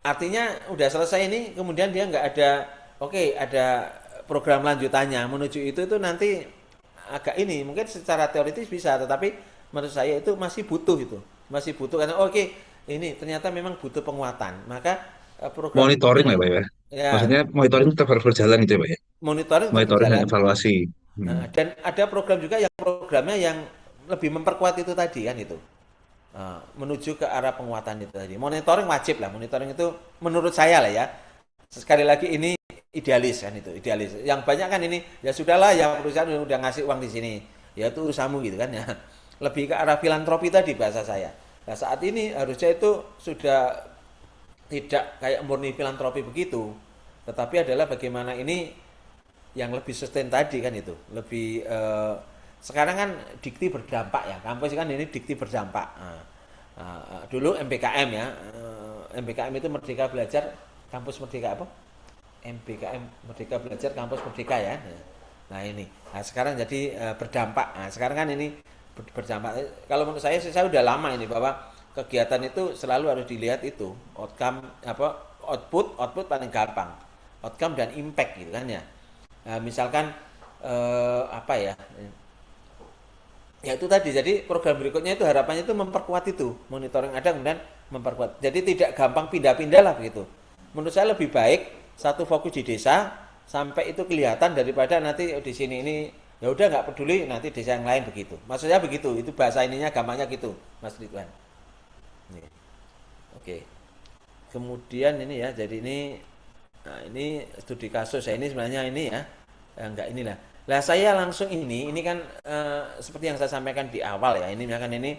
[SPEAKER 1] artinya udah selesai ini, kemudian dia nggak ada, oke, ada program lanjutannya menuju itu nanti agak ini, mungkin secara teoritis bisa, tetapi menurut saya itu masih butuh karena oke, ini ternyata memang butuh penguatan, maka program
[SPEAKER 3] Monitoring lah,
[SPEAKER 1] ini
[SPEAKER 3] Pak ya.
[SPEAKER 1] ya
[SPEAKER 3] Maksudnya monitoring tetap harus berjalan gitu ya, Pak ya.
[SPEAKER 1] monitoring terus
[SPEAKER 3] Monitoring dan
[SPEAKER 1] berjalan.
[SPEAKER 3] evaluasi.
[SPEAKER 1] Nah,
[SPEAKER 3] Hmm.
[SPEAKER 1] dan ada program juga yang programnya yang lebih memperkuat itu tadi kan itu. Menuju ke arah penguatan itu tadi. Monitoring wajib lah, monitoring itu menurut saya lah ya. Sekali lagi ini idealis kan itu, idealis. Yang banyak kan ini ya sudahlah ya perusahaan udah ngasih uang di sini. Ya itu urusamu gitu kan ya. Lebih ke arah filantropi tadi bahasa saya. Nah, saat ini harusnya itu sudah tidak kayak murni filantropi begitu. Tetapi adalah bagaimana ini yang lebih sustain tadi kan itu. Lebih sekarang kan dikti berdampak ya, kampus kan ini dikti berdampak. Dulu MBKM ya, MBKM itu Merdeka Belajar Kampus Merdeka apa? MBKM Merdeka Belajar Kampus Merdeka ya. Nah ini, sekarang jadi berdampak. Nah sekarang kan ini berdampak. Kalau menurut saya udah lama ini bahwa kegiatan itu selalu harus dilihat itu outcome output paling gampang, outcome dan impact gitu kan ya. Nah, misalkan apa ya? Ya itu tadi, jadi program berikutnya itu harapannya itu memperkuat itu, monitoring ada kemudian memperkuat. Jadi tidak gampang pindah-pindah lah begitu. Menurut saya lebih baik satu fokus di desa sampai itu kelihatan daripada nanti di sini ini ya udah nggak peduli nanti desa yang lain begitu. Maksudnya begitu, itu bahasa ininya gampangnya gitu, Mas Ridwan. Oke. Kemudian ini ya, jadi ini studi kasus ya, ini sebenarnya ini ya, enggak inilah. Lah saya langsung ini kan seperti yang saya sampaikan di awal ya, ini misalkan ini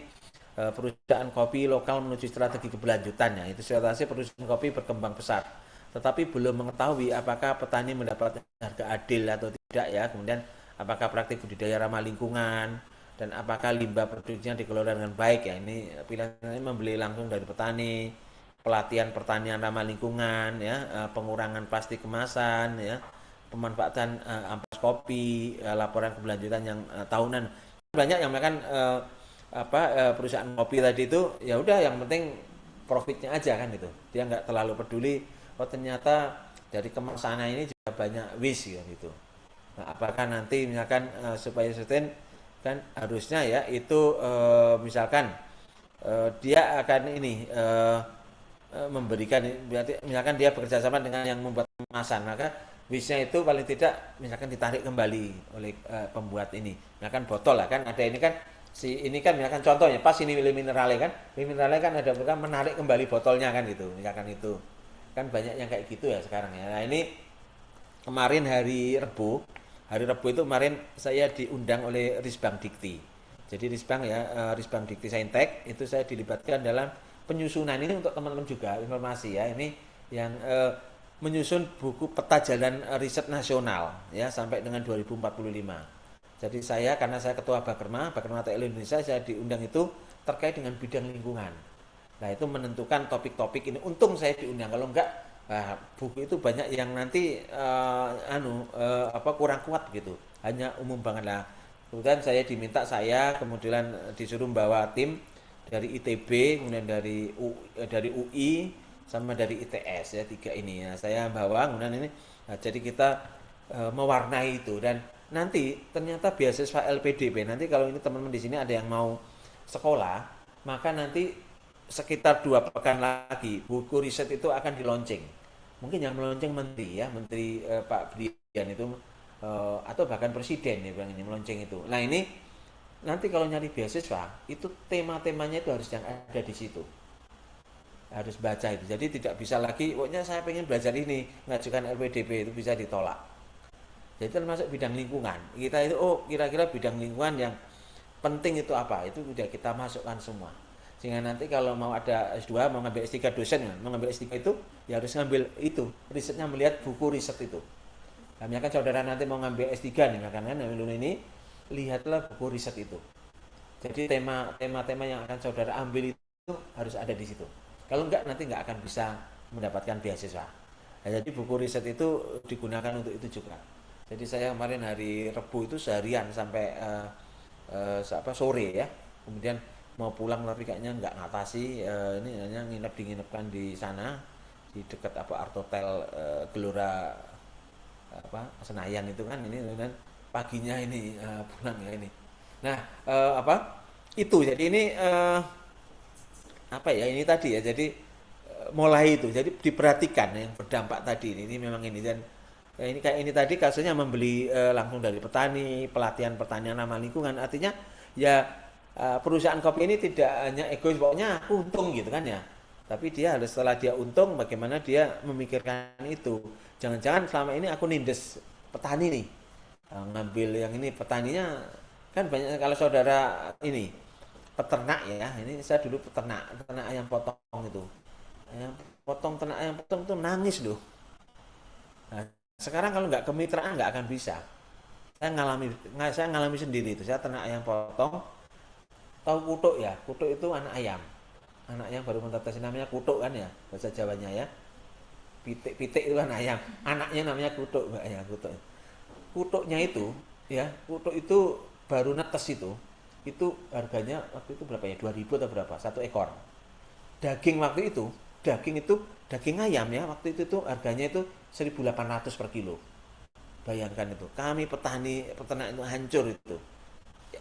[SPEAKER 1] perusahaan kopi lokal menuju strategi keberlanjutan ya, itu strategi perusahaan kopi berkembang pesat. Tetapi belum mengetahui apakah petani mendapat harga adil atau tidak ya, kemudian apakah praktik budidaya ramah lingkungan dan apakah limbah produksinya dikelola dengan baik ya, ini pilihannya membeli langsung dari petani, pelatihan pertanian ramah lingkungan ya, pengurangan plastik kemasan ya, pemanfaatan ampas kopi, laporan keberlanjutan yang tahunan. Banyak yang melakukan perusahaan kopi tadi itu ya udah yang penting profitnya aja kan gitu. Dia nggak terlalu peduli oh ternyata dari kemasannya ini juga banyak waste gitu. Nah, apakah nanti misalkan supaya sustain kan harusnya ya itu misalkan dia akan ini memberikan berarti misalkan dia bekerja sama dengan yang membuat kemasan, maka waste-nya itu paling tidak misalkan ditarik kembali oleh pembuat ini. Misalkan botol lah kan ada ini kan ini kan misalkan contohnya pas ini minerale kan ada program menarik kembali botolnya kan gitu. Misalkan itu. Kan banyak yang kayak gitu ya sekarang ya. Nah, ini kemarin hari Rebu itu kemarin saya diundang oleh Risbang Dikti. Jadi Risbang ya, Risbang Dikti Saintek itu saya dilibatkan dalam penyusunan ini untuk teman-teman juga informasi ya. Ini yang menyusun buku peta jalan riset nasional ya sampai dengan 2045. Jadi saya karena saya ketua Bakerma TL Indonesia, saya diundang itu terkait dengan bidang lingkungan. Nah, itu menentukan topik-topik ini. Untung saya diundang, kalau enggak buku itu banyak yang nanti kurang kuat gitu. Hanya umum banget lah. Kemudian saya diminta kemudian disuruh bawa tim dari ITB, kemudian dari UI sama dari ITS ya, 3 ini ya. Saya bawa kemudian ini. Nah, jadi kita mewarnai itu dan nanti ternyata beasiswa LPDP. Nanti kalau ini teman-teman di sini ada yang mau sekolah, maka nanti sekitar 2 pekan lagi buku riset itu akan di-launching. Mungkin yang meluncing menteri ya, Menteri Pak Brian itu atau bahkan presiden ya bilang ini meluncing itu. Nah, ini nanti kalau nyari beasiswa itu tema-temanya itu harus yang ada di situ. Harus baca itu. Jadi tidak bisa lagi, pokoknya saya pengen belajar ini, ngajukan LPDP itu bisa ditolak. Jadi termasuk bidang lingkungan. Kita itu kira-kira bidang lingkungan yang penting itu apa? Itu sudah kita masukkan semua. Sehingga nanti kalau mau ada S2, mau ngambil S3 dosen, mau ngambil S3 itu ya harus ngambil itu. Risetnya melihat buku riset itu. Nah, misalkan saudara nanti mau ngambil S3 nih, makanya ini lihatlah buku riset itu. Jadi tema-tema yang akan saudara ambil itu harus ada di situ. Kalau enggak nanti enggak akan bisa mendapatkan beasiswa. Nah, jadi buku riset itu digunakan untuk itu juga. Jadi saya kemarin hari Rebu itu seharian sampai sore ya. Kemudian mau pulang tapi kayaknya nggak ngatasi. Ini hanya diinapkan di sana di dekat Art Hotel Gelora Senayan itu kan ini dan paginya ini pulang ya ini. Nah itu jadi ini ini tadi ya. Jadi mulai itu jadi diperhatikan yang berdampak tadi ini memang ini dan ini kayak ini tadi kasusnya membeli langsung dari petani, pelatihan pertanian ramah lingkungan. Artinya ya perusahaan kopi ini tidak hanya egois pokoknya aku untung gitu kan ya. Tapi dia harus setelah dia untung bagaimana dia memikirkan itu. Jangan-jangan selama ini aku nindes petani nih. Ngambil yang ini petaninya kan banyak kalau saudara ini peternak ya. Ini saya dulu peternak ayam potong itu. Ternak ayam potong itu nangis loh. Nah, sekarang kalau nggak kemitraan nggak akan bisa. Saya ngalami sendiri itu. Saya ternak ayam potong. Tahu kutuk ya? Kutuk itu anak ayam baru menetas namanya kutuk kan ya bahasa Jawanya ya. Pitik itu kan ayam. Anaknya namanya kutuk, Mbak ya, kutuk. Kutuknya itu ya, kutuk itu baru netes itu harganya waktu itu berapa ya? 2.000 atau berapa? 1 ekor. Daging ayam ya waktu itu tuh harganya itu 1.800 per kilo. Bayangkan itu. Kami peternak itu hancur itu.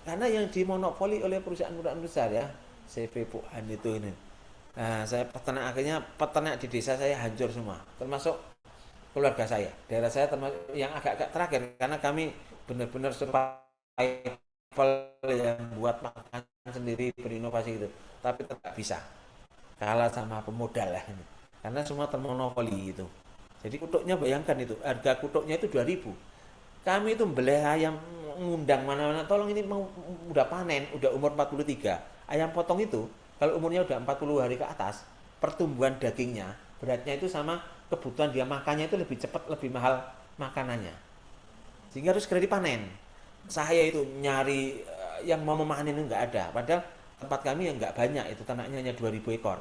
[SPEAKER 1] Karena yang dimonopoli oleh perusahaan-perusahaan besar ya. CV Puan itu ini. Nah, saya peternak di desa saya hancur semua. Termasuk keluarga saya. Daerah saya termasuk yang agak-agak terakhir karena kami benar-benar survival yang buat makan sendiri, berinovasi gitu. Tapi tetap bisa. Kalah sama pemodal lah ini. Karena semua termonopoli itu. Jadi kutuknya bayangkan itu, harga kutuknya itu 2.000. Kami itu beli ayam ngundang mana-mana, tolong ini udah panen, udah umur 43. Ayam potong itu kalau umurnya udah 40 hari ke atas, pertumbuhan dagingnya, beratnya itu sama kebutuhan dia makannya itu lebih cepat, lebih mahal makanannya. Sehingga harus segera dipanen. Saya itu nyari yang mau memanen itu nggak ada. Padahal tempat kami yang nggak banyak, itu ternaknya hanya 2.000 ekor.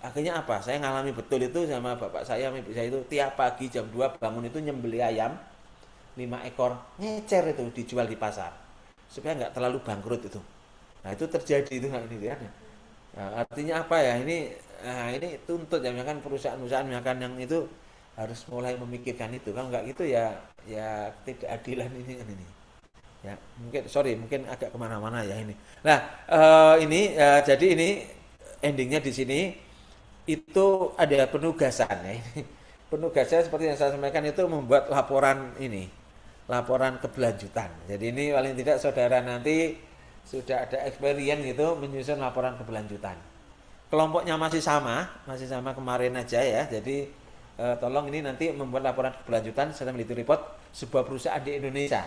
[SPEAKER 1] akhirnya apa? Saya ngalami betul itu sama bapak saya, ibu saya itu tiap pagi jam 2 bangun itu nyembeli ayam 5 ekor, ngecer itu dijual di pasar supaya nggak terlalu bangkrut itu. Nah itu terjadi itu nggak ini ya. Nah, artinya apa ya ini tuntut ya misalkan perusahaan-perusahaan misalkan yang itu harus mulai memikirkan itu. Kalau nggak gitu ya tidak adilan ini kan ini. Ya mungkin agak kemana-mana ya ini. Nah jadi ini endingnya di sini itu ada penugasan ya ini. Penugasan seperti yang saya sampaikan itu membuat laporan keberlanjutan. Jadi ini paling tidak saudara nanti sudah ada experience gitu menyusun laporan keberlanjutan. Kelompoknya masih sama kemarin aja ya. Jadi tolong ini nanti membuat laporan keberlanjutan sustainability report sebuah perusahaan di Indonesia.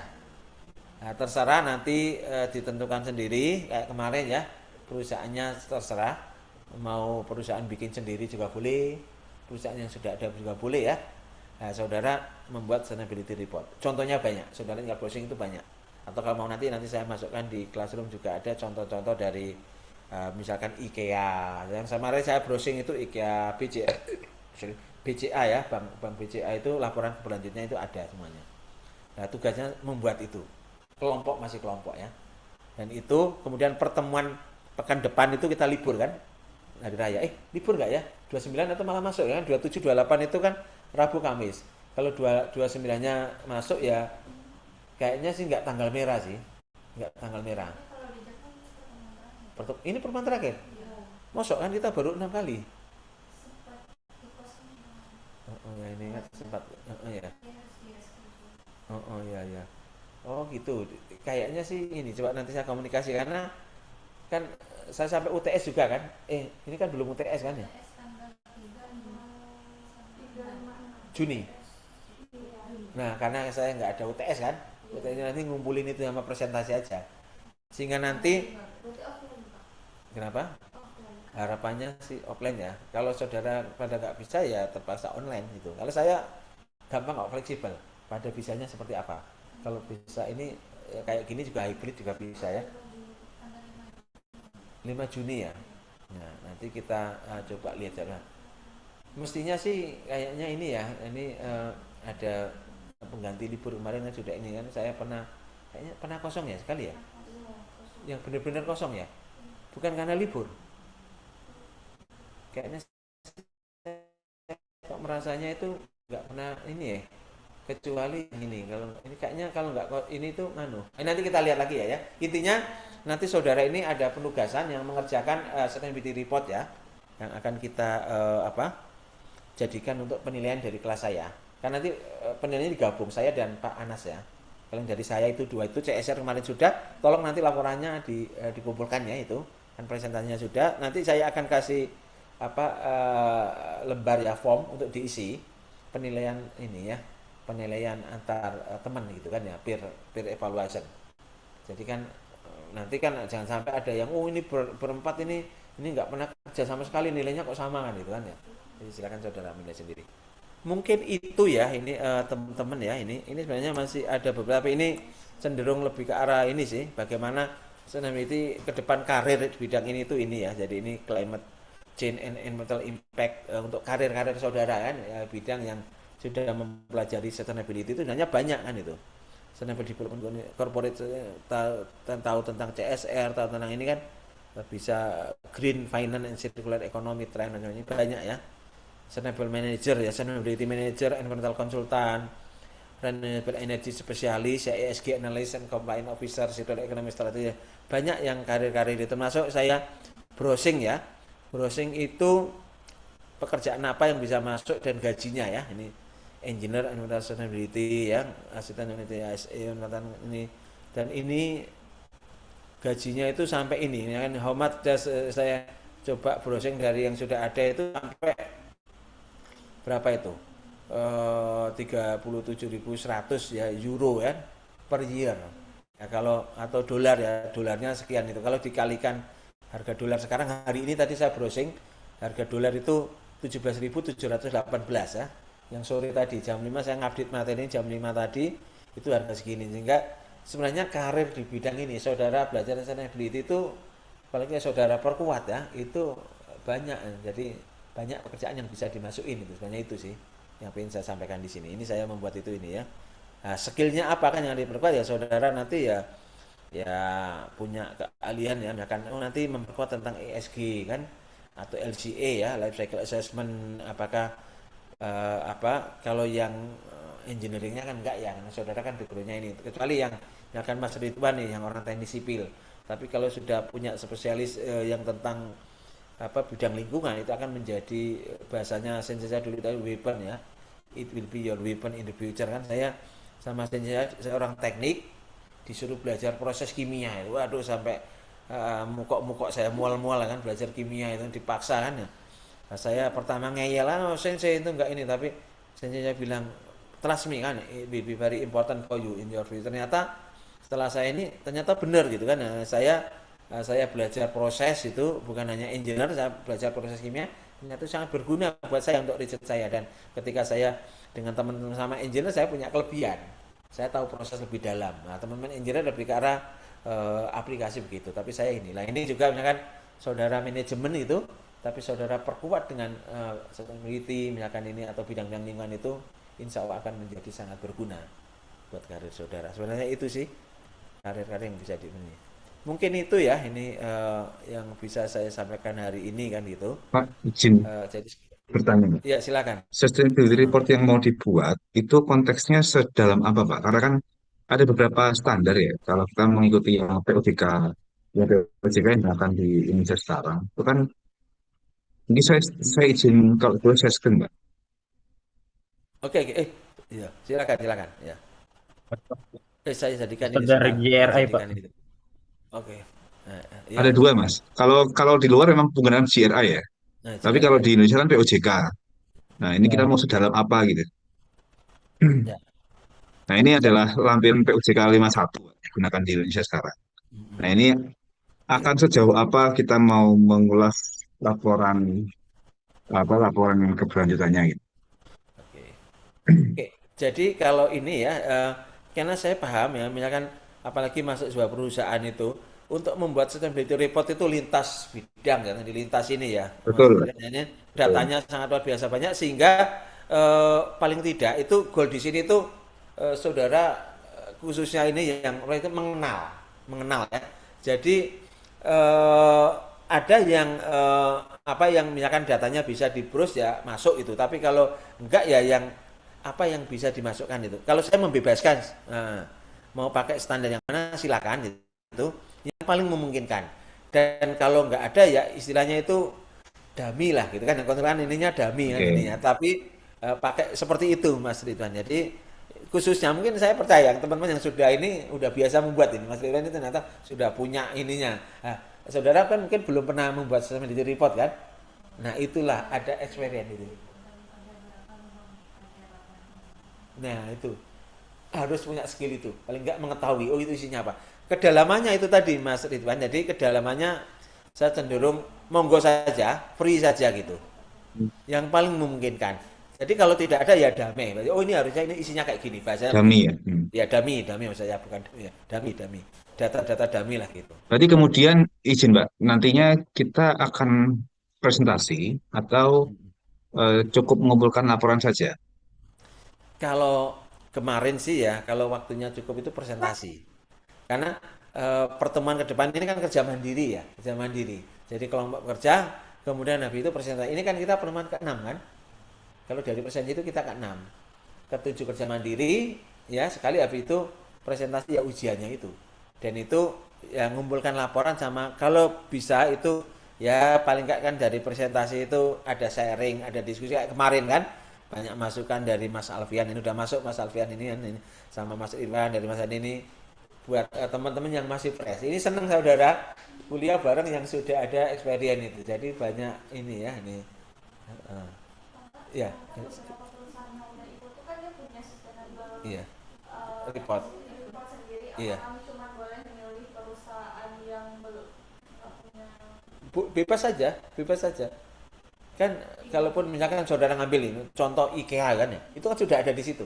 [SPEAKER 1] Nah, terserah nanti ditentukan sendiri kayak kemarin ya. Perusahaannya terserah mau perusahaan bikin sendiri juga boleh, perusahaan yang sudah ada juga boleh ya. Nah, saudara membuat sustainability report. Contohnya banyak, saudara tinggal browsing itu banyak. Atau kalau mau nanti saya masukkan di classroom juga ada contoh-contoh dari misalkan IKEA. Yang kemarin saya browsing itu IKEA BCA ya, Bank BCA itu laporan keberlanjutannya itu ada semuanya. Nah, tugasnya membuat itu. Kelompok masih kelompok ya. Dan itu kemudian pertemuan pekan depan itu kita libur kan? Hari raya. Libur nggak ya? 29 atau malah masuk ya kan? 27 28 itu kan Rabu Kamis. Kalau 29-nya masuk ya kayaknya sih nggak tanggal merah sih. Nggak tanggal merah. Ini pertemuan terakhir? Masuk kan kita baru 6 kali. Oh ya ini kan sempat. Ya. Ya. Oh gitu. Kayaknya sih ini coba nanti saya komunikasi karena kan saya sampai UTS juga kan. Ini kan belum UTS kan ya? Juni. Nah, karena saya nggak ada UTS kan. UTS nanti ngumpulin itu sama presentasi aja. Sehingga nanti kenapa? Harapannya sih offline ya. Kalau saudara pada nggak bisa ya terpaksa online gitu. Kalau saya gampang kok, fleksibel. Pada bisanya seperti apa? Kalau bisa ini ya, kayak gini juga hybrid juga bisa ya. 5 Juni ya. Nah, nanti kita coba lihat ya. Mestinya sih kayaknya ini ya. Ini ada pengganti libur kemarin kan sudah ini kan. Saya kayaknya pernah kosong ya sekali ya. Yang benar-benar kosong ya. Bukan karena libur. Kayaknya kok merasanya itu nggak pernah ini ya. Kecuali ini kalau ini kayaknya kalau nggak ini tuh nanti kita lihat lagi ya. Intinya nanti saudara ini ada penugasan yang mengerjakan sustainability report ya, yang akan kita jadikan untuk penilaian dari kelas saya. Kan nanti penilaiannya digabung saya dan Pak Anas ya. Kalau dari saya itu 2 itu CSR kemarin sudah, tolong nanti laporannya dikumpulkan ya itu. Kan presentasinya sudah. Nanti saya akan kasih lembar ya form untuk diisi penilaian ini ya. Penilaian antar teman gitu kan ya, peer evaluation. Jadi kan nanti kan jangan sampai ada yang ini berempat ini nggak pernah kerja sama sekali nilainya kok sama kan gitu kan ya. Jadi silakan saudara menilai sendiri. Mungkin itu ya ini teman-teman ya ini sebenarnya masih ada beberapa ini cenderung lebih ke arah ini sih bagaimana sustainability ke depan karir di bidang ini itu ini ya. Jadi ini climate change and environmental impact untuk karir saudara kan ya, bidang yang sudah mempelajari sustainability itu sebenarnya banyak kan itu. Sustainable Development Corporate tahu tentang CSR, tahu tentang ini kan bisa green finance and circular economy trend dan ini banyak ya. Sustainable Manager ya, Sustainability Manager, Environmental Consultant, Renewable Energy Specialist, ya, ESG Analyst and Compliance Officer, Circular Economy Strategy. Banyak yang karir-karir itu termasuk saya browsing ya. Browsing itu pekerjaan apa yang bisa masuk dan gajinya ya. Ini Engineer Environmental Sustainability ya, Asisten ISE ini dan ini gajinya itu sampai ini ya kan how much saya coba browsing dari yang sudah ada itu sampai berapa itu 37.100 ya euro ya per year ya kalau atau dolar ya dolarnya sekian itu kalau dikalikan harga dolar sekarang hari ini tadi saya browsing harga dolar itu 17.718 ya yang sore tadi jam 5 saya ngupdate materi jam 5 tadi itu harga segini sehingga sebenarnya karir di bidang ini saudara belajar sustainability itu apalagi saudara perkuat ya itu banyak jadi banyak pekerjaan yang bisa dimasukin itu sebenarnya itu sih yang ingin saya sampaikan di sini. Ini saya membuat itu ini ya. Nah, skillnya apa kan yang diperkuat ya saudara nanti ya punya keahlian ya misalkan nanti memperkuat tentang ESG kan atau LCA ya life cycle assessment apakah apa kalau yang engineeringnya kan enggak ya karena saudara kan backgroundnya ini kecuali yang kan Mas Ridwan nih yang orang teknik sipil tapi kalau sudah punya spesialis yang tentang apa bidang lingkungan itu akan menjadi bahasanya sensei saya dulu tadi weapon ya it will be your weapon in the future kan saya sama sensei saya orang teknik disuruh belajar proses kimia itu waduh sampai mukok-mukok saya mual-mual kan belajar kimia itu dipaksa kan ya nah, saya pertama ngeyel sensei itu enggak ini tapi sensei saya bilang trust me kan it will be very important for you in your future ternyata setelah saya ini ternyata benar gitu kan nah, saya belajar proses itu bukan hanya engineer saya belajar proses kimia ternyata itu sangat berguna buat saya untuk riset saya dan ketika saya dengan teman-teman sama engineer saya punya kelebihan saya tahu proses lebih dalam nah teman-teman engineer lebih ke arah aplikasi begitu tapi saya ini juga misalkan saudara manajemen itu tapi saudara perkuat dengan sustainability misalkan ini atau bidang-bidang lingkungan itu insya Allah akan menjadi sangat berguna buat karir saudara sebenarnya itu sih karir-karir yang bisa dimiliki mungkin itu ya ini yang bisa saya sampaikan hari ini kan gitu
[SPEAKER 3] Pak, izin
[SPEAKER 1] jadi
[SPEAKER 3] bertanya.
[SPEAKER 1] ya silakan
[SPEAKER 3] Sustainability report yang mau dibuat itu konteksnya sedalam apa Pak? Karena kan ada beberapa standar ya. Kalau kita mengikuti yang POJK, yang POJK yang akan di Indonesia sekarang, itu kan ini saya izin kalau boleh saya screen Pak.
[SPEAKER 1] oke iya silakan ya saya jadikan
[SPEAKER 4] Atau
[SPEAKER 1] ini
[SPEAKER 4] dari
[SPEAKER 1] sebentar saya
[SPEAKER 4] GRI Pak.
[SPEAKER 1] jadikan ini oke ya
[SPEAKER 3] Ada dua Mas. Kalau di luar memang penggunaan GRI ya.
[SPEAKER 1] nah
[SPEAKER 3] Tapi kalau
[SPEAKER 1] GRI
[SPEAKER 3] di Indonesia kan POJK. Nah ini kita
[SPEAKER 4] Ya.
[SPEAKER 3] mau sedalam apa gitu.
[SPEAKER 1] ya
[SPEAKER 3] Nah ini adalah lampiran POJK 51 yang digunakan di Indonesia sekarang. Nah ini akan sejauh apa kita mau mengulas laporan laporan keberlanjutannya gitu.
[SPEAKER 1] oke oke jadi kalau ini ya karena saya paham ya misalkan apalagi masuk sebuah perusahaan itu untuk membuat sustainability report itu lintas bidang kan di lintas ini ya Mas
[SPEAKER 3] Betul.
[SPEAKER 1] Ridwan. Ini datanya sangat luar biasa banyak sehingga paling tidak itu goal di sini itu saudara khususnya ini yang itu mengenal ya jadi eh, ada yang apa yang misalkan datanya bisa di browse ya masuk itu tapi kalau enggak ya yang apa yang bisa dimasukkan itu kalau saya membebaskan mau pakai standar yang mana silakan gitu yang paling memungkinkan dan kalau enggak ada ya istilahnya itu dummy lah gitu kan kontrolan ininya dummy kan
[SPEAKER 3] Oke.
[SPEAKER 1] ininya tapi pakai seperti itu Mas Ridwan jadi khususnya mungkin saya percaya teman-teman yang sudah ini udah biasa membuat ini Mas Ridwan itu ternyata sudah punya ininya nah, saudara kan mungkin belum pernah membuat sustainability report kan nah itulah ada experience itu nah itu harus punya skill itu paling nggak mengetahui oh itu isinya apa kedalamannya itu tadi Mas Ridwan jadi kedalamannya saya cenderung monggo saja free saja gitu yang paling memungkinkan jadi kalau tidak ada ya damai oh ini harusnya ini isinya kayak gini bahasa
[SPEAKER 3] Dami
[SPEAKER 1] begitu
[SPEAKER 3] ya.
[SPEAKER 1] ya dummy maksudnya bukan ya dummy data-data dummy lah gitu
[SPEAKER 3] Berarti kemudian izin Mbak, nantinya kita akan presentasi atau cukup mengumpulkan laporan saja.
[SPEAKER 1] kalau kemarin sih ya kalau waktunya cukup itu presentasi karena pertemuan ke depan ini kan kerja mandiri jadi kelompok kerja kemudian habis itu presentasi ini kan kita pertemuan ke-6 kan kalau dari presentasi itu kita ke-6 ke-7 kerja mandiri ya sekali habis itu presentasi ya ujiannya itu dan itu ya ngumpulkan laporan sama kalau bisa itu ya paling enggak kan dari presentasi itu ada sharing ada diskusi kayak kemarin kan banyak masukan dari Mas Alfian ini udah masuk Mas Alfian ini sama Mas Irwan dari Mas Adi ini buat teman-teman yang masih fresh ini senang saudara kuliah bareng yang sudah ada experience itu jadi banyak ini ya ini uh, ya
[SPEAKER 2] beberapa perusahaan yang udah ikut tuh kan dia punya sustainable
[SPEAKER 1] iya report
[SPEAKER 2] report sendiri apa
[SPEAKER 1] iya
[SPEAKER 2] kami cuma boleh milih perusahaan yang belum nggak punya
[SPEAKER 1] bebas saja kan kalaupun misalkan saudara ngambil ini contoh IKEA kan ya itu kan sudah ada di situ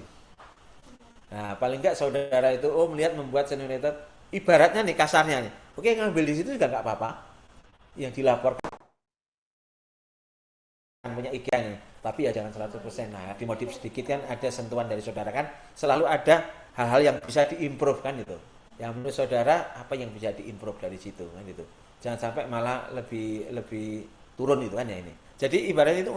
[SPEAKER 1] nah paling enggak saudara itu melihat membuat simulator ibaratnya nih kasarnya nih oke ngambil di situ juga nggak apa-apa yang dilaporkan punya IKEA, tapi ya jangan 100%. Nah, dimodif sedikit kan, ada sentuhan dari saudara kan, selalu ada hal-hal yang bisa diimprove kan itu. Yang menurut saudara apa yang bisa diimprove dari situ kan itu. Jangan sampai malah lebih turun itu kan ya ini. Jadi ibaratnya itu